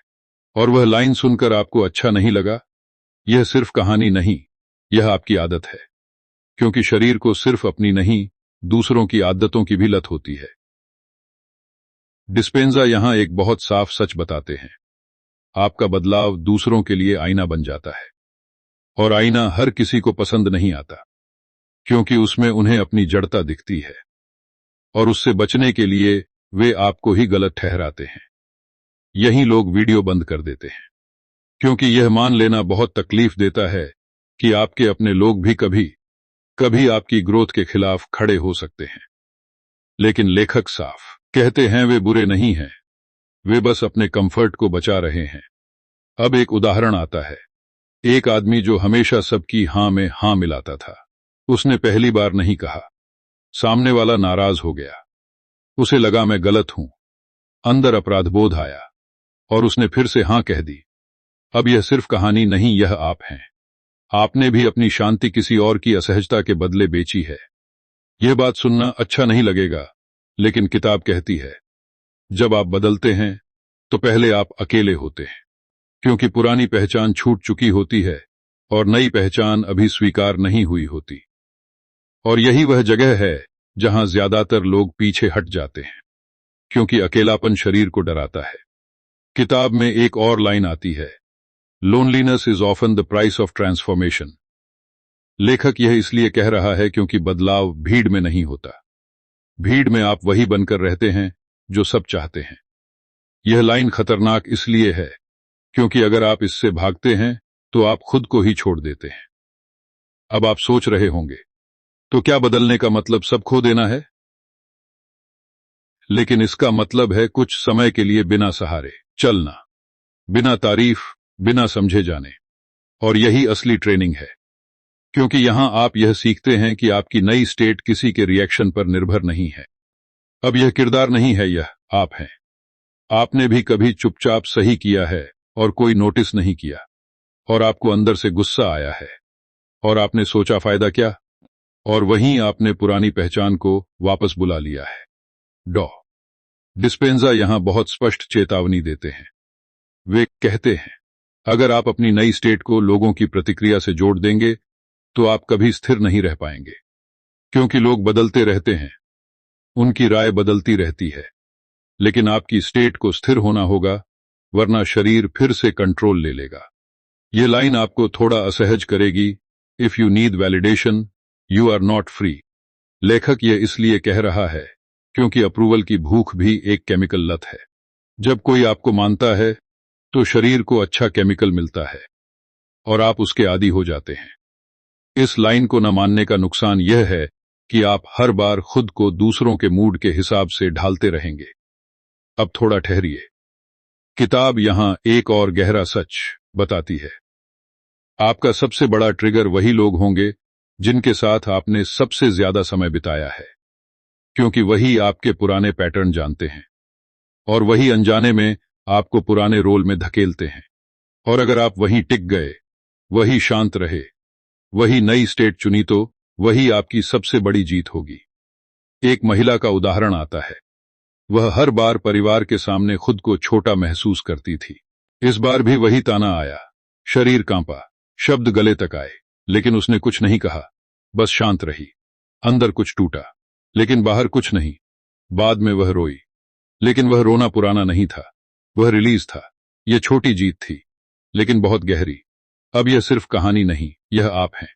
A: और वह लाइन सुनकर आपको अच्छा नहीं लगा? यह सिर्फ कहानी नहीं, यह आपकी आदत है, क्योंकि शरीर को सिर्फ अपनी नहीं, दूसरों की आदतों की भी लत होती है। डिस्पेंजा यहां एक बहुत साफ सच बताते हैं, आपका बदलाव दूसरों के लिए आईना बन जाता है, और आईना हर किसी को पसंद नहीं आता, क्योंकि उसमें उन्हें अपनी जड़ता दिखती है, और उससे बचने के लिए वे आपको ही गलत ठहराते हैं। यही लोग वीडियो बंद कर देते हैं, क्योंकि यह मान लेना बहुत तकलीफ देता है कि आपके अपने लोग भी कभी कभी आपकी ग्रोथ के खिलाफ खड़े हो सकते हैं। लेकिन लेखक साफ कहते हैं वे बुरे नहीं हैं, वे बस अपने कंफर्ट को बचा रहे हैं। अब एक उदाहरण आता है। एक आदमी जो हमेशा सबकी हां में हां मिलाता था, उसने पहली बार नहीं कहा। सामने वाला नाराज हो गया, उसे लगा मैं गलत हूं, अंदर अपराधबोध आया और उसने फिर से हां कह दी। अब यह सिर्फ कहानी नहीं, यह आप हैं। आपने भी अपनी शांति किसी और की असहजता के बदले बेची है। यह बात सुनना अच्छा नहीं लगेगा, लेकिन किताब कहती है जब आप बदलते हैं तो पहले आप अकेले होते हैं, क्योंकि पुरानी पहचान छूट चुकी होती है और नई पहचान अभी स्वीकार नहीं हुई होती। और यही वह जगह है जहां ज्यादातर लोग पीछे हट जाते हैं, क्योंकि अकेलापन शरीर को डराता है। किताब में एक और लाइन आती है, loneliness is often the price of transformation. लेखक यह इसलिए कह रहा है क्योंकि बदलाव भीड़ में नहीं होता। भीड़ में आप वही बनकर रहते हैं जो सब चाहते हैं। यह लाइन खतरनाक इसलिए है क्योंकि अगर आप इससे भागते हैं तो आप खुद को ही छोड़ देते हैं। अब आप सोच रहे होंगे, तो क्या बदलने का मतलब सब खो देना है? लेकिन इसका मतलब है कुछ समय के लिए बिना सहारे चलना, बिना तारीफ, बिना समझे जाने। और यही असली ट्रेनिंग है, क्योंकि यहां आप यह सीखते हैं कि आपकी नई स्टेट किसी के रिएक्शन पर निर्भर नहीं है। अब यह किरदार नहीं है, यह आप हैं। आपने भी कभी चुपचाप सही किया है और कोई नोटिस नहीं किया, और आपको अंदर से गुस्सा आया है और आपने सोचा फायदा क्या, और वहीं आपने पुरानी पहचान को वापस बुला लिया है। डॉ डिस्पेंजा यहां बहुत स्पष्ट चेतावनी देते हैं। वे कहते हैं अगर आप अपनी नई स्टेट को लोगों की प्रतिक्रिया से जोड़ देंगे तो आप कभी स्थिर नहीं रह पाएंगे, क्योंकि लोग बदलते रहते हैं, उनकी राय बदलती रहती है। लेकिन आपकी स्टेट को स्थिर होना होगा, वरना शरीर फिर से कंट्रोल ले लेगा। यह लाइन आपको थोड़ा असहज करेगी। If you need validation you are not free. लेखक यह इसलिए कह रहा है क्योंकि अप्रूवल की भूख भी एक केमिकल लत है। जब कोई आपको मानता है तो शरीर को अच्छा केमिकल मिलता है और आप उसके आदी हो जाते हैं। इस लाइन को न मानने का नुकसान यह है कि आप हर बार खुद को दूसरों के मूड के हिसाब से ढालते रहेंगे। अब थोड़ा ठहरिए। किताब यहां एक और गहरा सच बताती है। आपका सबसे बड़ा ट्रिगर वही लोग होंगे जिनके साथ आपने सबसे ज्यादा समय बिताया है, क्योंकि वही आपके पुराने पैटर्न जानते हैं और वही अनजाने में आपको पुराने रोल में धकेलते हैं। और अगर आप वहीं टिक गए, वही शांत रहे, वही नई स्टेट चुनी, तो वही आपकी सबसे बड़ी जीत होगी। एक महिला का उदाहरण आता है। वह हर बार परिवार के सामने खुद को छोटा महसूस करती थी। इस बार भी वही ताना आया, शरीर कांपा, शब्द गले तक आए, लेकिन उसने कुछ नहीं कहा, बस शांत रही। अंदर कुछ टूटा, लेकिन बाहर कुछ नहीं। बाद में वह रोई, लेकिन वह रोना पुराना नहीं था, वह रिलीज था। यह छोटी जीत थी, लेकिन बहुत गहरी। अब यह सिर्फ कहानी नहीं, यह आप हैं।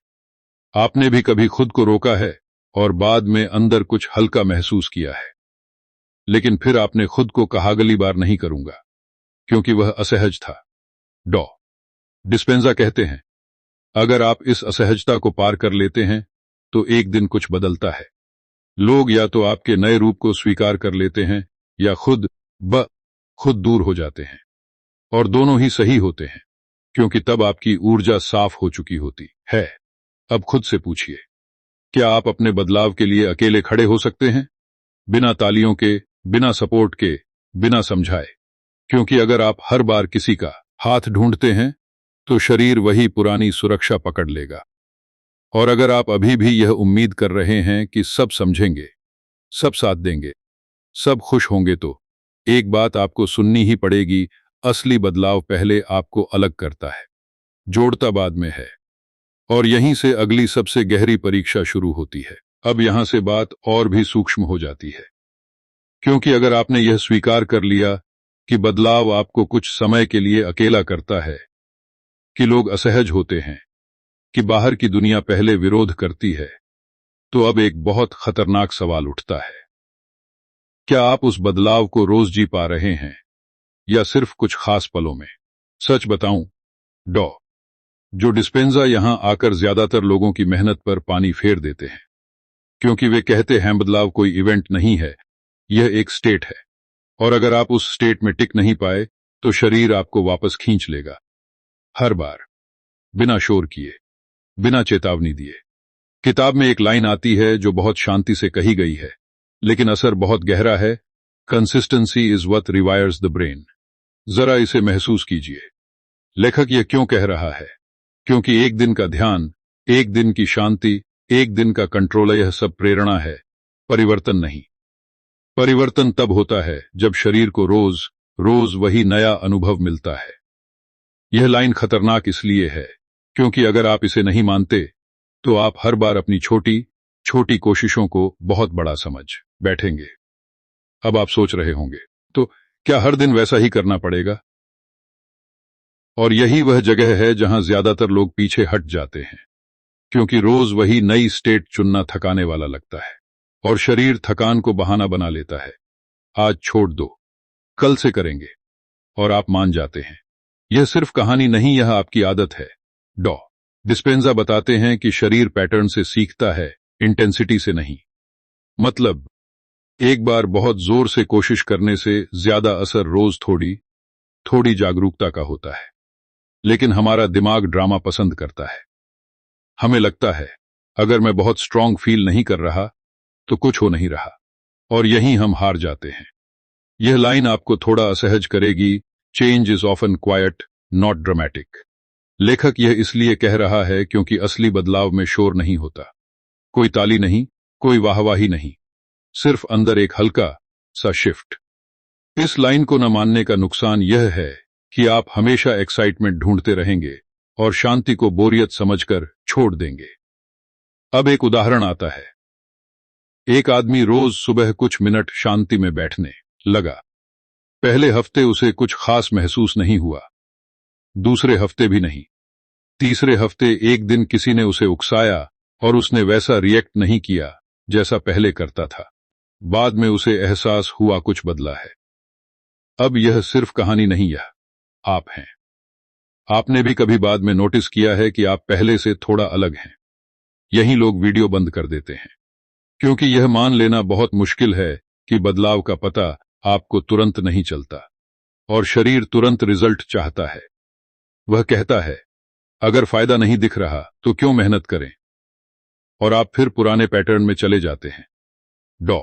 A: आपने भी कभी खुद को रोका है और बाद में अंदर कुछ हल्का महसूस किया है, लेकिन फिर आपने खुद को कहा अगली बार नहीं करूंगा, क्योंकि वह असहज था। डॉ डिस्पेंजा कहते हैं अगर आप इस असहजता को पार कर लेते हैं तो एक दिन कुछ बदलता है। लोग या तो आपके नए रूप को स्वीकार कर लेते हैं या खुद दूर हो जाते हैं, और दोनों ही सही होते हैं, क्योंकि तब आपकी ऊर्जा साफ हो चुकी होती है। अब खुद से पूछिए, क्या आप अपने बदलाव के लिए अकेले खड़े हो सकते हैं, बिना तालियों के, बिना सपोर्ट के, बिना समझाए? क्योंकि अगर आप हर बार किसी का हाथ ढूंढते हैं तो शरीर वही पुरानी सुरक्षा पकड़ लेगा। और अगर आप अभी भी यह उम्मीद कर रहे हैं कि सब समझेंगे, सब साथ देंगे, सब खुश होंगे, तो एक बात आपको सुननी ही पड़ेगी, असली बदलाव पहले आपको अलग करता है, जोड़ता बाद में है। और यहीं से अगली सबसे गहरी परीक्षा शुरू होती है। अब यहां से बात और भी सूक्ष्म हो जाती है, क्योंकि अगर आपने यह स्वीकार कर लिया कि बदलाव आपको कुछ समय के लिए अकेला करता है, कि लोग असहज होते हैं, कि बाहर की दुनिया पहले विरोध करती है, तो अब एक बहुत खतरनाक सवाल उठता है। क्या आप उस बदलाव को रोज जी पा रहे हैं या सिर्फ कुछ खास पलों में? सच बताऊं डॉ जो डिस्पेंजा यहां आकर ज्यादातर लोगों की मेहनत पर पानी फेर देते हैं, क्योंकि वे कहते हैं बदलाव कोई इवेंट नहीं है, यह एक स्टेट है, और अगर आप उस स्टेट में टिक नहीं पाए तो शरीर आपको वापस खींच लेगा, हर बार, बिना शोर किए, बिना चेतावनी दिए। किताब में एक लाइन आती है जो बहुत शांति से कही गई है, लेकिन असर बहुत गहरा है। Consistency is what rewires the brain. जरा इसे महसूस कीजिए। लेखक यह क्यों कह रहा है? क्योंकि एक दिन का ध्यान, एक दिन की शांति, एक दिन का कंट्रोल, यह सब प्रेरणा है, परिवर्तन नहीं। परिवर्तन तब होता है जब शरीर को रोज रोज वही नया अनुभव मिलता है। यह लाइन खतरनाक इसलिए है क्योंकि अगर आप इसे नहीं मानते तो आप हर बार अपनी छोटी छोटी कोशिशों को बहुत बड़ा समझ बैठेंगे। अब आप सोच रहे होंगे, तो क्या हर दिन वैसा ही करना पड़ेगा? और यही वह जगह है जहां ज्यादातर लोग पीछे हट जाते हैं, क्योंकि रोज वही नई स्टेट चुनना थकाने वाला लगता है और शरीर थकान को बहाना बना लेता है। आज छोड़ दो, कल से करेंगे, और आप मान जाते हैं। यह सिर्फ कहानी नहीं, यह आपकी आदत है। डॉ डिस्पेंजा बताते हैं कि शरीर पैटर्न से सीखता है, इंटेंसिटी से नहीं। मतलब एक बार बहुत जोर से कोशिश करने से ज्यादा असर रोज थोड़ी थोड़ी जागरूकता का होता है। लेकिन हमारा दिमाग ड्रामा पसंद करता है। हमें लगता है अगर मैं बहुत स्ट्रांग फील नहीं कर रहा तो कुछ हो नहीं रहा, और यहीं हम हार जाते हैं। यह लाइन आपको थोड़ा असहज करेगी। Change is often quite, not dramatic. लेखक यह इसलिए कह रहा है क्योंकि असली बदलाव में शोर नहीं होता, कोई ताली नहीं, कोई वाहवाही नहीं, सिर्फ अंदर एक हल्का सा शिफ्ट। इस लाइन को न मानने का नुकसान यह है कि आप हमेशा एक्साइटमेंट ढूंढते रहेंगे और शांति को बोरियत समझकर छोड़ देंगे। अब एक उदाहरण आता है। एक आदमी रोज सुबह कुछ मिनट शांति में बैठने लगा। पहले हफ्ते उसे कुछ खास महसूस नहीं हुआ, दूसरे हफ्ते भी नहीं, तीसरे हफ्ते एक दिन किसी ने उसे उकसाया और उसने वैसा रिएक्ट नहीं किया जैसा पहले करता था। बाद में उसे एहसास हुआ कुछ बदला है। अब यह सिर्फ कहानी नहीं, यह आप हैं। आपने भी कभी बाद में नोटिस किया है कि आप पहले से थोड़ा अलग हैं। यही लोग वीडियो बंद कर देते हैं, क्योंकि यह मान लेना बहुत मुश्किल है कि बदलाव का पता आपको तुरंत नहीं चलता, और शरीर तुरंत रिजल्ट चाहता है। वह कहता है, अगर फायदा नहीं दिख रहा तो क्यों मेहनत करें, और आप फिर पुराने पैटर्न में चले जाते हैं। डॉ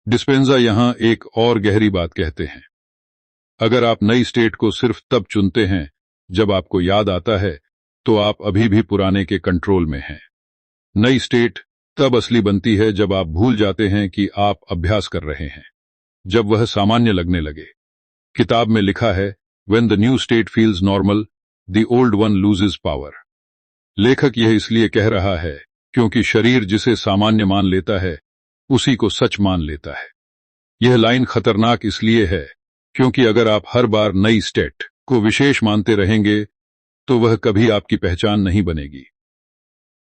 A: डिस्पेंजा यहां एक और गहरी बात कहते हैं। अगर आप नई स्टेट को सिर्फ तब चुनते हैं जब आपको याद आता है, तो आप अभी भी पुराने के कंट्रोल में हैं। नई स्टेट तब असली बनती है जब आप भूल जाते हैं कि आप अभ्यास कर रहे हैं, जब वह सामान्य लगने लगे। किताब में लिखा है, When the new state feels normal, the old one loses power। लेखक यह इसलिए कह रहा है क्योंकि शरीर जिसे सामान्य मान लेता है उसी को सच मान लेता है। यह लाइन खतरनाक इसलिए है क्योंकि अगर आप हर बार नई स्टेट को विशेष मानते रहेंगे तो वह कभी आपकी पहचान नहीं बनेगी।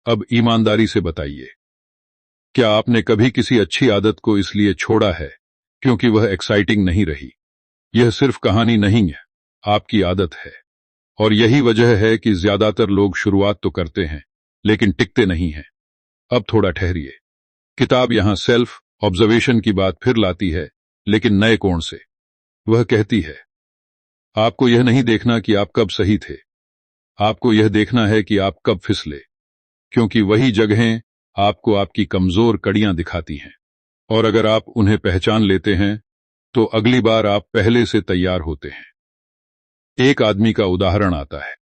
A: अब ईमानदारी से बताइए, क्या आपने कभी किसी अच्छी आदत को इसलिए छोड़ा है क्योंकि वह एक्साइटिंग नहीं रही? यह सिर्फ कहानी नहीं है, आपकी आदत है। और यही वजह है कि ज्यादातर लोग शुरुआत तो करते हैं लेकिन टिकते नहीं हैं। अब थोड़ा ठहरिए। किताब यहां सेल्फ ऑब्जर्वेशन की बात फिर लाती है, लेकिन नए कोण से। वह कहती है, आपको यह नहीं देखना कि आप कब सही थे, आपको यह देखना है कि आप कब फिसले, क्योंकि वही जगहें आपको आपकी कमजोर कड़ियां दिखाती हैं, और अगर आप उन्हें पहचान लेते हैं तो अगली बार आप पहले से तैयार होते हैं। एक आदमी का उदाहरण आता है।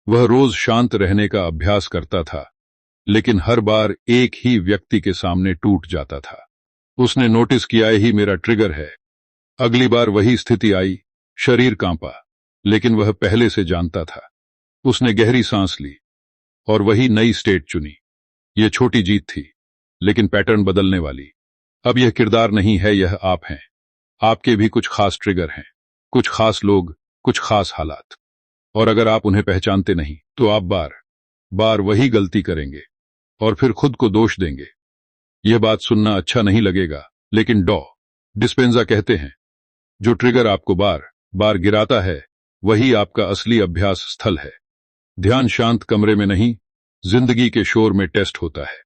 A: वह रोज शांत रहने का अभ्यास करता था, लेकिन हर बार एक ही व्यक्ति के सामने टूट जाता था। उसने नोटिस किया, यही मेरा ट्रिगर है। अगली बार वही स्थिति आई, शरीर कांपा, लेकिन वह पहले से जानता था। उसने गहरी सांस ली और वही नई स्टेट चुनी। यह छोटी जीत थी, लेकिन पैटर्न बदलने वाली। अब यह किरदार नहीं है, यह आप हैं। आपके भी कुछ खास ट्रिगर हैं, कुछ खास लोग, कुछ खास हालात, और अगर आप उन्हें पहचानते नहीं तो आप बार बार वही गलती करेंगे और फिर खुद को दोष देंगे। यह बात सुनना अच्छा नहीं लगेगा, लेकिन डॉ डिस्पेंजा कहते हैं, जो ट्रिगर आपको बार बार गिराता है वही आपका असली अभ्यास स्थल है। ध्यान शांत कमरे में नहीं, जिंदगी के शोर में टेस्ट होता है।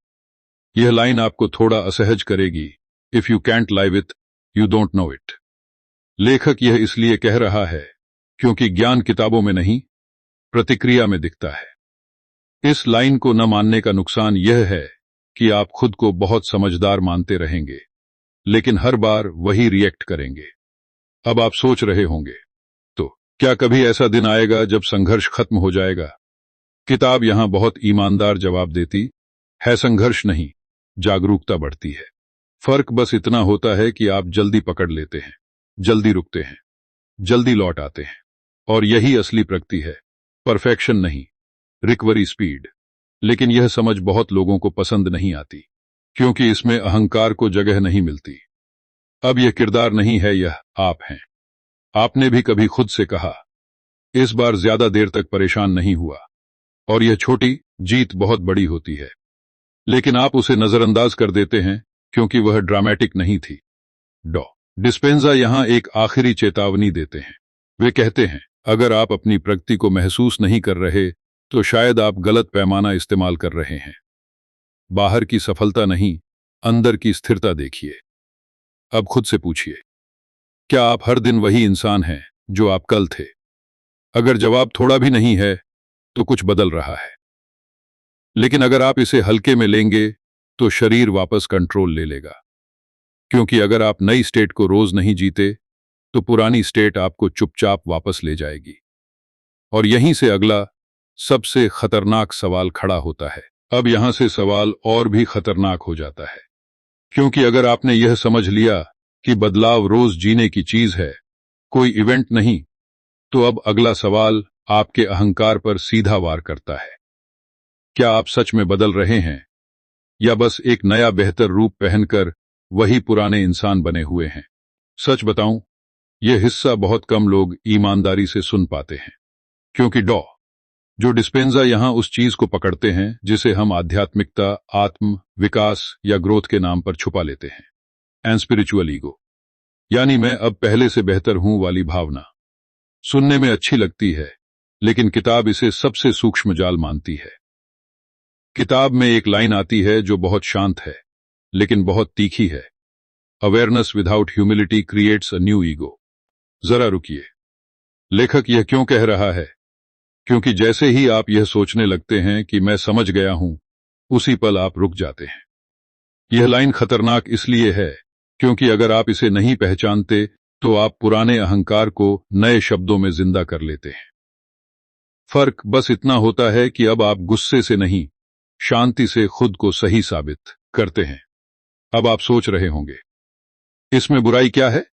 A: यह लाइन आपको थोड़ा असहज करेगी। If you can't live it, you don't know it. लेखक यह इसलिए कह रहा है क्योंकि ज्ञान किताबों में नहीं, प्रतिक्रिया में दिखता है। इस लाइन को न मानने का नुकसान यह है कि आप खुद को बहुत समझदार मानते रहेंगे, लेकिन हर बार वही रिएक्ट करेंगे। अब आप सोच रहे होंगे, तो क्या कभी ऐसा दिन आएगा जब संघर्ष खत्म हो जाएगा? किताब यहां बहुत ईमानदार जवाब देती है, संघर्ष नहीं, जागरूकता बढ़ती है। फर्क बस इतना होता है कि आप जल्दी पकड़ लेते हैं, जल्दी रुकते हैं, जल्दी लौट आते हैं। और यही असली प्रगति है, परफेक्शन नहीं, रिकवरी स्पीड। लेकिन यह समझ बहुत लोगों को पसंद नहीं आती, क्योंकि इसमें अहंकार को जगह नहीं मिलती। अब यह किरदार नहीं है, यह आप हैं। आपने भी कभी खुद से कहा, इस बार ज्यादा देर तक परेशान नहीं हुआ, और यह छोटी जीत बहुत बड़ी होती है। लेकिन आप उसे नजरअंदाज कर देते हैं क्योंकि वह ड्रामेटिक नहीं थी। डॉ डिस्पेंजा यहां एक आखिरी चेतावनी देते हैं। वे कहते हैं, अगर आप अपनी प्रगति को महसूस नहीं कर रहे तो शायद आप गलत पैमाना इस्तेमाल कर रहे हैं। बाहर की सफलता नहीं, अंदर की स्थिरता देखिए। अब खुद से पूछिए, क्या आप हर दिन वही इंसान हैं जो आप कल थे? अगर जवाब थोड़ा भी नहीं है तो कुछ बदल रहा है। लेकिन अगर आप इसे हल्के में लेंगे तो शरीर वापस कंट्रोल ले लेगा। क्योंकि अगर आप नई स्टेट को रोज नहीं जीते तो पुरानी स्टेट आपको चुपचाप वापस ले जाएगी। और यहीं से अगला सबसे खतरनाक सवाल खड़ा होता है। अब यहां से सवाल और भी खतरनाक हो जाता है, क्योंकि अगर आपने यह समझ लिया कि बदलाव रोज जीने की चीज है, कोई इवेंट नहीं, तो अब अगला सवाल आपके अहंकार पर सीधा वार करता है। क्या आप सच में बदल रहे हैं, या बस एक नया बेहतर रूप पहनकर वही पुराने इंसान बने हुए हैं? सच बताऊं, यह हिस्सा बहुत कम लोग ईमानदारी से सुन पाते हैं, क्योंकि जो डिस्पेंजा यहां उस चीज को पकड़ते हैं जिसे हम आध्यात्मिकता, आत्म विकास या ग्रोथ के नाम पर छुपा लेते हैं, एंड स्पिरिचुअल ईगो, यानी मैं अब पहले से बेहतर हूं वाली भावना। सुनने में अच्छी लगती है, लेकिन किताब इसे सबसे सूक्ष्म जाल मानती है। किताब में एक लाइन आती है जो बहुत शांत है, लेकिन बहुत तीखी है। Awareness without humility creates a new ego. जरा रुकिए, लेखक यह क्यों कह रहा है? क्योंकि जैसे ही आप यह सोचने लगते हैं कि मैं समझ गया हूं, उसी पल आप रुक जाते हैं। यह लाइन खतरनाक इसलिए है क्योंकि अगर आप इसे नहीं पहचानते तो आप पुराने अहंकार को नए शब्दों में जिंदा कर लेते हैं। फर्क बस इतना होता है कि अब आप गुस्से से नहीं, शांति से खुद को सही साबित करते हैं। अब आप सोच रहे होंगे, इसमें बुराई क्या है?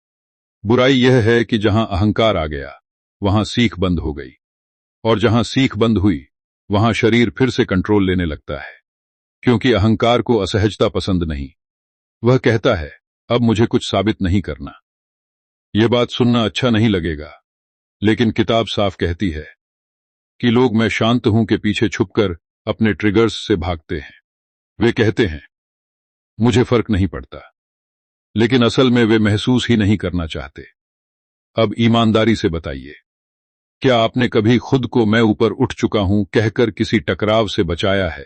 A: बुराई यह है कि जहां अहंकार आ गया वहां सीख बंद हो गई, और जहां सीख बंद हुई वहां शरीर फिर से कंट्रोल लेने लगता है। क्योंकि अहंकार को असहजता पसंद नहीं। वह कहता है, अब मुझे कुछ साबित नहीं करना। यह बात सुनना अच्छा नहीं लगेगा, लेकिन किताब साफ कहती है कि लोग मैं शांत हूं के पीछे छुपकर अपने ट्रिगर्स से भागते हैं। वे कहते हैं, मुझे फर्क नहीं पड़ता, लेकिन असल में वे महसूस ही नहीं करना चाहते। अब ईमानदारी से बताइए, क्या आपने कभी खुद को मैं ऊपर उठ चुका हूं कहकर किसी टकराव से बचाया है?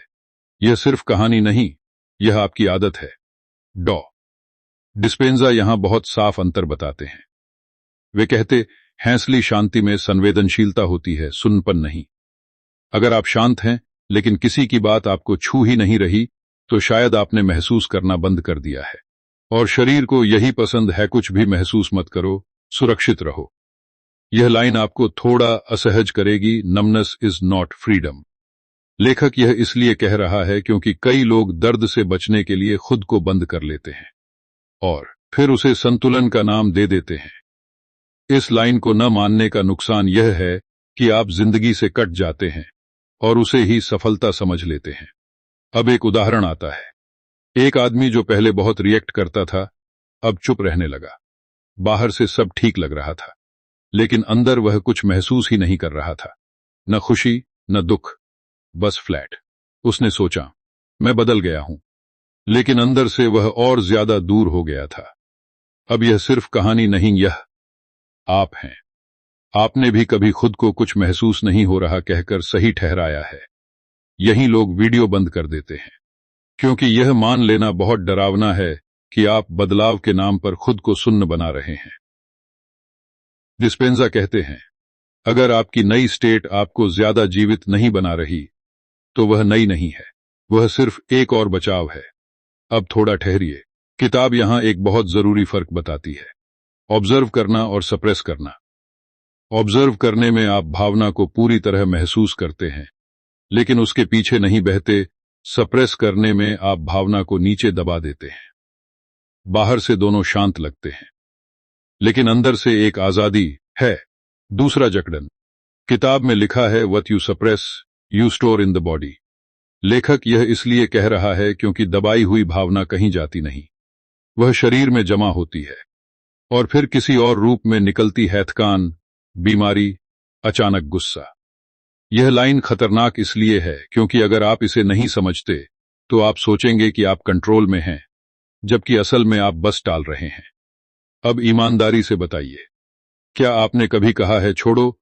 A: यह सिर्फ कहानी नहीं, यह आपकी आदत है। डॉ डिस्पेंजा यहां बहुत साफ अंतर बताते हैं। वे कहते, हैंसली शांति में संवेदनशीलता होती है, सुनपन नहीं। अगर आप शांत हैं लेकिन किसी की बात आपको छू ही नहीं रही, तो शायद आपने महसूस करना बंद कर दिया है। और शरीर को यही पसंद है, कुछ भी महसूस मत करो, सुरक्षित रहो। यह लाइन आपको थोड़ा असहज करेगी, नमनेस इज नॉट फ्रीडम। लेखक यह इसलिए कह रहा है क्योंकि कई लोग दर्द से बचने के लिए खुद को बंद कर लेते हैं और फिर उसे संतुलन का नाम दे देते हैं। इस लाइन को न मानने का नुकसान यह है कि आप जिंदगी से कट जाते हैं और उसे ही सफलता समझ लेते हैं। अब एक उदाहरण आता है। एक आदमी जो पहले बहुत रिएक्ट करता था, अब चुप रहने लगा। बाहर से सब ठीक लग रहा था, लेकिन अंदर वह कुछ महसूस ही नहीं कर रहा था, न खुशी न दुख, बस फ्लैट। उसने सोचा, मैं बदल गया हूं, लेकिन अंदर से वह और ज्यादा दूर हो गया था। अब यह सिर्फ कहानी नहीं, यह आप हैं। आपने भी कभी खुद को कुछ महसूस नहीं हो रहा कहकर सही ठहराया है। यही लोग वीडियो बंद कर देते हैं, क्योंकि यह मान लेना बहुत डरावना है कि आप बदलाव के नाम पर खुद को सुन्न बना रहे हैं। डिस्पेंजा कहते हैं, अगर आपकी नई स्टेट आपको ज्यादा जीवित नहीं बना रही, तो वह नई नहीं है, वह सिर्फ एक और बचाव है। अब थोड़ा ठहरिए। किताब यहां एक बहुत जरूरी फर्क बताती है, ऑब्जर्व करना और सप्रेस करना। ऑब्जर्व करने में आप भावना को पूरी तरह महसूस करते हैं, लेकिन उसके पीछे नहीं बहते। सप्रेस करने में आप भावना को नीचे दबा देते हैं। बाहर से दोनों शांत लगते हैं, लेकिन अंदर से एक आजादी है। दूसरा जकड़न। किताब में लिखा है, what you suppress you store in the body. लेखक यह इसलिए कह रहा है क्योंकि दबाई हुई भावना कहीं जाती नहीं, वह शरीर में जमा होती है और फिर किसी और रूप में निकलती है। थकान, बीमारी, अचानक गुस्सा। यह लाइन खतरनाक इसलिए है क्योंकि अगर आप इसे नहीं समझते तो आप सोचेंगे कि आप कंट्रोल में हैं, जबकि असल में आप बस टाल रहे हैं। अब ईमानदारी से बताइए, क्या आपने कभी कहा है, छोड़ो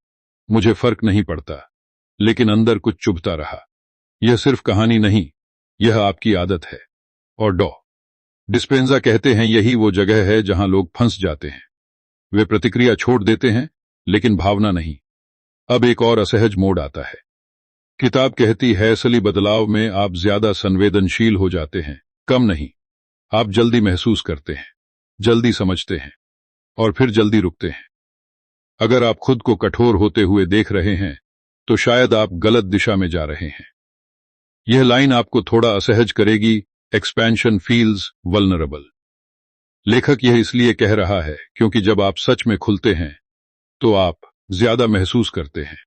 A: मुझे फर्क नहीं पड़ता, लेकिन अंदर कुछ चुभता रहा? यह सिर्फ कहानी नहीं, यह आपकी आदत है। और डिस्पेंजा कहते हैं, यही वो जगह है जहां लोग फंस जाते हैं। वे प्रतिक्रिया छोड़ देते हैं, लेकिन भावना नहीं। अब एक और असहज मोड़ आता है। किताब कहती है, असली बदलाव में आप ज्यादा संवेदनशील हो जाते हैं, कम नहीं। आप जल्दी महसूस करते हैं, जल्दी समझते हैं और फिर जल्दी रुकते हैं। अगर आप खुद को कठोर होते हुए देख रहे हैं, तो शायद आप गलत दिशा में जा रहे हैं। यह लाइन आपको थोड़ा असहज करेगी। Expansion feels vulnerable. लेखक यह इसलिए कह रहा है क्योंकि जब आप सच में खुलते हैं, तो आप ज्यादा महसूस करते हैं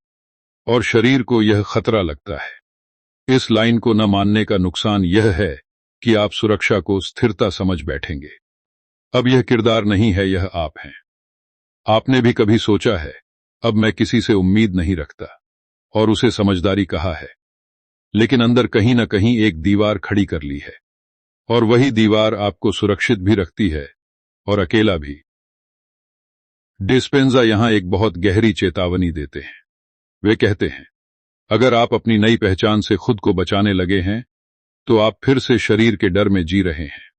A: और शरीर को यह खतरा लगता है। इस लाइन को न मानने का नुकसान यह है कि आप सुरक्षा को स्थिरता समझ बैठेंगे। अब यह किरदार नहीं है, यह आप हैं। आपने भी कभी सोचा है, अब मैं किसी से उम्मीद नहीं रखता, और उसे समझदारी कहा है, लेकिन अंदर कहीं न कहीं एक दीवार खड़ी कर ली है, और वही दीवार आपको सुरक्षित भी रखती है और अकेला भी। डिस्पेंजा यहां एक बहुत गहरी चेतावनी देते हैं। वे कहते हैं, अगर आप अपनी नई पहचान से खुद को बचाने लगे हैं, तो आप फिर से शरीर के डर में जी रहे हैं।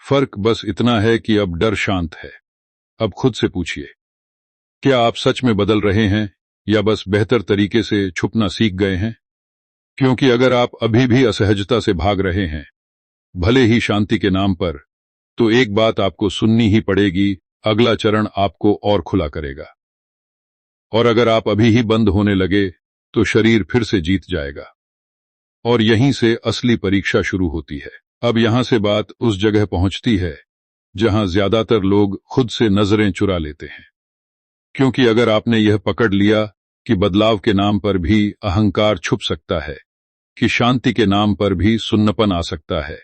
A: फर्क बस इतना है कि अब डर शांत है। अब खुद से पूछिए, क्या आप सच में बदल रहे हैं या बस बेहतर तरीके से छुपना सीख गए हैं? क्योंकि अगर आप अभी भी असहजता से भाग रहे हैं, भले ही शांति के नाम पर, तो एक बात आपको सुननी ही पड़ेगी, अगला चरण आपको और खुला करेगा। और अगर आप अभी ही बंद होने लगे, तो शरीर फिर से जीत जाएगा। और यहीं से असली परीक्षा शुरू होती है। अब यहां से बात उस जगह पहुंचती है जहां ज्यादातर लोग खुद से नजरें चुरा लेते हैं। क्योंकि अगर आपने यह पकड़ लिया कि बदलाव के नाम पर भी अहंकार छुप सकता है, कि शांति के नाम पर भी सुन्नपन आ सकता है,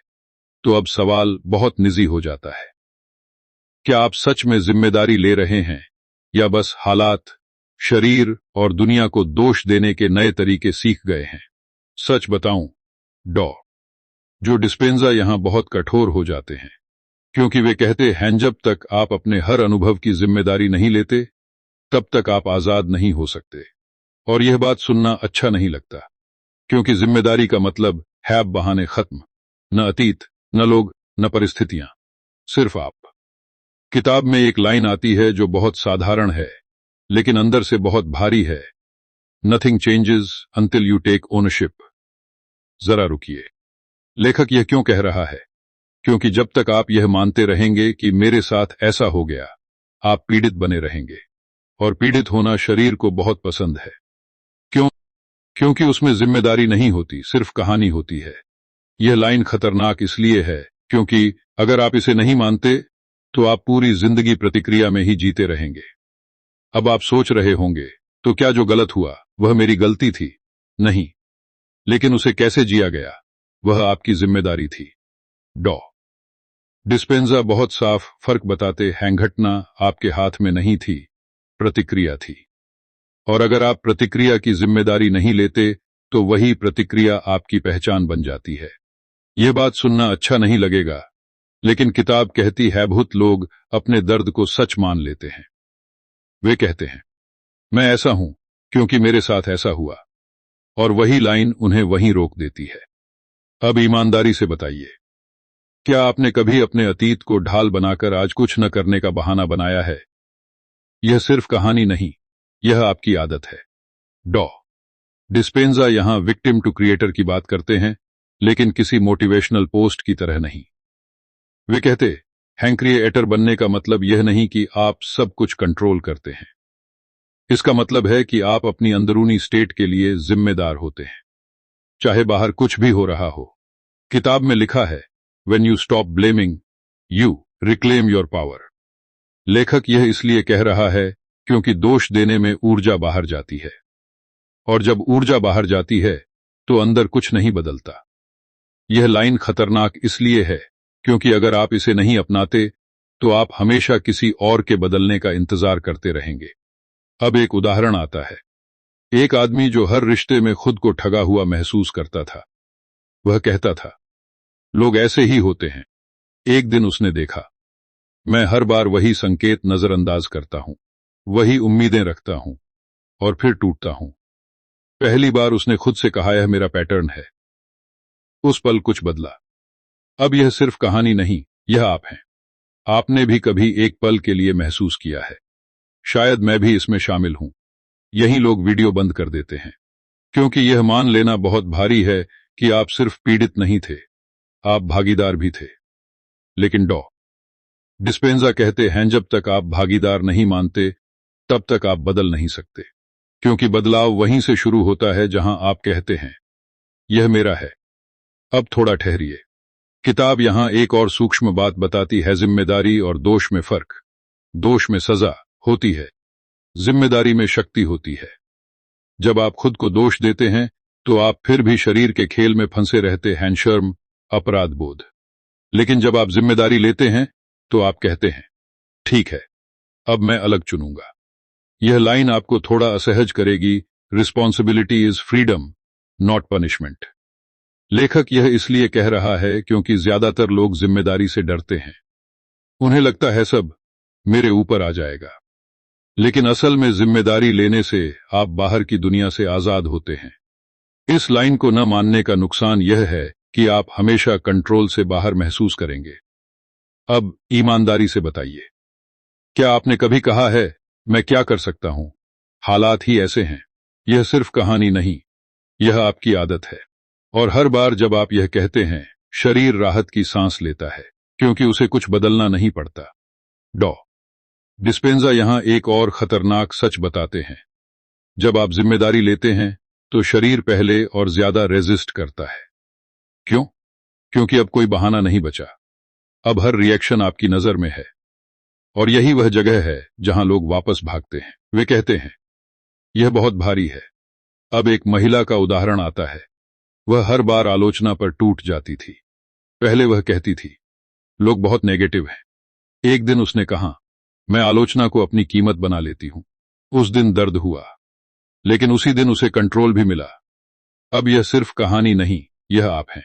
A: तो अब सवाल बहुत निजी हो जाता है। क्या आप सच में जिम्मेदारी ले रहे हैं या बस हालात, शरीर और दुनिया को दोष देने के नए तरीके सीख गए हैं? सच बताऊं, जो डिस्पेंजा यहां बहुत कठोर हो जाते हैं, क्योंकि वे कहते हैं, जब तक आप अपने हर अनुभव की जिम्मेदारी नहीं लेते, तब तक आप आजाद नहीं हो सकते। और यह बात सुनना अच्छा नहीं लगता, क्योंकि जिम्मेदारी का मतलब है अब बहाने खत्म। न अतीत, न लोग, न परिस्थितियां, सिर्फ आप। किताब में एक लाइन आती है जो बहुत साधारण है, लेकिन अंदर से बहुत भारी है। Nothing changes until you take ownership. जरा रुकिए, लेखक यह क्यों कह रहा है? क्योंकि जब तक आप यह मानते रहेंगे कि मेरे साथ ऐसा हो गया, आप पीड़ित बने रहेंगे। और पीड़ित होना शरीर को बहुत पसंद है। क्यों? क्योंकि उसमें जिम्मेदारी नहीं होती, सिर्फ कहानी होती है। यह लाइन खतरनाक इसलिए है क्योंकि अगर आप इसे नहीं मानते, तो आप पूरी जिंदगी प्रतिक्रिया में ही जीते रहेंगे। अब आप सोच रहे होंगे, तो क्या जो गलत हुआ वह मेरी गलती थी? नहीं, लेकिन उसे कैसे जिया गया, वह आपकी जिम्मेदारी थी। डिस्पेंजा बहुत साफ फर्क बताते हैं, घटना आपके हाथ में नहीं थी, प्रतिक्रिया थी। और अगर आप प्रतिक्रिया की जिम्मेदारी नहीं लेते, तो वही प्रतिक्रिया आपकी पहचान बन जाती है। यह बात सुनना अच्छा नहीं लगेगा, लेकिन किताब कहती है, बहुत लोग अपने दर्द को सच मान लेते हैं। वे कहते हैं, मैं ऐसा हूं क्योंकि मेरे साथ ऐसा हुआ, और वही लाइन उन्हें वहीं रोक देती है। अब ईमानदारी से बताइए, क्या आपने कभी अपने अतीत को ढाल बनाकर आज कुछ न करने का बहाना बनाया है? यह सिर्फ कहानी नहीं, यह आपकी आदत है। डॉ डिस्पेंजा यहां विक्टिम टू क्रिएटर की बात करते हैं, लेकिन किसी मोटिवेशनल पोस्ट की तरह नहीं। वे कहते, हैंक्रिएटर बनने का मतलब यह नहीं कि आप सब कुछ कंट्रोल करते हैं। इसका मतलब है कि आप अपनी अंदरूनी स्टेट के लिए जिम्मेदार होते हैं, चाहे बाहर कुछ भी हो रहा हो। किताब में लिखा है, when you stop blaming, you reclaim your power. लेखक यह इसलिए कह रहा है क्योंकि दोष देने में ऊर्जा बाहर जाती है, और जब ऊर्जा बाहर जाती है तो अंदर कुछ नहीं बदलता। यह लाइन खतरनाक इसलिए है क्योंकि अगर आप इसे नहीं अपनाते तो आप हमेशा किसी और के बदलने का इंतजार करते रहेंगे। अब एक उदाहरण आता है। एक आदमी जो हर रिश्ते में खुद को ठगा हुआ महसूस करता था, वह कहता था, लोग ऐसे ही होते हैं। एक दिन उसने देखा, मैं हर बार वही संकेत नजरअंदाज करता हूं, वही उम्मीदें रखता हूं, और फिर टूटता हूं। पहली बार उसने खुद से कहा, यह मेरा पैटर्न है। उस पल कुछ बदला। अब यह सिर्फ कहानी नहीं, यह आप हैं। आपने भी कभी एक पल के लिए महसूस किया है, शायद मैं भी इसमें शामिल हूं। यही लोग वीडियो बंद कर देते हैं क्योंकि यह मान लेना बहुत भारी है कि आप सिर्फ पीड़ित नहीं थे, आप भागीदार भी थे। लेकिन डॉ डिस्पेंजा कहते हैं, जब तक आप भागीदार नहीं मानते तब तक आप बदल नहीं सकते, क्योंकि बदलाव वहीं से शुरू होता है जहां आप कहते हैं, यह मेरा है। अब थोड़ा ठहरिए। किताब यहां एक और सूक्ष्म बात बताती है, जिम्मेदारी और दोष में फर्क। दोष में सजा होती है, जिम्मेदारी में शक्ति होती है। जब आप खुद को दोष देते हैं तो आप फिर भी शरीर के खेल में फंसे रहते हैं, शर्म, अपराध बोध। लेकिन जब आप जिम्मेदारी लेते हैं तो आप कहते हैं, ठीक है, अब मैं अलग चुनूंगा। यह लाइन आपको थोड़ा असहज करेगी, responsibility is freedom, not punishment. लेखक यह इसलिए कह रहा है क्योंकि ज्यादातर लोग जिम्मेदारी से डरते हैं। उन्हें लगता है सब मेरे ऊपर आ जाएगा। लेकिन असल में जिम्मेदारी लेने से आप बाहर की दुनिया से आजाद होते हैं। इस लाइन को न मानने का नुकसान यह है कि आप हमेशा कंट्रोल से बाहर महसूस करेंगे। अब ईमानदारी से बताइए, क्या आपने कभी कहा है, मैं क्या कर सकता हूं, हालात ही ऐसे हैं? यह सिर्फ कहानी नहीं, यह आपकी आदत है। और हर बार जब आप यह कहते हैं, शरीर राहत की सांस लेता है क्योंकि उसे कुछ बदलना नहीं पड़ता। डॉ डिस्पेंजा यहां एक और खतरनाक सच बताते हैं। जब आप जिम्मेदारी लेते हैं तो शरीर पहले और ज्यादा रेजिस्ट करता है। क्यों? क्योंकि अब कोई बहाना नहीं बचा। अब हर रिएक्शन आपकी नजर में है, और यही वह जगह है जहां लोग वापस भागते हैं। वे कहते हैं, यह बहुत भारी है। अब एक महिला का उदाहरण आता है। वह हर बार आलोचना पर टूट जाती थी। पहले वह कहती थी, लोग बहुत नेगेटिव हैं। एक दिन उसने कहा, मैं आलोचना को अपनी कीमत बना लेती हूं। उस दिन दर्द हुआ, लेकिन उसी दिन उसे कंट्रोल भी मिला। अब यह सिर्फ कहानी नहीं, यह आप हैं।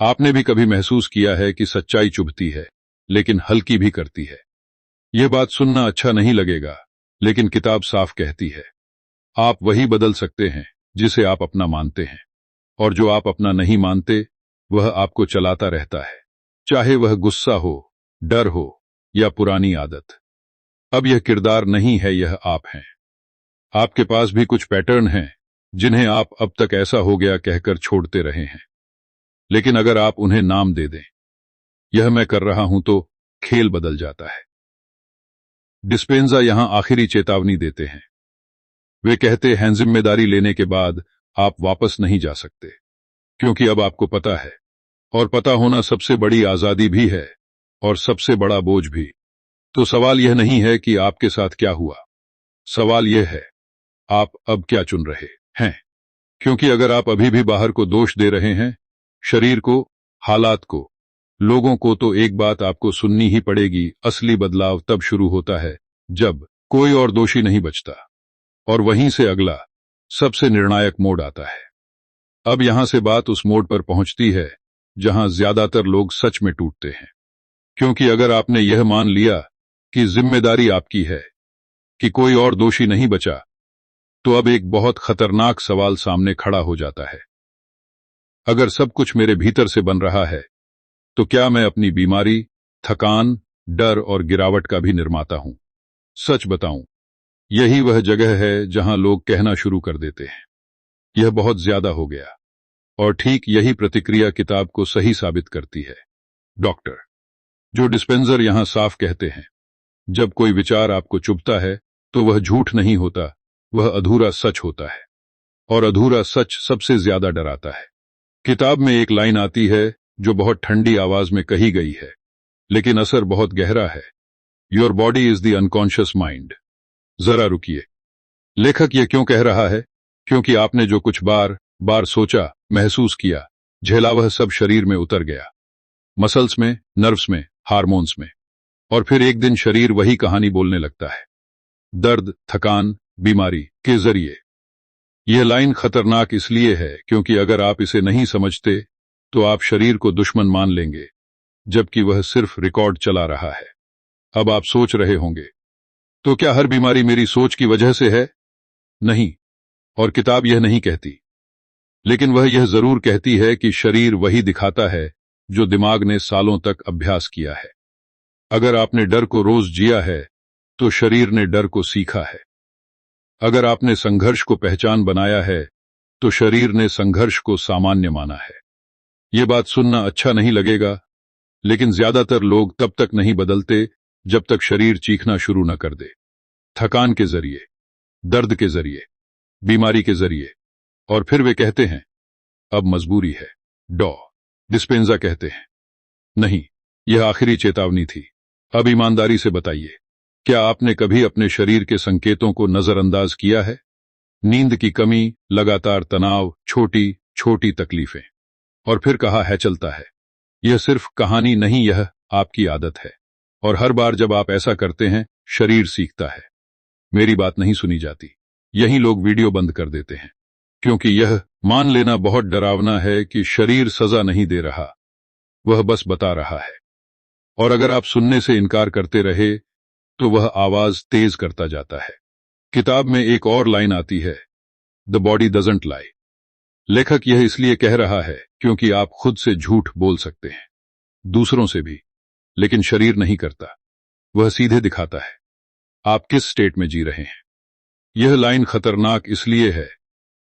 A: आपने भी कभी महसूस किया है कि सच्चाई चुभती है, लेकिन हल्की भी करती है। यह बात सुनना अच्छा नहीं लगेगा, लेकिन किताब साफ कहती है, आप वही बदल सकते हैं जिसे आप अपना मानते हैं, और जो आप अपना नहीं मानते वह आपको चलाता रहता है, चाहे वह गुस्सा हो, डर हो या पुरानी आदत। अब यह किरदार नहीं है, यह आप हैं। आपके पास भी कुछ पैटर्न हैं जिन्हें आप अब तक ऐसा हो गया कहकर छोड़ते रहे हैं। लेकिन अगर आप उन्हें नाम दे दें, यह मैं कर रहा हूं, तो खेल बदल जाता है। डिस्पेंजा यहां आखिरी चेतावनी देते हैं। वे कहते हैं, जिम्मेदारी लेने के बाद आप वापस नहीं जा सकते, क्योंकि अब आपको पता है, और पता होना सबसे बड़ी आजादी भी है और सबसे बड़ा बोझ भी। तो सवाल यह नहीं है कि आपके साथ क्या हुआ, सवाल यह है, आप अब क्या चुन रहे हैं? क्योंकि अगर आप अभी भी बाहर को दोष दे रहे हैं, शरीर को, हालात को, लोगों को, तो एक बात आपको सुननी ही पड़ेगी, असली बदलाव तब शुरू होता है जब कोई और दोषी नहीं बचता, और वहीं से अगला सबसे निर्णायक मोड़ आता है। अब यहां से बात उस मोड़ पर पहुंचती है जहां ज्यादातर लोग सच में टूटते हैं। क्योंकि अगर आपने यह मान लिया कि जिम्मेदारी आपकी है, कि कोई और दोषी नहीं बचा, तो अब एक बहुत खतरनाक सवाल सामने खड़ा हो जाता है। अगर सब कुछ मेरे भीतर से बन रहा है, तो क्या मैं अपनी बीमारी, थकान, डर और गिरावट का भी निर्माता हूं? सच बताऊं, यही वह जगह है जहां लोग कहना शुरू कर देते हैं, यह बहुत ज्यादा हो गया। और ठीक यही प्रतिक्रिया किताब को सही साबित करती है। डॉक्टर, जो डिस्पेंसर यहां साफ कहते हैं, जब कोई विचार आपको चुभता है तो वह झूठ नहीं होता, वह अधूरा सच होता है। और अधूरा सच सबसे ज्यादा डराता है। किताब में एक लाइन आती है जो बहुत ठंडी आवाज में कही गई है, लेकिन असर बहुत गहरा है। Your body is the unconscious mind. जरा रुकिए, लेखक यह क्यों कह रहा है? क्योंकि आपने जो कुछ बार बार सोचा, महसूस किया, झेला, वह सब शरीर में उतर गया। मसल्स में, नर्व्स में, हार्मोन्स में। और फिर एक दिन शरीर वही कहानी बोलने लगता है, दर्द, थकान, बीमारी के जरिए। यह लाइन खतरनाक इसलिए है क्योंकि अगर आप इसे नहीं समझते तो आप शरीर को दुश्मन मान लेंगे, जबकि वह सिर्फ रिकॉर्ड चला रहा है। अब आप सोच रहे होंगे, तो क्या हर बीमारी मेरी सोच की वजह से है? नहीं, और किताब यह नहीं कहती। लेकिन वह यह जरूर कहती है कि शरीर वही दिखाता है जो दिमाग ने सालों तक अभ्यास किया है। अगर आपने डर को रोज जिया है तो शरीर ने डर को सीखा है। अगर आपने संघर्ष को पहचान बनाया है तो शरीर ने संघर्ष को सामान्य माना है। ये बात सुनना अच्छा नहीं लगेगा, लेकिन ज्यादातर लोग तब तक नहीं बदलते जब तक शरीर चीखना शुरू न कर दे। थकान के जरिए, दर्द के जरिए, बीमारी के जरिए। और फिर वे कहते हैं, अब मजबूरी है। डॉ डिस्पेंजा कहते हैं, नहीं, यह आखिरी चेतावनी थी। अब ईमानदारी से बताइए, क्या आपने कभी अपने शरीर के संकेतों को नजरअंदाज किया है? नींद की कमी, लगातार तनाव, छोटी छोटी तकलीफें, और फिर कहा है चलता है। यह सिर्फ कहानी नहीं, यह आपकी आदत है। और हर बार जब आप ऐसा करते हैं, शरीर सीखता है। मेरी बात नहीं सुनी जाती। यही लोग वीडियो बंद कर देते हैं, क्योंकि यह मान लेना बहुत डरावना है कि शरीर सजा नहीं दे रहा, वह बस बता रहा है। और अगर आप सुनने से इनकार करते रहे तो वह आवाज तेज करता जाता है। किताब में एक और लाइन आती है, द बॉडी डजंट लाई। लेखक यह इसलिए कह रहा है क्योंकि आप खुद से झूठ बोल सकते हैं, दूसरों से भी, लेकिन शरीर नहीं करता। वह सीधे दिखाता है आप किस स्टेट में जी रहे हैं। यह लाइन खतरनाक इसलिए है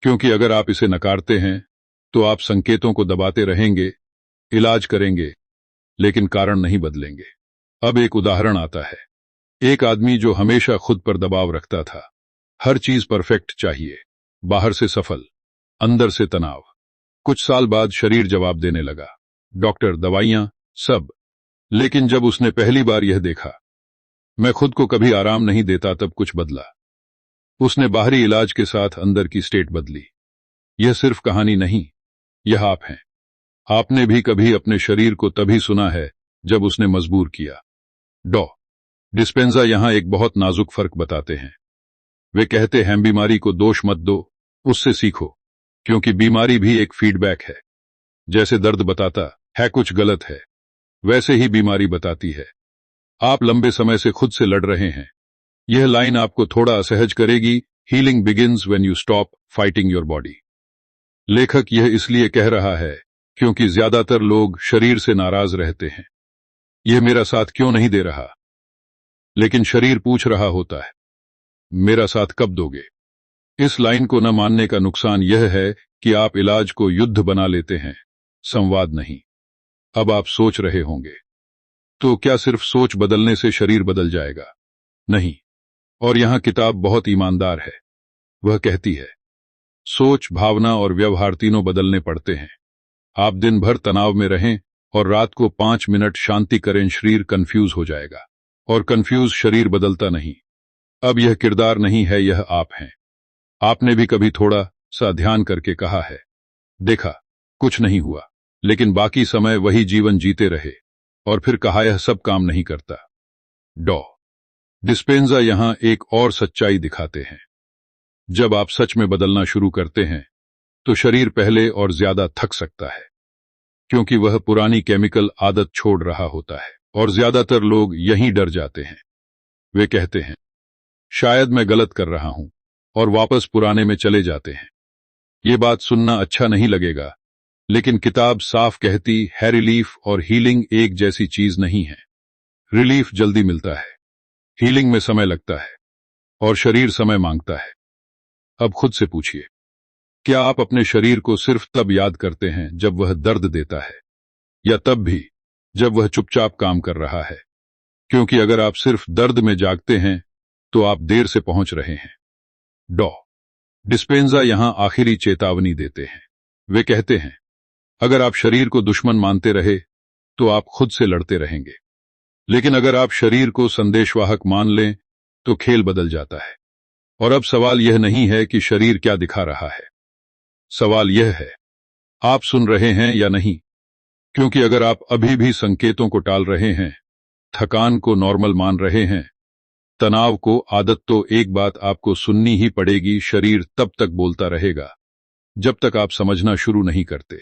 A: क्योंकि अगर आप इसे नकारते हैं तो आप संकेतों को दबाते रहेंगे, इलाज करेंगे, लेकिन कारण नहीं बदलेंगे। अब एक उदाहरण आता है। एक आदमी जो हमेशा खुद पर दबाव रखता था, हर चीज परफेक्ट चाहिए, बाहर से सफल, अंदर से तनाव। कुछ साल बाद शरीर जवाब देने लगा, डॉक्टर, दवाइयां, सब। लेकिन जब उसने पहली बार यह देखा, मैं खुद को कभी आराम नहीं देता, तब कुछ बदला। उसने बाहरी इलाज के साथ अंदर की स्टेट बदली। यह सिर्फ कहानी नहीं, यह आप हैं। आपने भी कभी अपने शरीर को तभी सुना है जब उसने मजबूर किया। डॉ डिस्पेंजा यहां एक बहुत नाजुक फर्क बताते हैं। वे कहते हैं, बीमारी को दोष मत दो, उससे सीखो, क्योंकि बीमारी भी एक फीडबैक है। जैसे दर्द बताता है कुछ गलत है, वैसे ही बीमारी बताती है आप लंबे समय से खुद से लड़ रहे हैं। यह लाइन आपको थोड़ा असहज करेगी, healing begins when you stop fighting your body. लेखक यह इसलिए कह रहा है क्योंकि ज्यादातर लोग शरीर से नाराज रहते हैं, यह मेरा साथ क्यों नहीं दे रहा। लेकिन शरीर पूछ रहा होता है, मेरा साथ कब दोगे? इस लाइन को न मानने का नुकसान यह है कि आप इलाज को युद्ध बना लेते हैं, संवाद नहीं। अब आप सोच रहे होंगे, तो क्या सिर्फ सोच बदलने से शरीर बदल जाएगा? नहीं। और यहां किताब बहुत ईमानदार है। वह कहती है, सोच, भावना और व्यवहार तीनों बदलने पड़ते हैं। आप दिन भर तनाव में रहें और रात को 5 मिनट शांति करें, शरीर कंफ्यूज हो जाएगा, और कंफ्यूज शरीर बदलता नहीं। अब यह किरदार नहीं है, यह आप हैं। आपने भी कभी थोड़ा सा ध्यान करके कहा है, देखा कुछ नहीं हुआ, लेकिन बाकी समय वही जीवन जीते रहे, और फिर कहा यह सब काम नहीं करता। डॉ डिस्पेंजा यहां एक और सच्चाई दिखाते हैं। जब आप सच में बदलना शुरू करते हैं तो शरीर पहले और ज्यादा थक सकता है, क्योंकि वह पुरानी केमिकल आदत छोड़ रहा होता है। और ज्यादातर लोग यहीं डर जाते हैं। वे कहते हैं, शायद मैं गलत कर रहा हूं, और वापस पुराने में चले जाते हैं। ये बात सुनना अच्छा नहीं लगेगा, लेकिन किताब साफ कहती है रिलीफ और हीलिंग एक जैसी चीज नहीं है। रिलीफ जल्दी मिलता है, हीलिंग में समय लगता है और शरीर समय मांगता है। अब खुद से पूछिए, क्या आप अपने शरीर को सिर्फ तब याद करते हैं जब वह दर्द देता है, या तब भी जब वह चुपचाप काम कर रहा है? क्योंकि अगर आप सिर्फ दर्द में जागते हैं तो आप देर से पहुंच रहे हैं। डॉ डिस्पेंजा यहां आखिरी चेतावनी देते हैं। वे कहते हैं, अगर आप शरीर को दुश्मन मानते रहे तो आप खुद से लड़ते रहेंगे, लेकिन अगर आप शरीर को संदेशवाहक मान लें तो खेल बदल जाता है। और अब सवाल यह नहीं है कि शरीर क्या दिखा रहा है, सवाल यह है, आप सुन रहे हैं या नहीं? क्योंकि अगर आप अभी भी संकेतों को टाल रहे हैं, थकान को नॉर्मल मान रहे हैं, तनाव को आदत, तो एक बात आपको सुननी ही पड़ेगी, शरीर तब तक बोलता रहेगा जब तक आप समझना शुरू नहीं करते।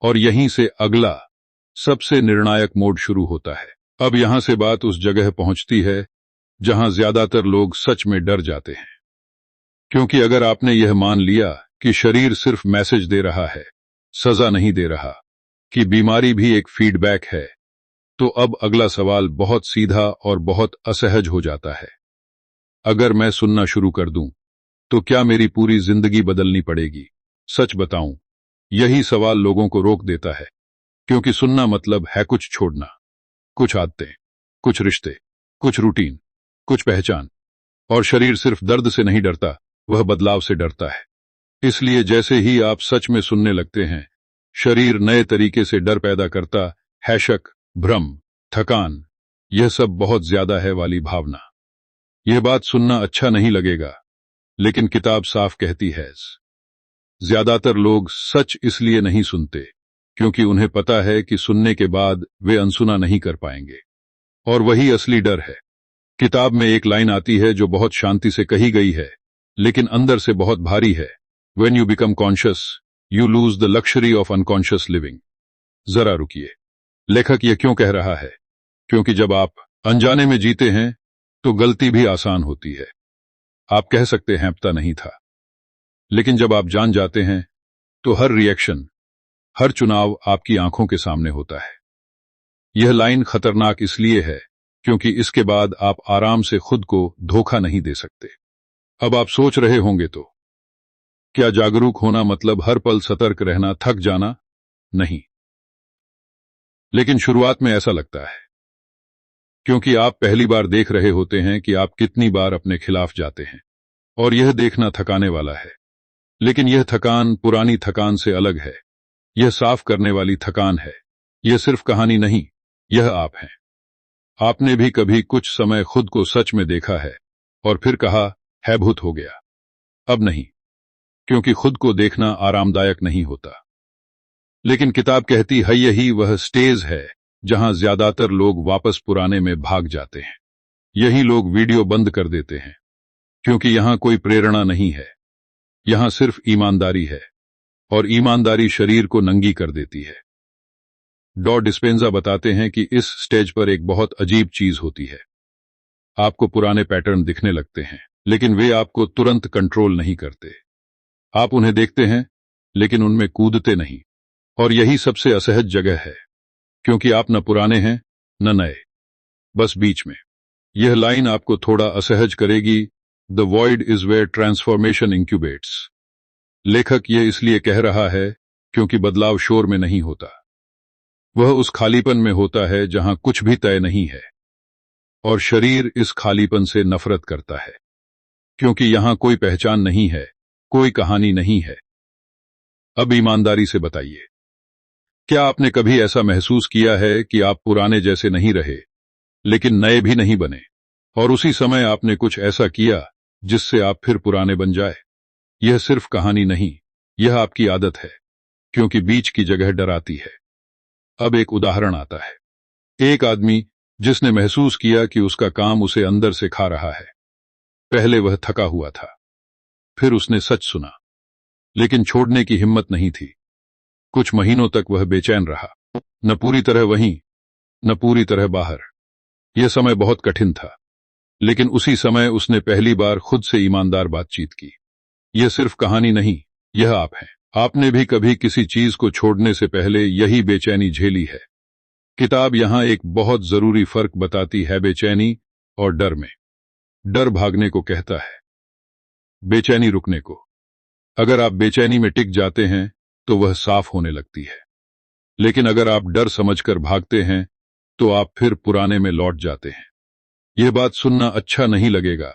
A: और यहीं से अगला सबसे निर्णायक मोड शुरू होता है। अब यहां से बात उस जगह पहुंचती है जहां ज्यादातर लोग सच में डर जाते हैं। क्योंकि अगर आपने यह मान लिया कि शरीर सिर्फ मैसेज दे रहा है, सजा नहीं दे रहा, कि बीमारी भी एक फीडबैक है, तो अब अगला सवाल बहुत सीधा और बहुत असहज हो जाता है। अगर मैं सुनना शुरू कर दूं तो क्या मेरी पूरी जिंदगी बदलनी पड़ेगी? सच बताऊं, यही सवाल लोगों को रोक देता है। क्योंकि सुनना मतलब है कुछ छोड़ना, कुछ आदतें, कुछ रिश्ते, कुछ रूटीन, कुछ पहचान। और शरीर सिर्फ दर्द से नहीं डरता, वह बदलाव से डरता है। इसलिए जैसे ही आप सच में सुनने लगते हैं, शरीर नए तरीके से डर पैदा करता है। शक, भ्रम, थकान, यह सब बहुत ज्यादा है वाली भावना। यह बात सुनना अच्छा नहीं लगेगा, लेकिन किताब साफ कहती है, ज्यादातर लोग सच इसलिए नहीं सुनते क्योंकि उन्हें पता है कि सुनने के बाद वे अनसुना नहीं कर पाएंगे। और वही असली डर है। किताब में एक लाइन आती है जो बहुत शांति से कही गई है, लेकिन अंदर से बहुत भारी है। When you become conscious, you lose the luxury of unconscious living। जरा रुकिए, लेखक यह क्यों कह रहा है? क्योंकि जब आप अनजाने में जीते हैं तो गलती भी आसान होती है। आप कह सकते हैं पता नहीं था, लेकिन जब आप जान जाते हैं तो हर रिएक्शन, हर चुनाव आपकी आंखों के सामने होता है। यह लाइन खतरनाक इसलिए है क्योंकि इसके बाद आप आराम से खुद को धोखा नहीं दे सकते। अब आप सोच रहे होंगे, तो क्या जागरूक होना मतलब हर पल सतर्क रहना, थक जाना? नहीं। लेकिन शुरुआत में ऐसा लगता है, क्योंकि आप पहली बार देख रहे होते हैं कि आप कितनी बार अपने खिलाफ जाते हैं। और यह देखना थकाने वाला है। लेकिन यह थकान पुरानी थकान से अलग है। यह साफ करने वाली थकान है। यह सिर्फ कहानी नहीं, यह आप हैं। आपने भी कभी कुछ समय खुद को सच में देखा है और फिर कहा, है भूत हो गया। अब नहीं, क्योंकि खुद को देखना आरामदायक नहीं होता। लेकिन किताब कहती है यही वह स्टेज है जहां ज्यादातर लोग वापस पुराने में भाग जाते हैं। यही लोग वीडियो बंद कर देते हैं, क्योंकि यहां कोई प्रेरणा नहीं है, यहां सिर्फ ईमानदारी है। और ईमानदारी शरीर को नंगी कर देती है। डॉ डिस्पेंजा बताते हैं कि इस स्टेज पर एक बहुत अजीब चीज होती है। आपको पुराने पैटर्न दिखने लगते हैं, लेकिन वे आपको तुरंत कंट्रोल नहीं करते। आप उन्हें देखते हैं, लेकिन उनमें कूदते नहीं। और यही सबसे असहज जगह है, क्योंकि आप न पुराने हैं न नए, बस बीच में। यह लाइन आपको थोड़ा असहज करेगी, the void is where transformation incubates. लेखक यह इसलिए कह रहा है क्योंकि बदलाव शोर में नहीं होता, वह उस खालीपन में होता है जहां कुछ भी तय नहीं है। और शरीर इस खालीपन से नफरत करता है, क्योंकि यहां कोई पहचान नहीं है, कोई कहानी नहीं है। अब ईमानदारी से बताइए, क्या आपने कभी ऐसा महसूस किया है कि आप पुराने जैसे नहीं रहे, लेकिन नए भी नहीं बने, और उसी समय आपने कुछ ऐसा किया जिससे आप फिर पुराने बन जाए? यह सिर्फ कहानी नहीं, यह आपकी आदत है, क्योंकि बीच की जगह डराती है। अब एक उदाहरण आता है। एक आदमी जिसने महसूस किया कि उसका काम उसे अंदर से खा रहा है। पहले वह थका हुआ था, फिर उसने सच सुना, लेकिन छोड़ने की हिम्मत नहीं थी। कुछ महीनों तक वह बेचैन रहा, न पूरी तरह वहीं, न पूरी तरह बाहर। यह समय बहुत कठिन था, लेकिन उसी समय उसने पहली बार खुद से ईमानदार बातचीत की। यह सिर्फ कहानी नहीं, यह आप हैं। आपने भी कभी किसी चीज को छोड़ने से पहले यही बेचैनी झेली है। किताब यहां एक बहुत जरूरी फर्क बताती है बेचैनी और डर में। डर भागने को कहता है, बेचैनी रुकने को। अगर आप बेचैनी में टिक जाते हैं तो वह साफ होने लगती है, लेकिन अगर आप डर समझकर भागते हैं तो आप फिर पुराने में लौट जाते हैं। यह बात सुनना अच्छा नहीं लगेगा,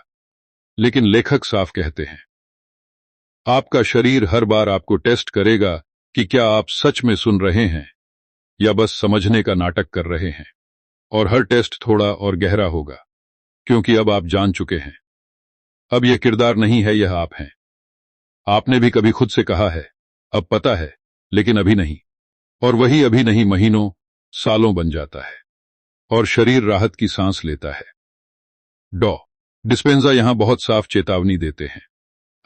A: लेकिन लेखक साफ कहते हैं, आपका शरीर हर बार आपको टेस्ट करेगा कि क्या आप सच में सुन रहे हैं या बस समझने का नाटक कर रहे हैं। और हर टेस्ट थोड़ा और गहरा होगा, क्योंकि अब आप जान चुके हैं। अब यह किरदार नहीं है, यह आप हैं। आपने भी कभी खुद से कहा है, अब पता है लेकिन अभी नहीं। और वही अभी नहीं महीनों, सालों बन जाता है और शरीर राहत की सांस लेता है। डॉ डिस्पेंजा यहां बहुत साफ चेतावनी देते हैं।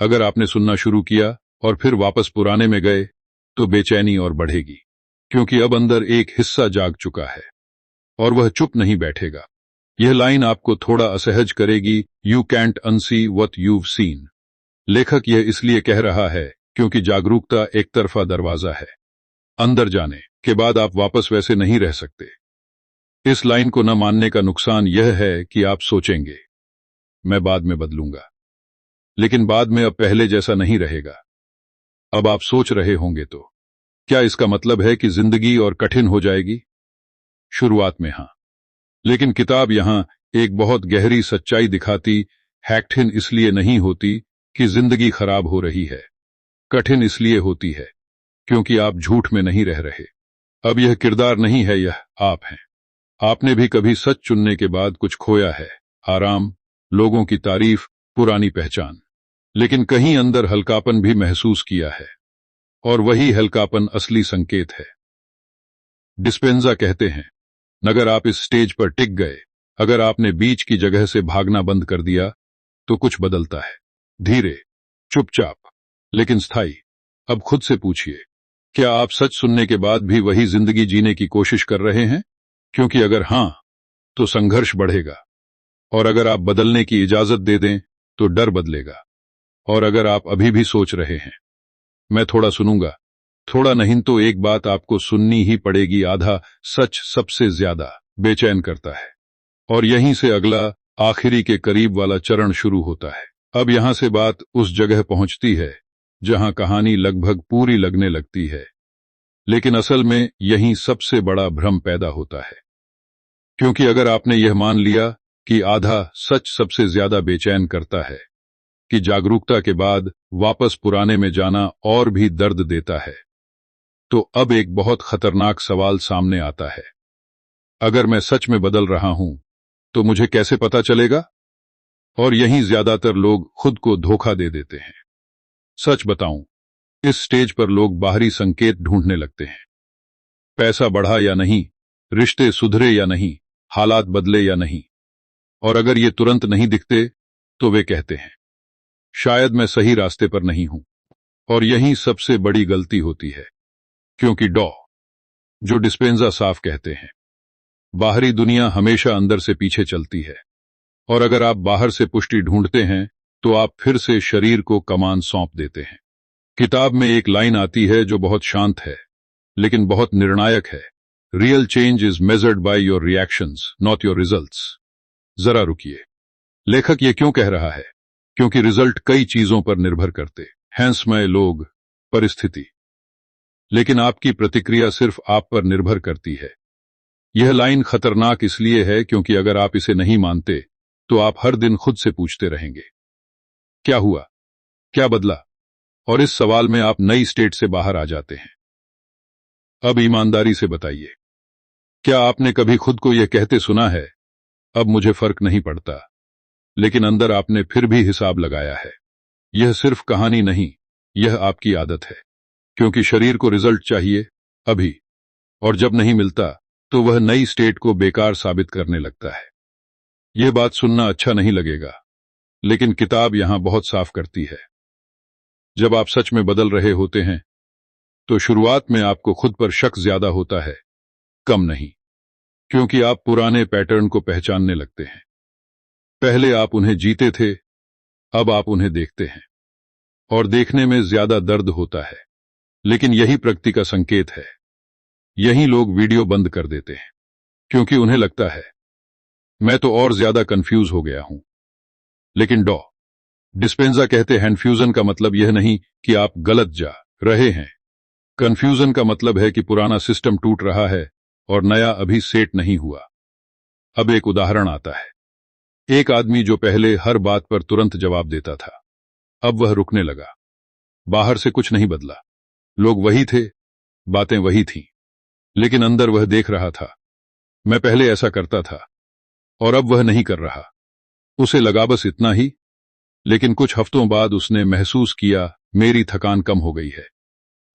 A: अगर आपने सुनना शुरू किया और फिर वापस पुराने में गए तो बेचैनी और बढ़ेगी, क्योंकि अब अंदर एक हिस्सा जाग चुका है और वह चुप नहीं बैठेगा। यह लाइन आपको थोड़ा असहज करेगी, you can't unsee what you've seen. लेखक यह इसलिए कह रहा है क्योंकि जागरूकता एक तरफा दरवाजा है। अंदर जाने के बाद आप वापस वैसे नहीं रह सकते। इस लाइन को न मानने का नुकसान यह है कि आप सोचेंगे, मैं बाद में बदलूंगा, लेकिन बाद में अब पहले जैसा नहीं रहेगा। अब आप सोच रहे होंगे तो क्या इसका मतलब है कि जिंदगी और कठिन हो जाएगी? शुरुआत में हां, लेकिन किताब यहां एक बहुत गहरी सच्चाई दिखाती, हैक्टिन इसलिए नहीं होती कि जिंदगी खराब हो रही है, कठिन इसलिए होती है क्योंकि आप झूठ में नहीं रह रहे। अब यह किरदार नहीं है, यह आप हैं। आपने भी कभी सच चुनने के बाद कुछ खोया है, आराम, लोगों की तारीफ, पुरानी पहचान, लेकिन कहीं अंदर हल्कापन भी महसूस किया है, और वही हल्कापन असली संकेत है। डिस्पेंजा कहते हैं, अगर आप इस स्टेज पर टिक गए, अगर आपने बीच की जगह से भागना बंद कर दिया, तो कुछ बदलता है, धीरे, चुपचाप, लेकिन स्थायी। अब खुद से पूछिए, क्या आप सच सुनने के बाद भी वही जिंदगी जीने की कोशिश कर रहे हैं? क्योंकि अगर हां, तो संघर्ष बढ़ेगा, और अगर आप बदलने की इजाजत दे दें तो डर बदलेगा। और अगर आप अभी भी सोच रहे हैं, मैं थोड़ा सुनूंगा, थोड़ा नहीं तो एक बात आपको सुननी ही पड़ेगी, आधा सच सबसे ज्यादा बेचैन करता है। और यहीं से अगला, आखिरी के करीब वाला चरण शुरू होता है। अब यहां से बात उस जगह पहुंचती है जहां कहानी लगभग पूरी लगने लगती है, लेकिन असल में यहीं सबसे बड़ा भ्रम पैदा होता है। क्योंकि अगर आपने यह मान लिया कि आधा सच सबसे ज्यादा बेचैन करता है, कि जागरूकता के बाद वापस पुराने में जाना और भी दर्द देता है, तो अब एक बहुत खतरनाक सवाल सामने आता है। अगर मैं सच में बदल रहा हूं तो मुझे कैसे पता चलेगा? और यहीं ज्यादातर लोग खुद को धोखा दे देते हैं। सच बताऊं, इस स्टेज पर लोग बाहरी संकेत ढूंढने लगते हैं। पैसा बढ़ा या नहीं, रिश्ते सुधरे या नहीं, हालात बदले या नहीं। और अगर ये तुरंत नहीं दिखते तो वे कहते हैं, शायद मैं सही रास्ते पर नहीं हूं। और यही सबसे बड़ी गलती होती है, क्योंकि जो डिस्पेंजा साफ कहते हैं, बाहरी दुनिया हमेशा अंदर से पीछे चलती है, और अगर आप बाहर से पुष्टि ढूंढते हैं तो आप फिर से शरीर को कमान सौंप देते हैं। किताब में एक लाइन आती है जो बहुत शांत है, लेकिन बहुत निर्णायक है। Real change is measured by your reactions, not your results. जरा रुकिए, लेखक ये क्यों कह रहा है? क्योंकि रिजल्ट कई चीजों पर निर्भर करते हैं, समय, लोग, परिस्थिति, लेकिन आपकी प्रतिक्रिया सिर्फ आप पर निर्भर करती है। यह लाइन खतरनाक इसलिए है क्योंकि अगर आप इसे नहीं मानते तो आप हर दिन खुद से पूछते रहेंगे, क्या हुआ, क्या बदला? और इस सवाल में आप नई स्टेट से बाहर आ जाते हैं। अब ईमानदारी से बताइए, क्या आपने कभी खुद को यह कहते सुना है, अब मुझे फर्क नहीं पड़ता, लेकिन अंदर आपने फिर भी हिसाब लगाया है? यह सिर्फ कहानी नहीं, यह आपकी आदत है, क्योंकि शरीर को रिजल्ट चाहिए अभी, और जब नहीं मिलता तो वह नई स्टेट को बेकार साबित करने लगता है। यह बात सुनना अच्छा नहीं लगेगा, लेकिन किताब यहां बहुत साफ करती है। जब आप सच में बदल रहे होते हैं तो शुरुआत में आपको खुद पर शक ज्यादा होता है, कम नहीं, क्योंकि आप पुराने पैटर्न को पहचानने लगते हैं। पहले आप उन्हें जीते थे, अब आप उन्हें देखते हैं, और देखने में ज्यादा दर्द होता है। लेकिन यही प्रगति का संकेत है। यही लोग वीडियो बंद कर देते हैं क्योंकि उन्हें लगता है मैं तो और ज्यादा कंफ्यूज हो गया हूं। लेकिन डॉ डिस्पेंजा कहते हैं फ्यूजन का मतलब यह नहीं कि आप गलत जा रहे हैं। कंफ्यूजन का मतलब है कि पुराना सिस्टम टूट रहा है और नया अभी सेट नहीं हुआ। अब एक उदाहरण आता है। एक आदमी जो पहले हर बात पर तुरंत जवाब देता था, अब वह रुकने लगा। बाहर से कुछ नहीं बदला, लोग वही थे, बातें वही थीं, लेकिन अंदर वह देख रहा था मैं पहले ऐसा करता था और अब वह नहीं कर रहा। उसे लगा बस इतना ही, लेकिन कुछ हफ्तों बाद उसने महसूस किया मेरी थकान कम हो गई है।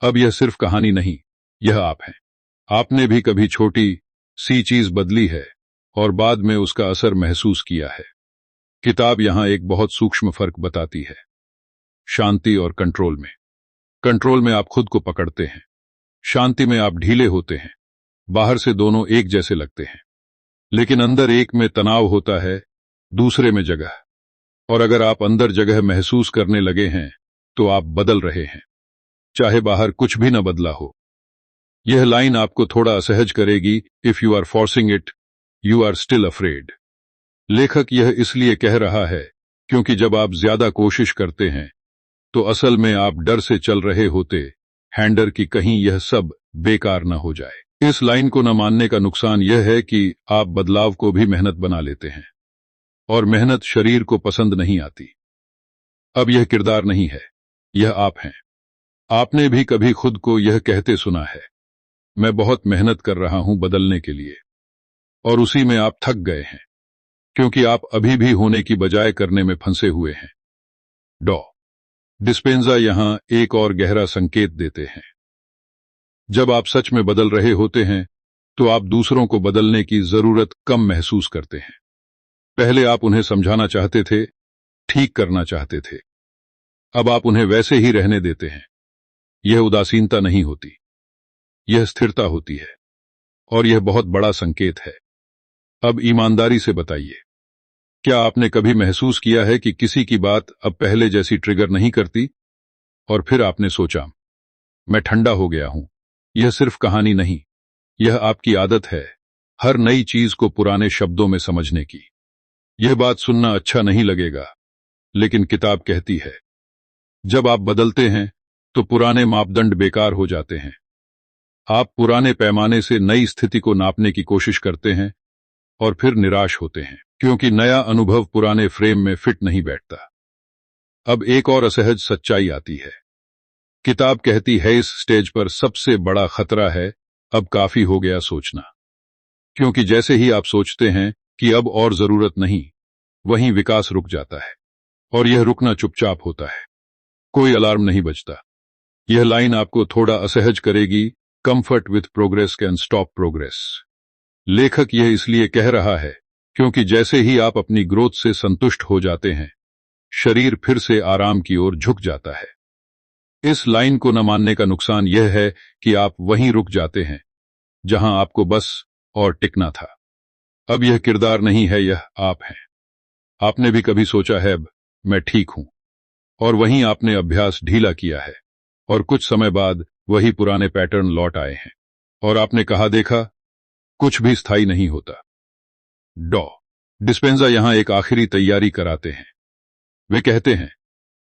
A: अब यह सिर्फ कहानी नहीं, यह आप हैं। आपने भी कभी छोटी सी चीज बदली है और बाद में उसका असर महसूस किया है। किताब यहां एक बहुत सूक्ष्म फर्क बताती है, शांति और कंट्रोल में। कंट्रोल में आप खुद को पकड़ते हैं, शांति में आप ढीले होते हैं। बाहर से दोनों एक जैसे लगते हैं, लेकिन अंदर एक में तनाव होता है, दूसरे में जगह। और अगर आप अंदर जगह महसूस करने लगे हैं तो आप बदल रहे हैं, चाहे बाहर कुछ भी न बदला हो। यह लाइन आपको थोड़ा असहज करेगी। If you are forcing it, you are still afraid. लेखक यह इसलिए कह रहा है क्योंकि जब आप ज्यादा कोशिश करते हैं तो असल में आप डर से चल रहे होते हैं, डर कि कहीं यह सब बेकार न हो जाए। इस लाइन को न मानने का नुकसान यह है कि आप बदलाव को भी मेहनत बना लेते हैं, और मेहनत शरीर को पसंद नहीं आती। अब यह किरदार नहीं है, यह आप हैं। आपने भी कभी खुद को यह कहते सुना है, मैं बहुत मेहनत कर रहा हूं बदलने के लिए, और उसी में आप थक गए हैं क्योंकि आप अभी भी होने की बजाय करने में फंसे हुए हैं। डॉ डिस्पेंजा यहां एक और गहरा संकेत देते हैं। जब आप सच में बदल रहे होते हैं तो आप दूसरों को बदलने की जरूरत कम महसूस करते हैं। पहले आप उन्हें समझाना चाहते थे, ठीक करना चाहते थे, अब आप उन्हें वैसे ही रहने देते हैं। यह उदासीनता नहीं होती, यह स्थिरता होती है, और यह बहुत बड़ा संकेत है। अब ईमानदारी से बताइए, क्या आपने कभी महसूस किया है कि किसी की बात अब पहले जैसी ट्रिगर नहीं करती, और फिर आपने सोचा मैं ठंडा हो गया हूं? यह सिर्फ कहानी नहीं, यह आपकी आदत है हर नई चीज को पुराने शब्दों में समझने की। यह बात सुनना अच्छा नहीं लगेगा, लेकिन किताब कहती है जब आप बदलते हैं तो पुराने मापदंड बेकार हो जाते हैं। आप पुराने पैमाने से नई स्थिति को नापने की कोशिश करते हैं और फिर निराश होते हैं क्योंकि नया अनुभव पुराने फ्रेम में फिट नहीं बैठता। अब एक और असहज सच्चाई आती है। किताब कहती है इस स्टेज पर सबसे बड़ा खतरा है अब काफी हो गया सोचना। क्योंकि जैसे ही आप सोचते हैं कि अब और जरूरत नहीं, वहीं विकास रुक जाता है, और यह रुकना चुपचाप होता है, कोई अलार्म नहीं बजता। यह लाइन आपको थोड़ा असहज करेगी, comfort with progress can stop progress. लेखक यह इसलिए कह रहा है क्योंकि जैसे ही आप अपनी ग्रोथ से संतुष्ट हो जाते हैं, शरीर फिर से आराम की ओर झुक जाता है। इस लाइन को न मानने का नुकसान यह है कि आप वहीं रुक जाते हैं जहां आपको बस और टिकना था। अब यह किरदार नहीं है, यह आप हैं। आपने भी कभी सोचा है अब मैं ठीक हूं, और वहीं आपने अभ्यास ढीला किया है, और कुछ समय बाद वही पुराने पैटर्न लौट आए हैं, और आपने कहा देखा कुछ भी स्थायी नहीं होता। डॉ डिस्पेंजा यहां एक आखिरी तैयारी कराते हैं। वे कहते हैं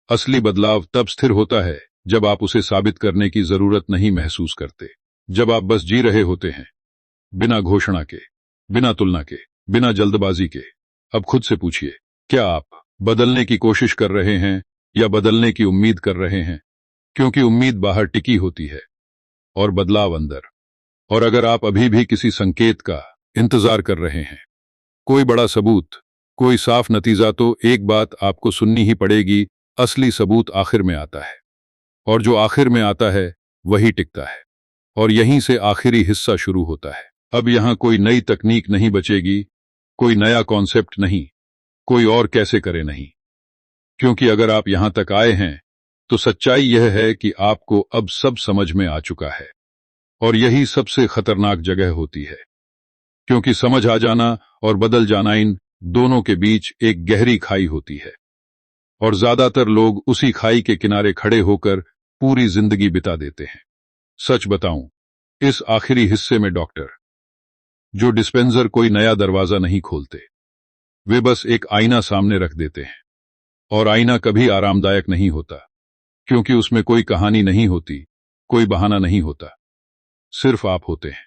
A: असली बदलाव तब स्थिर होता है जब आप उसे साबित करने की जरूरत नहीं महसूस करते, जब आप बस जी रहे होते हैं, बिना घोषणा के, बिना तुलना के, बिना जल्दबाजी के। अब खुद से पूछिए, क्या आप बदलने की कोशिश कर रहे हैं या बदलने की उम्मीद कर रहे हैं? क्योंकि उम्मीद बाहर टिकी होती है और बदलाव अंदर। और अगर आप अभी भी किसी संकेत का इंतजार कर रहे हैं, कोई बड़ा सबूत, कोई साफ नतीजा, तो एक बात आपको सुननी ही पड़ेगी, असली सबूत आखिर में आता है, और जो आखिर में आता है वही टिकता है, और यहीं से आखिरी हिस्सा शुरू होता है। अब यहां कोई नई तकनीक नहीं बचेगी, कोई नया कॉन्सेप्ट नहीं, कोई और कैसे करे नहीं। क्योंकि अगर आप यहां तक आए हैं तो सच्चाई यह है कि आपको अब सब समझ में आ चुका है, और यही सबसे खतरनाक जगह होती है, क्योंकि समझ आ जाना और बदल जाना इन दोनों के बीच एक गहरी खाई होती है और ज्यादातर लोग उसी खाई के किनारे खड़े होकर पूरी जिंदगी बिता देते हैं। सच बताऊं, इस आखिरी हिस्से में डॉक्टर जो डिस्पेंसर कोई नया दरवाजा नहीं खोलते, वे बस एक आईना सामने रख देते हैं। और आईना कभी आरामदायक नहीं होता, क्योंकि उसमें कोई कहानी नहीं होती, कोई बहाना नहीं होता, सिर्फ आप होते हैं।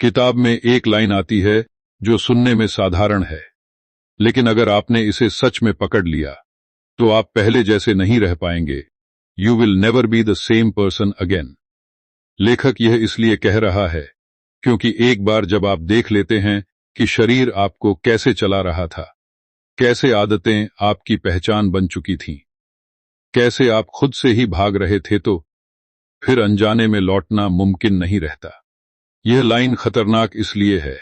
A: किताब में एक लाइन आती है जो सुनने में साधारण है, लेकिन अगर आपने इसे सच में पकड़ लिया तो आप पहले जैसे नहीं रह पाएंगे। You will never be the same person again. लेखक यह इसलिए कह रहा है क्योंकि एक बार जब आप देख लेते हैं कि शरीर आपको कैसे चला रहा था, कैसे आदतें आपकी पहचान बन चुकी थीं, कैसे आप खुद से ही भाग रहे थे, तो फिर अनजाने में लौटना मुमकिन नहीं रहता। यह लाइन खतरनाक इसलिए है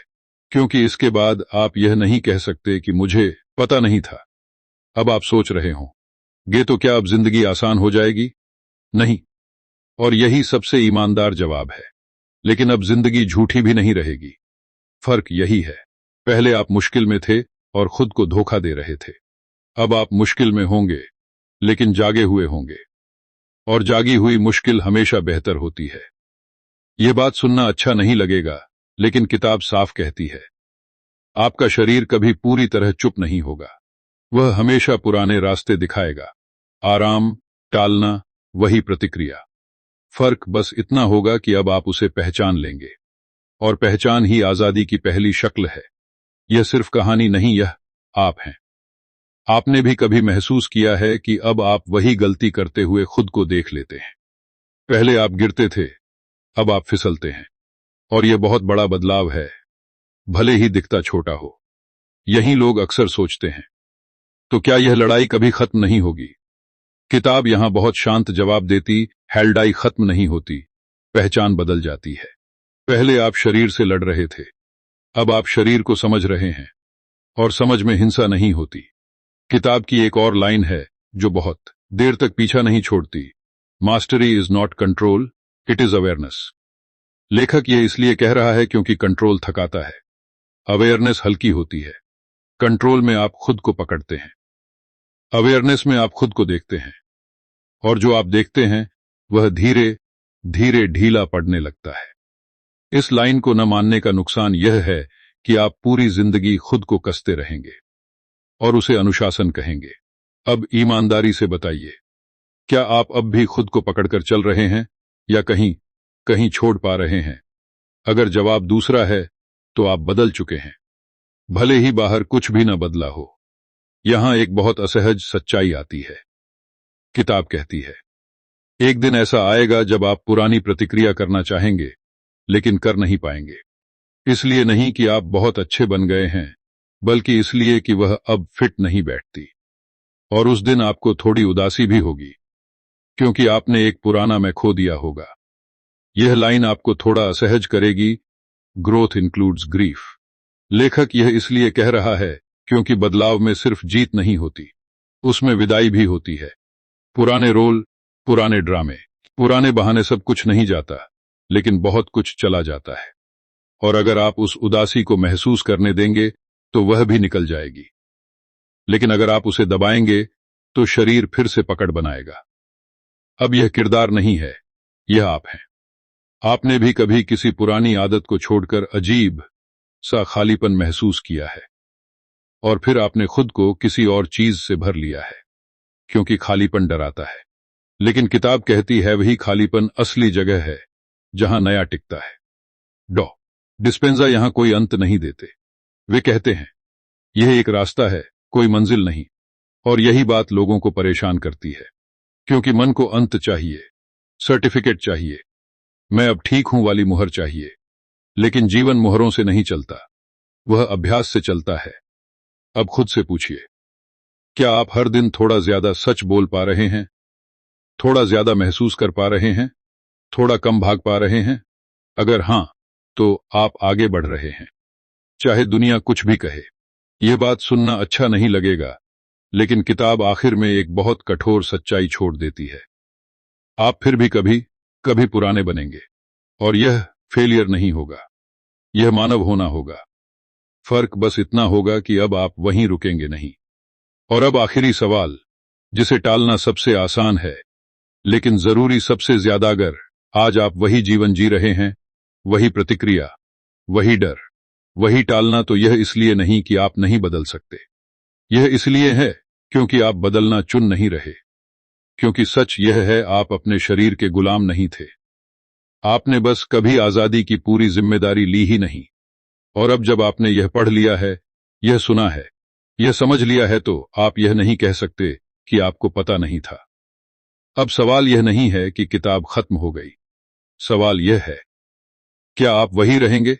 A: क्योंकि इसके बाद आप यह नहीं कह सकते कि मुझे पता नहीं था। अब आप सोच रहे होंगे तो क्या अब जिंदगी आसान हो जाएगी? नहीं, और यही सबसे ईमानदार जवाब है। लेकिन अब जिंदगी झूठी भी नहीं रहेगी। फर्क यही है, पहले आप मुश्किल में थे और खुद को धोखा दे रहे थे। अब आप मुश्किल में होंगे लेकिन जागे हुए होंगे, और जागी हुई मुश्किल हमेशा बेहतर होती है। यह बात सुनना अच्छा नहीं लगेगा, लेकिन किताब साफ कहती है, आपका शरीर कभी पूरी तरह चुप नहीं होगा। वह हमेशा पुराने रास्ते दिखाएगा। आराम, टालना, वही प्रतिक्रिया। फर्क बस इतना होगा कि अब आप उसे पहचान लेंगे, और पहचान ही आजादी की पहली शक्ल है। यह सिर्फ कहानी नहीं, यह आप हैं। आपने भी कभी महसूस किया है कि अब आप वही गलती करते हुए खुद को देख लेते हैं। पहले आप गिरते थे, अब आप फिसलते हैं, और यह बहुत बड़ा बदलाव है, भले ही दिखता छोटा हो। यही लोग अक्सर सोचते हैं, तो क्या यह लड़ाई कभी खत्म नहीं होगी? किताब यहां बहुत शांत जवाब देती है, लड़ाई खत्म नहीं होती, पहचान बदल जाती है। पहले आप शरीर से लड़ रहे थे, अब आप शरीर को समझ रहे हैं, और समझ में हिंसा नहीं होती। किताब की एक और लाइन है जो बहुत देर तक पीछा नहीं छोड़ती, mastery is not control, it is awareness. लेखक यह इसलिए कह रहा है क्योंकि कंट्रोल थकाता है, अवेयरनेस हल्की होती है। कंट्रोल में आप खुद को पकड़ते हैं, अवेयरनेस में आप खुद को देखते हैं, और जो आप देखते हैं वह धीरे धीरे ढीला पड़ने लगता है। इस लाइन को न मानने का नुकसान यह है कि आप पूरी जिंदगी खुद को कसते रहेंगे और उसे अनुशासन कहेंगे। अब ईमानदारी से बताइए, क्या आप अब भी खुद को पकड़कर चल रहे हैं या कहीं कहीं छोड़ पा रहे हैं? अगर जवाब दूसरा है तो आप बदल चुके हैं, भले ही बाहर कुछ भी न बदला हो। यहां एक बहुत असहज सच्चाई आती है। किताब कहती है, एक दिन ऐसा आएगा जब आप पुरानी प्रतिक्रिया करना चाहेंगे लेकिन कर नहीं पाएंगे। इसलिए नहीं कि आप बहुत अच्छे बन गए हैं, बल्कि इसलिए कि वह अब फिट नहीं बैठती। और उस दिन आपको थोड़ी उदासी भी होगी, क्योंकि आपने एक पुराना मैं खो दिया होगा। यह लाइन आपको थोड़ा असहज करेगी, ग्रोथ इंक्लूड्स ग्रीफ। लेखक यह इसलिए कह रहा है क्योंकि बदलाव में सिर्फ जीत नहीं होती, उसमें विदाई भी होती है। पुराने रोल, पुराने ड्रामे, पुराने बहाने, सब कुछ नहीं जाता, लेकिन बहुत कुछ चला जाता है। और अगर आप उस उदासी को महसूस करने देंगे तो वह भी निकल जाएगी। लेकिन अगर आप उसे दबाएंगे तो शरीर फिर से पकड़ बनाएगा। अब यह किरदार नहीं है, यह आप हैं। आपने भी कभी किसी पुरानी आदत को छोड़कर अजीब सा खालीपन महसूस किया है, और फिर आपने खुद को किसी और चीज से भर लिया है, क्योंकि खालीपन डराता है। लेकिन किताब कहती है वही खालीपन असली जगह है जहां नया टिकता है। डॉ डिस्पेंजा यहां कोई अंत नहीं देते। वे कहते हैं, यह एक रास्ता है, कोई मंजिल नहीं। और यही बात लोगों को परेशान करती है, क्योंकि मन को अंत चाहिए, सर्टिफिकेट चाहिए, मैं अब ठीक हूं वाली मुहर चाहिए। लेकिन जीवन मुहरों से नहीं चलता, वह अभ्यास से चलता है। अब खुद से पूछिए, क्या आप हर दिन थोड़ा ज्यादा सच बोल पा रहे हैं? थोड़ा ज्यादा महसूस कर पा रहे हैं? थोड़ा कम भाग पा रहे हैं? अगर हां, तो आप आगे बढ़ रहे हैं, चाहे दुनिया कुछ भी कहे। यह बात सुनना अच्छा नहीं लगेगा, लेकिन किताब आखिर में एक बहुत कठोर सच्चाई छोड़ देती है। आप फिर भी कभी कभी पुराने बनेंगे, और यह फेलियर नहीं होगा, यह मानव होना होगा। फर्क बस इतना होगा कि अब आप वहीं रुकेंगे नहीं। और अब आखिरी सवाल, जिसे टालना सबसे आसान है लेकिन जरूरी सबसे ज्यादा। अगर आज आप वही जीवन जी रहे हैं, वही प्रतिक्रिया, वही डर, वही टालना, तो यह इसलिए नहीं कि आप नहीं बदल सकते। यह इसलिए है क्योंकि आप बदलना चुन नहीं रहे। क्योंकि सच यह है, आप अपने शरीर के गुलाम नहीं थे। आपने बस कभी आजादी की पूरी जिम्मेदारी ली ही नहीं। और अब जब आपने यह पढ़ लिया है, यह सुना है, यह समझ लिया है, तो आप यह नहीं कह सकते कि आपको पता नहीं था। अब सवाल यह नहीं है कि किताब खत्म हो गई। सवाल यह है, क्या आप वही रहेंगे